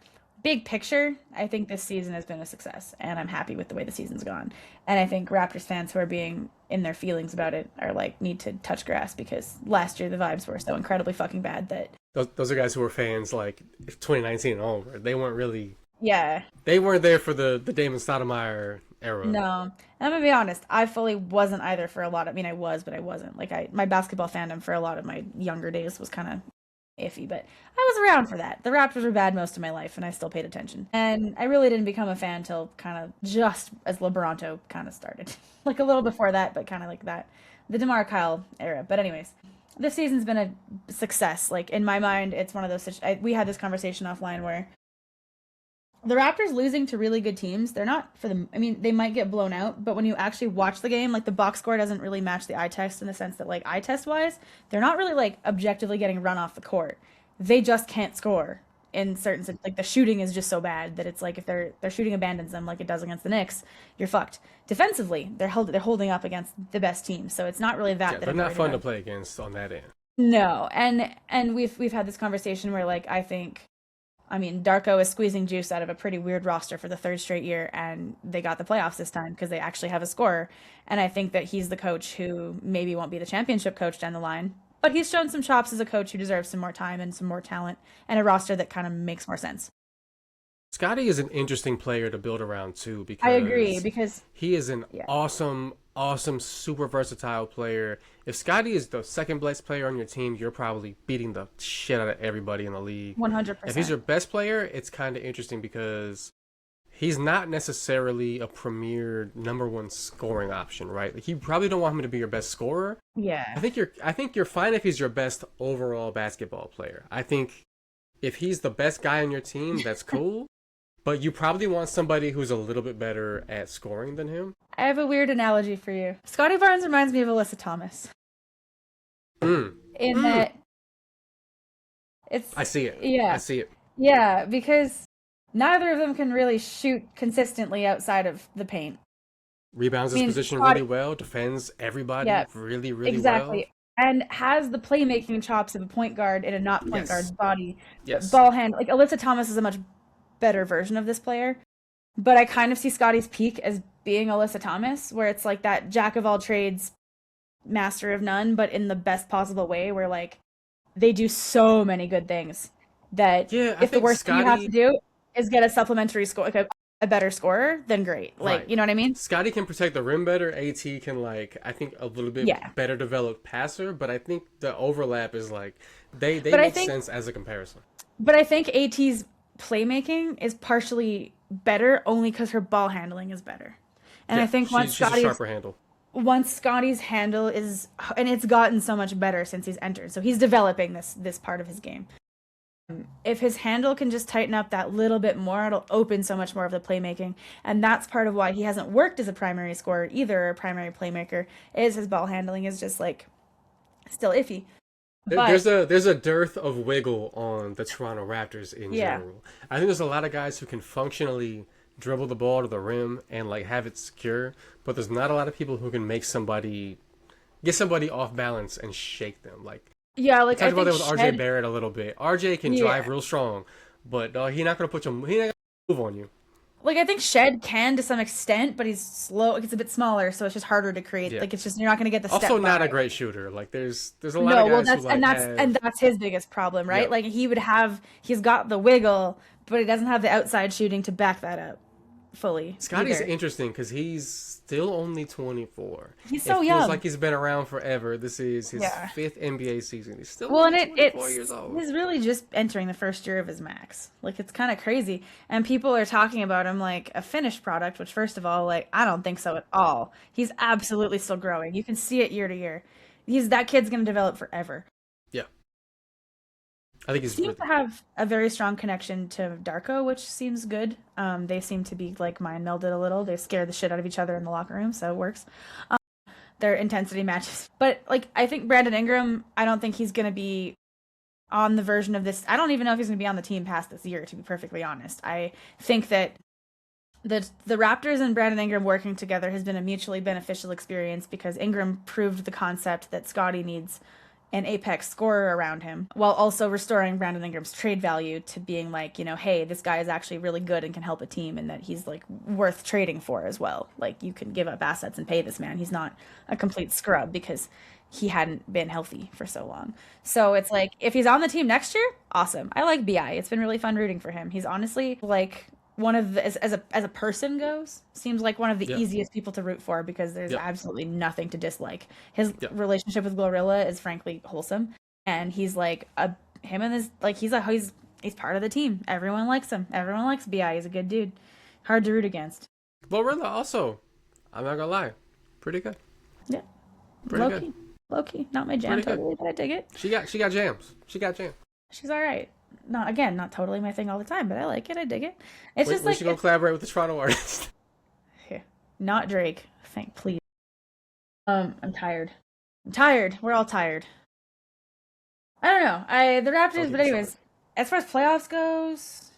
big picture, I think this season has been a success, and I'm happy with the way the season's gone. And I think Raptors fans who are being in their feelings about it are like, need to touch grass, because last year the vibes were so incredibly fucking bad that Those are guys who were fans like 2019 and onward. They weren't really, yeah. they weren't there for the Damon Stoudemire era. No. And I'm gonna be honest, I fully wasn't either for a lot of, I mean, I was, but I wasn't. Like, my basketball fandom for a lot of my younger days was kind of iffy, but I was around for that. The Raptors were bad most of my life, and I still paid attention. And I really didn't become a fan till kind of just as LeBronto kind of started. Like, a little before that, but kind of like that. The DeMar Kyle era. But anyways, this season's been a success. Like, in my mind, it's one of those, we had this conversation offline where the Raptors losing to really good teams, they're not for the, I mean, they might get blown out, but when you actually watch the game, like, the box score doesn't really match the eye test in the sense that, like, eye test wise, they're not really, like, objectively getting run off the court. They just can't score in certain, like, the shooting is just so bad that it's like, if their shooting abandons them like it does against the Knicks, you're fucked. Defensively, they're holding up against the best team, so it's not really that They're I'm not worried fun about. to play against on that end. No, and we've had this conversation where, like, I mean, Darko is squeezing juice out of a pretty weird roster for the third straight year, and they got the playoffs this time because they actually have a scorer. And I think that he's the coach who maybe won't be the championship coach down the line, but he's shown some chops as a coach who deserves some more time and some more talent and a roster that kind of makes more sense. Scotty is an interesting player to build around too, because I agree, because he is an yeah, awesome, super versatile player. If Scotty is the second best player on your team, you're probably beating the shit out of everybody in the league. 100%. If he's your best player, it's kind of interesting because he's not necessarily a premier number one scoring option, right? Like, you probably don't want him to be your best scorer. Yeah. I think you're fine if he's your best overall basketball player. I think if he's the best guy on your team, that's cool. But you probably want somebody who's a little bit better at scoring than him. I have a weird analogy for you. Scotty Barnes reminds me of Alyssa Thomas. In that it's I see it. yeah. I see it. Yeah, because neither of them can really shoot consistently outside of the paint. Rebounds his position Scotty, really well, defends everybody yeah, really well. exactly. And has the playmaking chops of a point guard in a not point Yes. guard's body. Yes. Ball hand, like, Alyssa Thomas is a much better version of this player. But I kind of see Scotty's peak as being Alyssa Thomas, where it's like that jack of all trades, master of none, but in the best possible way, where, like, they do so many good things that Yeah, I if the think worst thing you have to Scotty, do is get a supplementary score, like a better scorer, then great. Like, right. you know what I mean? Scotty can protect the rim better. AT can, like, I think a little bit Yeah. better developed passer, but I think the overlap is like they But I make think sense as a comparison. But I think AT's playmaking is partially better only because her ball handling is better. And Yeah, I think she's a sharper handle. once Scotty's handle is, and it's gotten so much better since he's entered. So he's developing this part of his game. If his handle can just tighten up that little bit more, it'll open so much more of the playmaking. And that's part of why he hasn't worked as a primary scorer either, or a primary playmaker, is his ball handling is just, like, still iffy. But There's a dearth of wiggle on the Toronto Raptors in yeah, general. I think there's a lot of guys who can functionally dribble the ball to the rim and, like, have it secure, but there's not a lot of people who can get somebody off balance and shake them. Like, yeah, we like, talked I about think that with RJ Barrett a little bit. RJ can drive real strong, but he not gonna put you. He not gonna move on you. Like I think Shed can to some extent, but he's slow. It's a bit smaller, so it's just harder to create. Yeah. Like it's just you're not going to get the step Also, not a by. great shooter. Like there's a lot No, of well guys who that's like have. and that's his biggest problem, right? Yeah. Like he's got the wiggle, but he doesn't have the outside shooting to back that up fully. Scotty's either. interesting because he's still only 24. He's so it young. feels like he's been around forever. This is his Yeah. 5th NBA season. He's still Well, and only 24 years it's old. he's really just entering the first year of his max. Like it's kind of crazy, and people are talking about him like a finished product. Which, first of all, like I don't think so at all. He's absolutely still growing. You can see it year to year. That kid's gonna develop forever. Yeah. I think he's Seems really, to have a very strong connection to Darko, which seems good. They seem to be like mind melded a little. They scare the shit out of each other in the locker room, so it works. Their intensity matches. But like I think Brandon Ingram, I don't think he's gonna be on the version of this. I don't even know if he's gonna be on the team past this year, to be perfectly honest. I think that the Raptors and Brandon Ingram working together has been a mutually beneficial experience because Ingram proved the concept that Scotty needs an apex scorer around him, while also restoring Brandon Ingram's trade value to being like, hey, this guy is actually really good and can help a team, and that he's like worth trading for as well. Like you can give up assets and pay this man. He's not a complete scrub because he hadn't been healthy for so long. So it's like if he's on the team next year, awesome. I like Bi. It's been really fun rooting for him. He's honestly like one of the, as a person goes, seems like one of the Yeah. easiest people to root for because there's Yeah. absolutely nothing to dislike. His Yeah. relationship with Glorilla is frankly wholesome, and he's like him and his like he's part of the team. Everyone likes him. Everyone likes Bi. He's a good dude. Hard to root against. Glorilla also, I'm not gonna lie, pretty good. Yeah, Pretty low good. key, low key. Not my jam Pretty good. totally, but I dig it. She got jams. She got jams. She's all right. Not totally my thing all the time, but I like it. I dig it. It's just When like she gonna collaborate with the Toronto artist? not Drake. Please. I'm tired. I'm tired. We're all tired. I don't know. The Raptors, but anyways, as far as playoffs goes,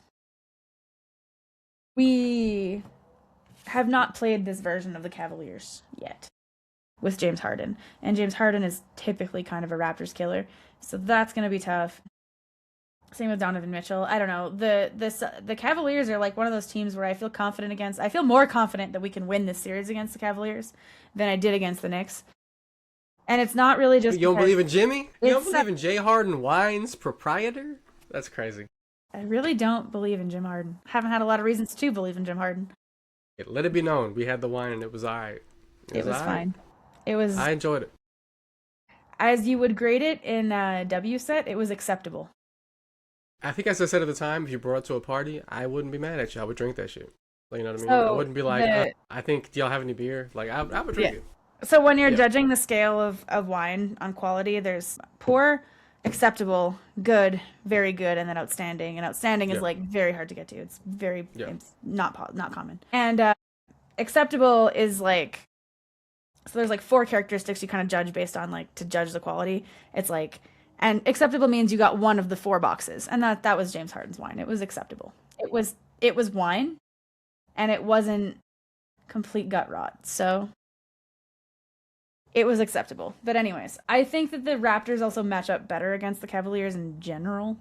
we have not played this version of the Cavaliers yet with James Harden, and James Harden is typically kind of a Raptors killer, so that's gonna be tough. Same with Donovan Mitchell. I don't know. The Cavaliers are like one of those teams where I feel confident against. I feel more confident that we can win this series against the Cavaliers than I did against the Knicks. And it's not really just You don't believe in Jimmy? You don't It's- believe in J. Harden Wine's proprietor? That's crazy. I really don't believe in Jim Harden. Haven't had a lot of reasons to believe in Jim Harden. Let it be known, we had the wine and it was alright. It was fine. It was, I enjoyed it. as you would grade it in a W set, it was acceptable. I think as I said at the time, if you brought it to a party, I wouldn't be mad at you. I would drink that shit. Like, you know what I mean? I So, wouldn't be like, I think, do y'all have any beer? Like, I would drink Yeah. it. So when you're Yeah. judging the scale of wine on quality, there's poor, acceptable, good, very good, and then outstanding. And outstanding is Yeah. like very hard to get to. It's very Yeah. it's not common. And acceptable is like, so there's like 4 characteristics you kind of judge based on, like, to judge the quality. It's like, and acceptable means you got one of the 4 boxes, and that was James Harden's wine. It was acceptable. It was wine, and it wasn't complete gut rot. So it was acceptable. But anyways, I think that the Raptors also match up better against the Cavaliers in general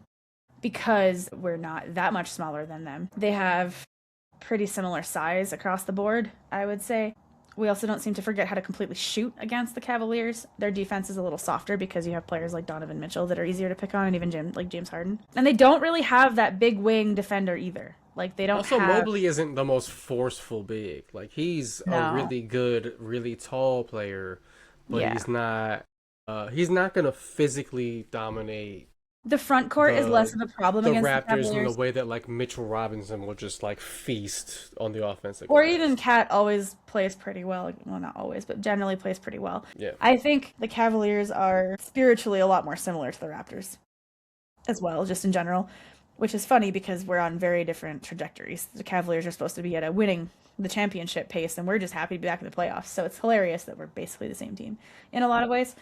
because we're not that much smaller than them. They have pretty similar size across the board, I would say. We also don't seem to forget how to completely shoot against the Cavaliers. Their defense is a little softer because you have players like Donovan Mitchell that are easier to pick on, and even James Harden. And they don't really have that big wing defender either. Like, they don't Also, have... Mobley isn't the most forceful big. Like, he's No. a really good, really tall player, but Yeah. he's not going to physically dominate The front court is less of a problem the against the Raptors in Cavaliers. the way that, like, Mitchell Robinson will just, like, feast on the offensive Or glass. even Cat always plays pretty well. Well, not always, but generally plays pretty well. Yeah. I think the Cavaliers are spiritually a lot more similar to the Raptors as well, just in general, which is funny because we're on very different trajectories. The Cavaliers are supposed to be at a winning the championship pace, and we're just happy to be back in the playoffs. So it's hilarious that we're basically the same team in a lot of ways.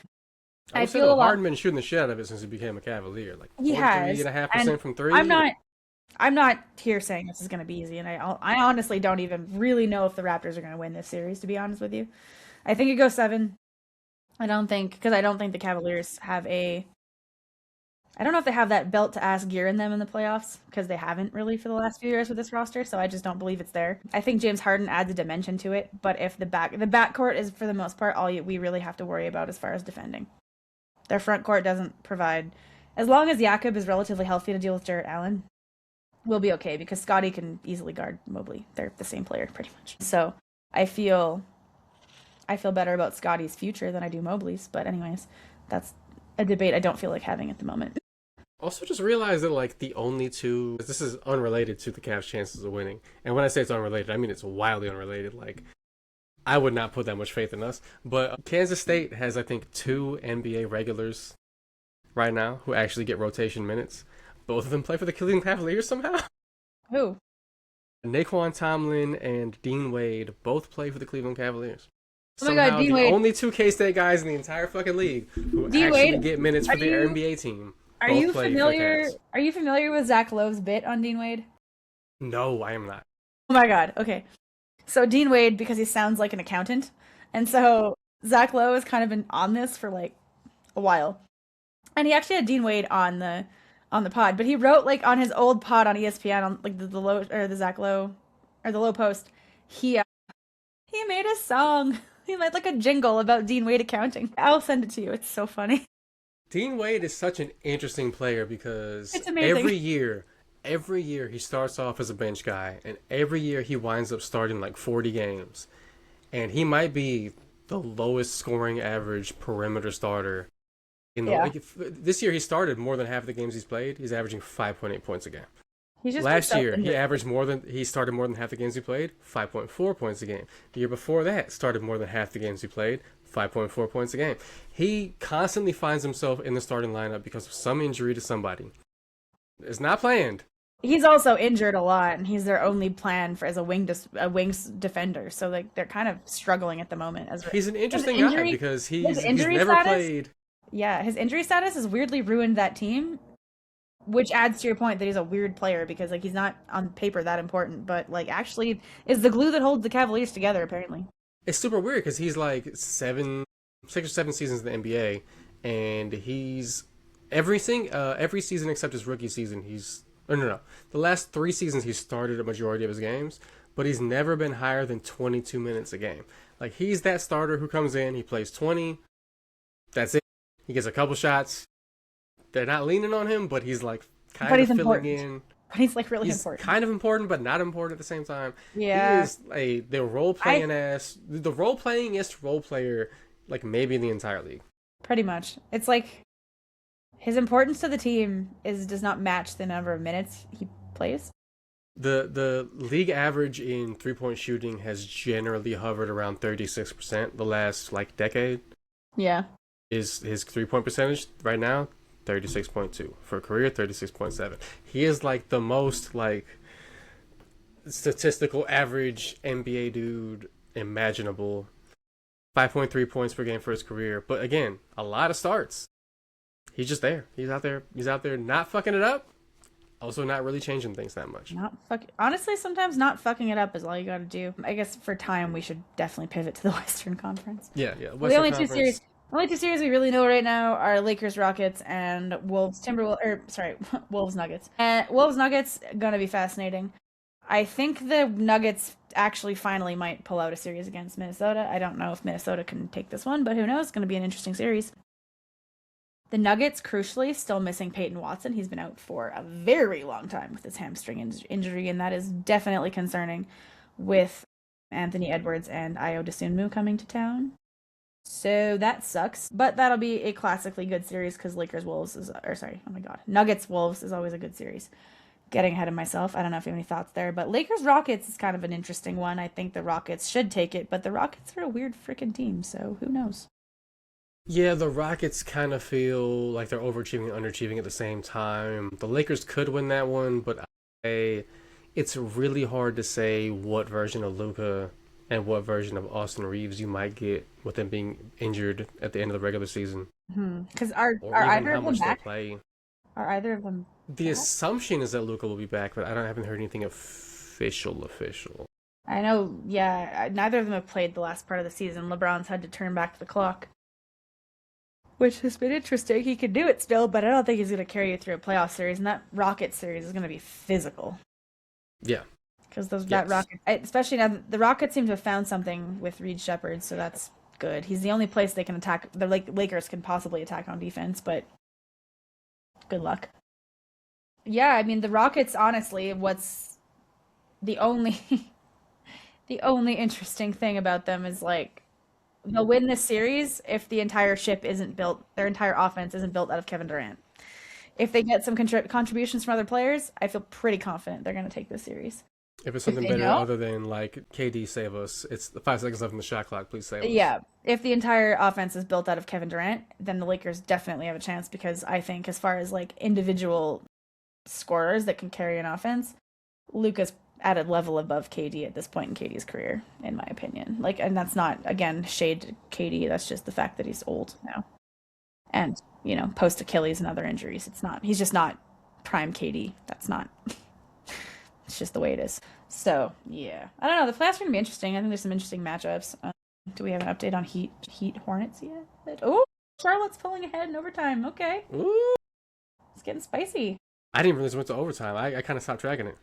I would say feel a lot... Harden been shooting the shit out of it since he became a Cavalier. Like, He has. 43.5% from three. I'm not here saying this is going to be easy, and I honestly don't even really know if the Raptors are going to win this series, to be honest with you. I think it goes 7. I don't think the Cavaliers have a I don't know if they have that belt to ass gear in them in the playoffs because they haven't really for the last few years with this roster. So I just don't believe it's there. I think James Harden adds a dimension to it, but if the backcourt is for the most part all we really have to worry about as far as defending. Their front court doesn't provide, as long as Jakob is relatively healthy to deal with Jarrett Allen, we'll be okay because Scottie can easily guard Mobley. They're the same player pretty much. So I feel better about Scottie's future than I do Mobley's. But anyways, that's a debate I don't feel like having at the moment. Also, just realize that like the only two. This is unrelated to the Cavs' chances of winning, and when I say it's unrelated, I mean it's wildly unrelated. Like, I would not put that much faith in us. But Kansas State has, I think, 2 NBA regulars right now who actually get rotation minutes. Both of them play for the Cleveland Cavaliers somehow. Who? Naquan Tomlin and Dean Wade both play for the Cleveland Cavaliers. Oh my God, Dean Wade. Only 2 K-State guys in the entire fucking league who Dean actually Wade, get minutes for the NBA team. Are you familiar? Are you familiar with Zach Lowe's bit on Dean Wade? No, I am not. Oh my God. Okay. So Dean Wade, because he sounds like an accountant, and so Zach Lowe has kind of been on this for like a while, and he actually had Dean Wade on the pod, but he wrote like on his old pod on ESPN on like the Low or the Zach Lowe or the Low Post, he made a song. He made like a jingle about Dean Wade accounting. I'll send it to you. It's so funny. Dean Wade is such an interesting player because It's amazing. every year he starts off as a bench guy, and every year he winds up starting like 40 games. And he might be the lowest scoring average perimeter starter. This year he started more than half the games he's played. He's averaging 5.8 points a game. Last year he started more than half the games he played, 5.4 points a game. The year before that, started more than half the games he played, 5.4 points a game. He constantly finds himself in the starting lineup because of some injury to somebody. It's not planned. He's also injured a lot, and he's their only plan as a wings defender. So like they're kind of struggling at the moment. He's an interesting guy because he's never played. Yeah, his injury status has weirdly ruined that team, which adds to your point that he's a weird player because like he's not on paper that important, but like actually is the glue that holds the Cavaliers together apparently. It's super weird because he's like 6 or 7 seasons in the NBA, and he's every season except his rookie season. The last 3 seasons he started a majority of his games, but he's never been higher than 22 minutes a game. Like he's that starter who comes in, he plays 20, that's it. He gets a couple shots. They're not leaning on him, but he's like kind of filling in. But he's like really important. Kind of important, but not important at the same time. Yeah. He is the role-playingest role player, like maybe in the entire league. Pretty much. It's like his importance to the team does not match the number of minutes he plays. The league average in 3-point shooting has generally hovered around 36% the last like decade. Yeah. Is his 3-point percentage right now 36.2 for a career 36.7. He is like the most like statistical average NBA dude imaginable. 5.3 points per game for his career, but again, a lot of starts. He's just there. He's out there not fucking it up. Also not really changing things that much. Honestly, sometimes not fucking it up is all you got to do. I guess for time we should definitely pivot to the Western Conference. Yeah. Western Conference. The only 2 series we really know right now are Lakers Rockets and Wolves Nuggets. And Wolves Nuggets gonna be fascinating. I think the Nuggets actually finally might pull out a series against Minnesota. I don't know if Minnesota can take this one, but who knows? It's gonna be an interesting series. The Nuggets, crucially, still missing Peyton Watson. He's been out for a very long time with his hamstring injury, and that is definitely concerning with Anthony Edwards and Ayo Dosunmu coming to town. So that sucks, but that'll be a classically good series because Nuggets Wolves is always a good series. Getting ahead of myself. I don't know if you have any thoughts there, but Lakers Rockets is kind of an interesting one. I think the Rockets should take it, but the Rockets are a weird freaking team, so who knows? Yeah, the Rockets kind of feel like they're overachieving and underachieving at the same time. The Lakers could win that one, but it's really hard to say what version of Luka and what version of Austin Reeves you might get with them being injured at the end of the regular season. Because are either of them back? Are either of them The assumption is that Luka will be back, but I haven't heard anything official. I know, yeah, neither of them have played the last part of the season. LeBron's had to turn back the clock. which has been interesting. He can do it still, but I don't think he's going to carry you through a playoff series, and that Rockets series is going to be physical. Yeah. Because that Rocket, especially now, the Rockets seem to have found something with Reed Shepherd, so that's good. He's the only place they can attack. The Lakers can possibly attack on defense, but good luck. Yeah, I mean the Rockets. Honestly, what's the only the only interesting thing about them is like they'll win this series if the entire ship isn't built, their entire offense isn't built out of Kevin Durant. If they get some contributions from other players, I feel pretty confident they're going to take this series. If it's something better other than like KD save us, it's the 5 seconds left in the shot clock. Please save us. Yeah, if the entire offense is built out of Kevin Durant, then the Lakers definitely have a chance because I think as far as like individual scorers that can carry an offense, Luka's at a level above KD at this point in KD's career, in my opinion. Like, and that's not again shade to KD. That's just the fact that he's old now, and post Achilles and other injuries. He's just not prime KD. That's not. It's just the way it is. So, yeah. I don't know. The playoffs are going to be interesting. I think there's some interesting matchups. Do we have an update on Heat Hornets yet? Oh, Charlotte's pulling ahead in overtime. Okay. Ooh. It's getting spicy. I didn't realize it went to overtime. I kind of stopped tracking it.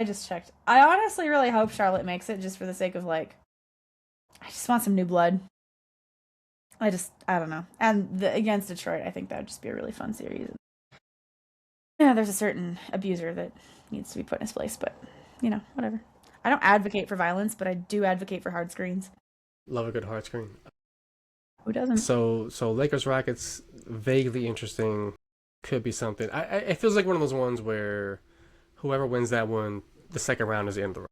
I just checked. I honestly really hope Charlotte makes it just for the sake of, like, I just want some new blood. I don't know. And against Detroit, I think that would just be a really fun series. Yeah, there's a certain abuser that needs to be put in his place, but, whatever. I don't advocate for violence, but I do advocate for hard screens. Love a good hard screen. Who doesn't? So Lakers Rockets, vaguely interesting, could be something. It feels like one of those ones where whoever wins that one, the second round is the end of the round.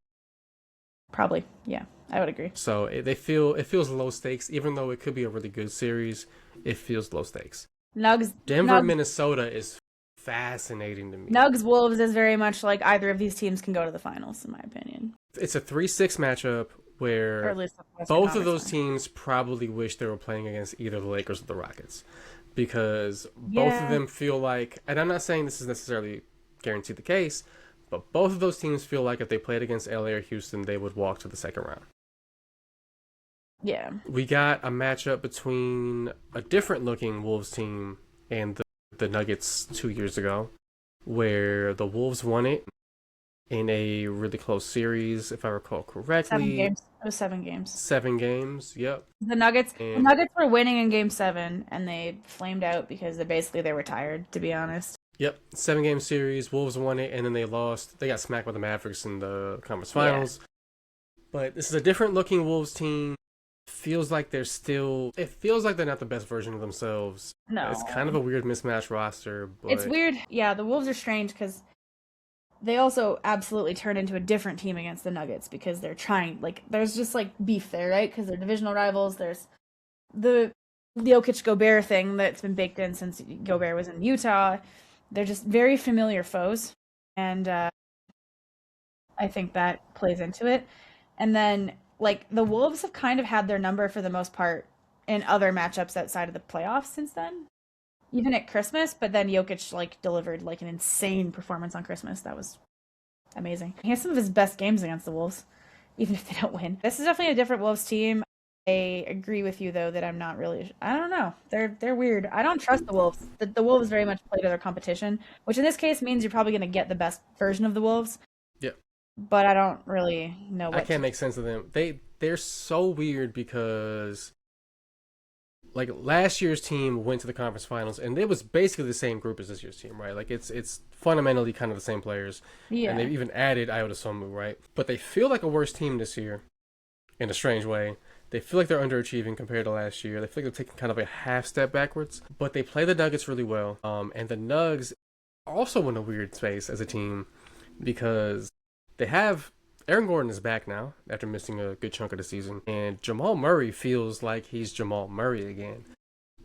Probably, yeah, I would agree. So it feels low stakes, even though it could be a really good series. It feels low stakes. Denver, Minnesota is fascinating to me. Nugs Wolves is very much like either of these teams can go to the finals, in my opinion. It's a 3-6 matchup where both of those teams probably wish they were playing against either the Lakers or the Rockets, because both of them feel like, and I'm not saying this is necessarily guaranteed the case, but both of those teams feel like if they played against LA or Houston, they would walk to the second round. Yeah. We got a matchup between a different looking Wolves team and the Nuggets 2 years ago, where the Wolves won it in a really close series, if I recall correctly. 7 games. It was 7 games. 7 games, yep. The Nuggets were winning in game 7, and they flamed out because they were tired, to be honest. Yep, 7-game series. Wolves won it, and then they lost. They got smacked by the Mavericks in the conference finals. Yeah. But this is a different looking Wolves team. It feels like they're not the best version of themselves. No. It's kind of a weird mismatched roster. But it's weird. Yeah, the Wolves are strange because they also absolutely turn into a different team against the Nuggets because they're trying, there's just, beef there, right? Because they're divisional rivals. There's the Jokic-Gobert thing that's been baked in since Gobert was in Utah. They're just very familiar foes, and I think that plays into it. And then, the Wolves have kind of had their number for the most part in other matchups outside of the playoffs since then, even at Christmas. But then Jokic, delivered, an insane performance on Christmas. That was amazing. He has some of his best games against the Wolves, even if they don't win. This is definitely a different Wolves team. I agree with you, though, that I don't know. They're weird. I don't trust the Wolves. The Wolves very much play to their competition, which in this case means you're probably going to get the best version of the Wolves. Yep. But I don't really know what I can't make sense of them. They're so weird because, last year's team went to the conference finals, and it was basically the same group as this year's team, right? It's fundamentally kind of the same players. Yeah. And they've even added Iota Somu, right? But they feel like a worse team this year in a strange way. They feel like they're underachieving compared to last year. They feel like they're taking kind of a half step backwards. But they play the Nuggets really well. And the Nugs also in a weird space as a team because they have Aaron Gordon is back now after missing a good chunk of the season. And Jamal Murray feels like he's Jamal Murray again.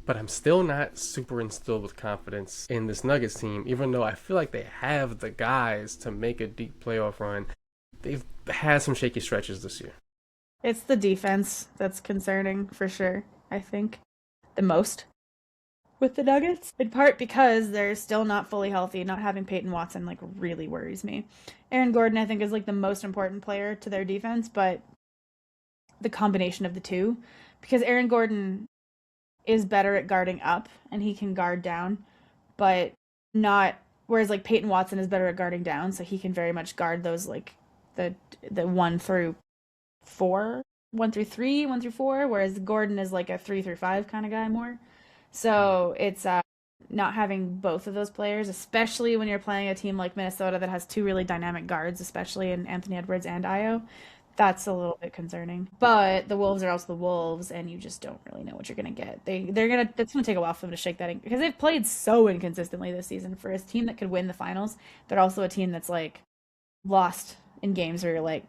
But I'm still not super instilled with confidence in this Nuggets team, even though I feel like they have the guys to make a deep playoff run. They've had some shaky stretches this year. It's the defense that's concerning, for sure, I think, the most with the Nuggets. In part because they're still not fully healthy. Not having Peyton Watson, really worries me. Aaron Gordon, I think, is, the most important player to their defense, but the combination of the two. Because Aaron Gordon is better at guarding up and he can guard down, but not whereas like Peyton Watson is better at guarding down, so he can very much guard those like the 1 through 4, 1 through 3, 1 through 4, whereas Gordon is like a 3 through 5 kind of guy more. So it's not having both of those players, especially when you're playing a team like Minnesota that has two really dynamic guards, especially in Anthony Edwards and Io. That's a little bit concerning. But the Wolves are also the Wolves, and you just don't really know what you're gonna get. It's gonna take a while for them to shake that in because they've played so inconsistently this season. For a team that could win the finals, they're also a team that's like lost in games where you're like,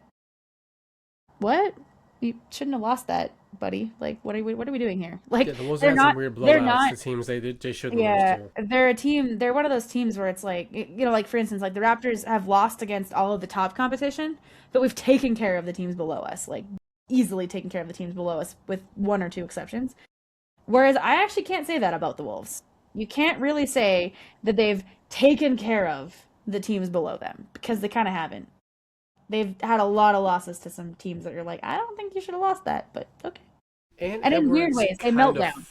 what? You shouldn't have lost that, buddy. Like, what are we doing here? Like, Yeah, the Wolves had some weird blowouts to teams they shouldn't yeah, lose to. they're a team. They're one of those teams where it's like, like for instance, like the Raptors have lost against all of the top competition, but we've taken care of the teams below us, like easily taken care of the teams below us with 1 or 2 exceptions. Whereas I actually can't say that about the Wolves. You can't really say that they've taken care of the teams below them because they kind of haven't. They've had a lot of losses to some teams that you're like, I don't think you should have lost that, but okay. And in weird ways, they melt down.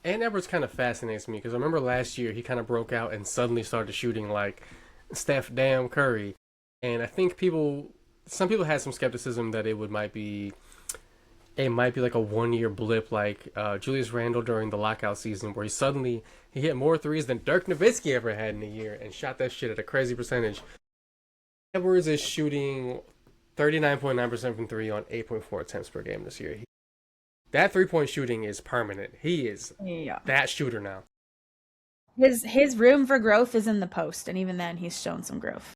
And Edwards kind of fascinates me because I remember last year he kind of broke out and suddenly started shooting like Steph damn Curry. And I think some people had some skepticism that it might be like a 1-year blip like Julius Randle during the lockout season where he hit more threes than Dirk Nowitzki ever had in a year and shot that shit at a crazy percentage. Edwards is shooting 39.9% from 3 on 8.4 attempts per game this year. That 3-point shooting is permanent. He is that shooter now. His room for growth is in the post, and even then he's shown some growth.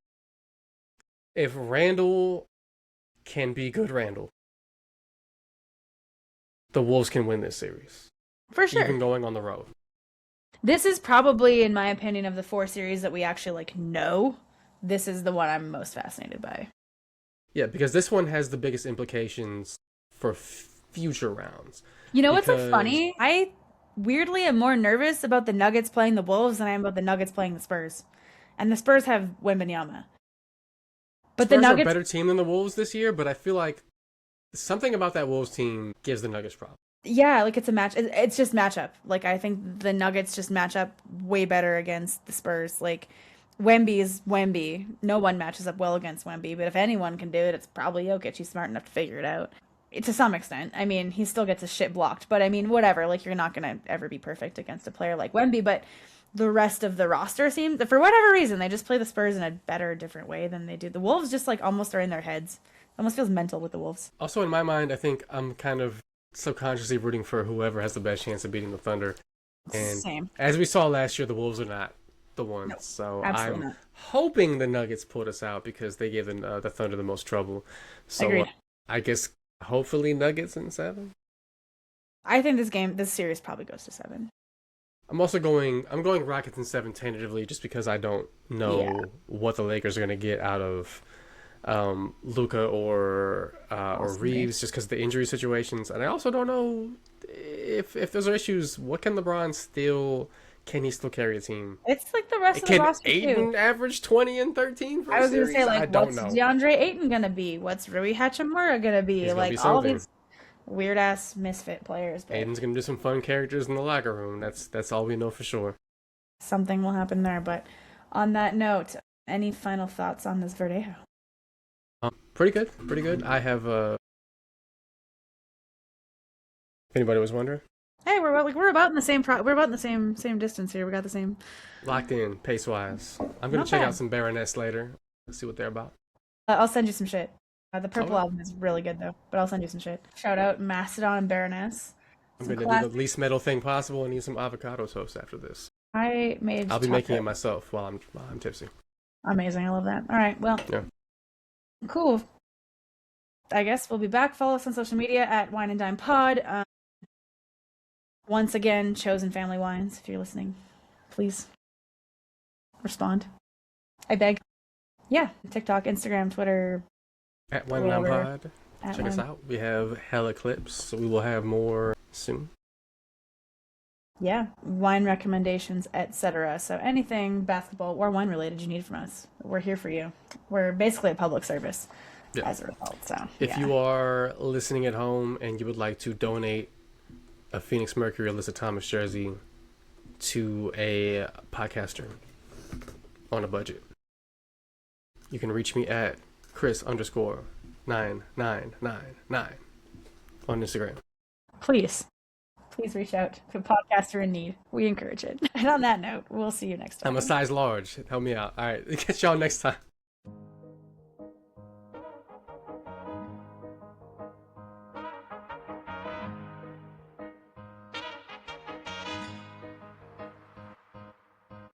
If Randall can be good Randall, the Wolves can win this series. For sure. Even going on the road. This is probably, in my opinion, of the 4 series that we actually like know, this is the one I'm most fascinated by. Yeah, because this one has the biggest implications for future rounds. You know what's so funny? I weirdly am more nervous about the Nuggets playing the Wolves than I am about the Nuggets playing the Spurs. And the Spurs have Wembanyama. But Spurs the Nuggets are a better team than the Wolves this year, but I feel like something about that Wolves team gives the Nuggets problems. Yeah, like it's a match. It's just matchup. Like I think the Nuggets just match up way better against the Spurs. Like Wemby is Wemby. No one matches up well against Wemby, but if anyone can do it, it's probably Jokic. He's smart enough to figure it out. To some extent. I mean, he still gets his shit blocked, but I mean, whatever. Like, you're not going to ever be perfect against a player like Wemby, but the rest of the roster seems, for whatever reason, they just play the Spurs in a better, different way than they do. The Wolves just, like, almost are in their heads. It almost feels mental with the Wolves. Also, in my mind, I think I'm kind of subconsciously rooting for whoever has the best chance of beating the Thunder. And Same. As we saw last year, the Wolves are not the ones. No, so I'm not. Hoping the Nuggets pulled us out because they gave the Thunder the most trouble. So I guess hopefully Nuggets in 7. I think this series probably goes to 7. I'm going Rockets in 7 tentatively just because I don't know what the Lakers are going to get out of Luka or Reeves just because of the injury situations. And I also don't know if those are issues, what can LeBron still... Can he still carry a team? It's like the rest of the roster, too. Can Ayton average 20 and 13 for a series? I was going to say, like, what's DeAndre Ayton going to be? What's Rui Hachimura going to be? Like, all these weird-ass misfit players. But Ayton's going to do some fun characters in the locker room. That's all we know for sure. Something will happen there. But on that note, any final thoughts on this Verdejo? Pretty good. I have... if anybody was wondering? Hey, we're about in the same we're about in the same distance here. We got the same locked in pace wise. I'm gonna check out some Baroness later. See what they're about. I'll send you some shit. The Purple album is really good though, but I'll send you some shit. Shout out Mastodon and Baroness. I'm gonna do the least metal thing possible and eat some avocado toast after this. I'll be making it myself while I'm tipsy. Amazing, I love that. All right, well, yeah, cool. I guess we'll be back. Follow us on social media at wineanddimepod. Once again, Chosen Family Wines, if you're listening, please respond. I beg. Yeah, TikTok, Instagram, Twitter. At wineanddimepod. Check us out. We have hella clips, so we will have more soon. Yeah, wine recommendations, etc. So anything basketball or wine related you need from us, we're here for you. We're basically a public service as a result. So if you are listening at home and you would like to donate a Phoenix Mercury Alyssa Thomas jersey to a podcaster on a budget. You can reach me at Chris_9999 on Instagram. Please reach out to a podcaster in need. We encourage it. And on that note, we'll see you next time. I'm a size large. Help me out. All right. Catch y'all next time.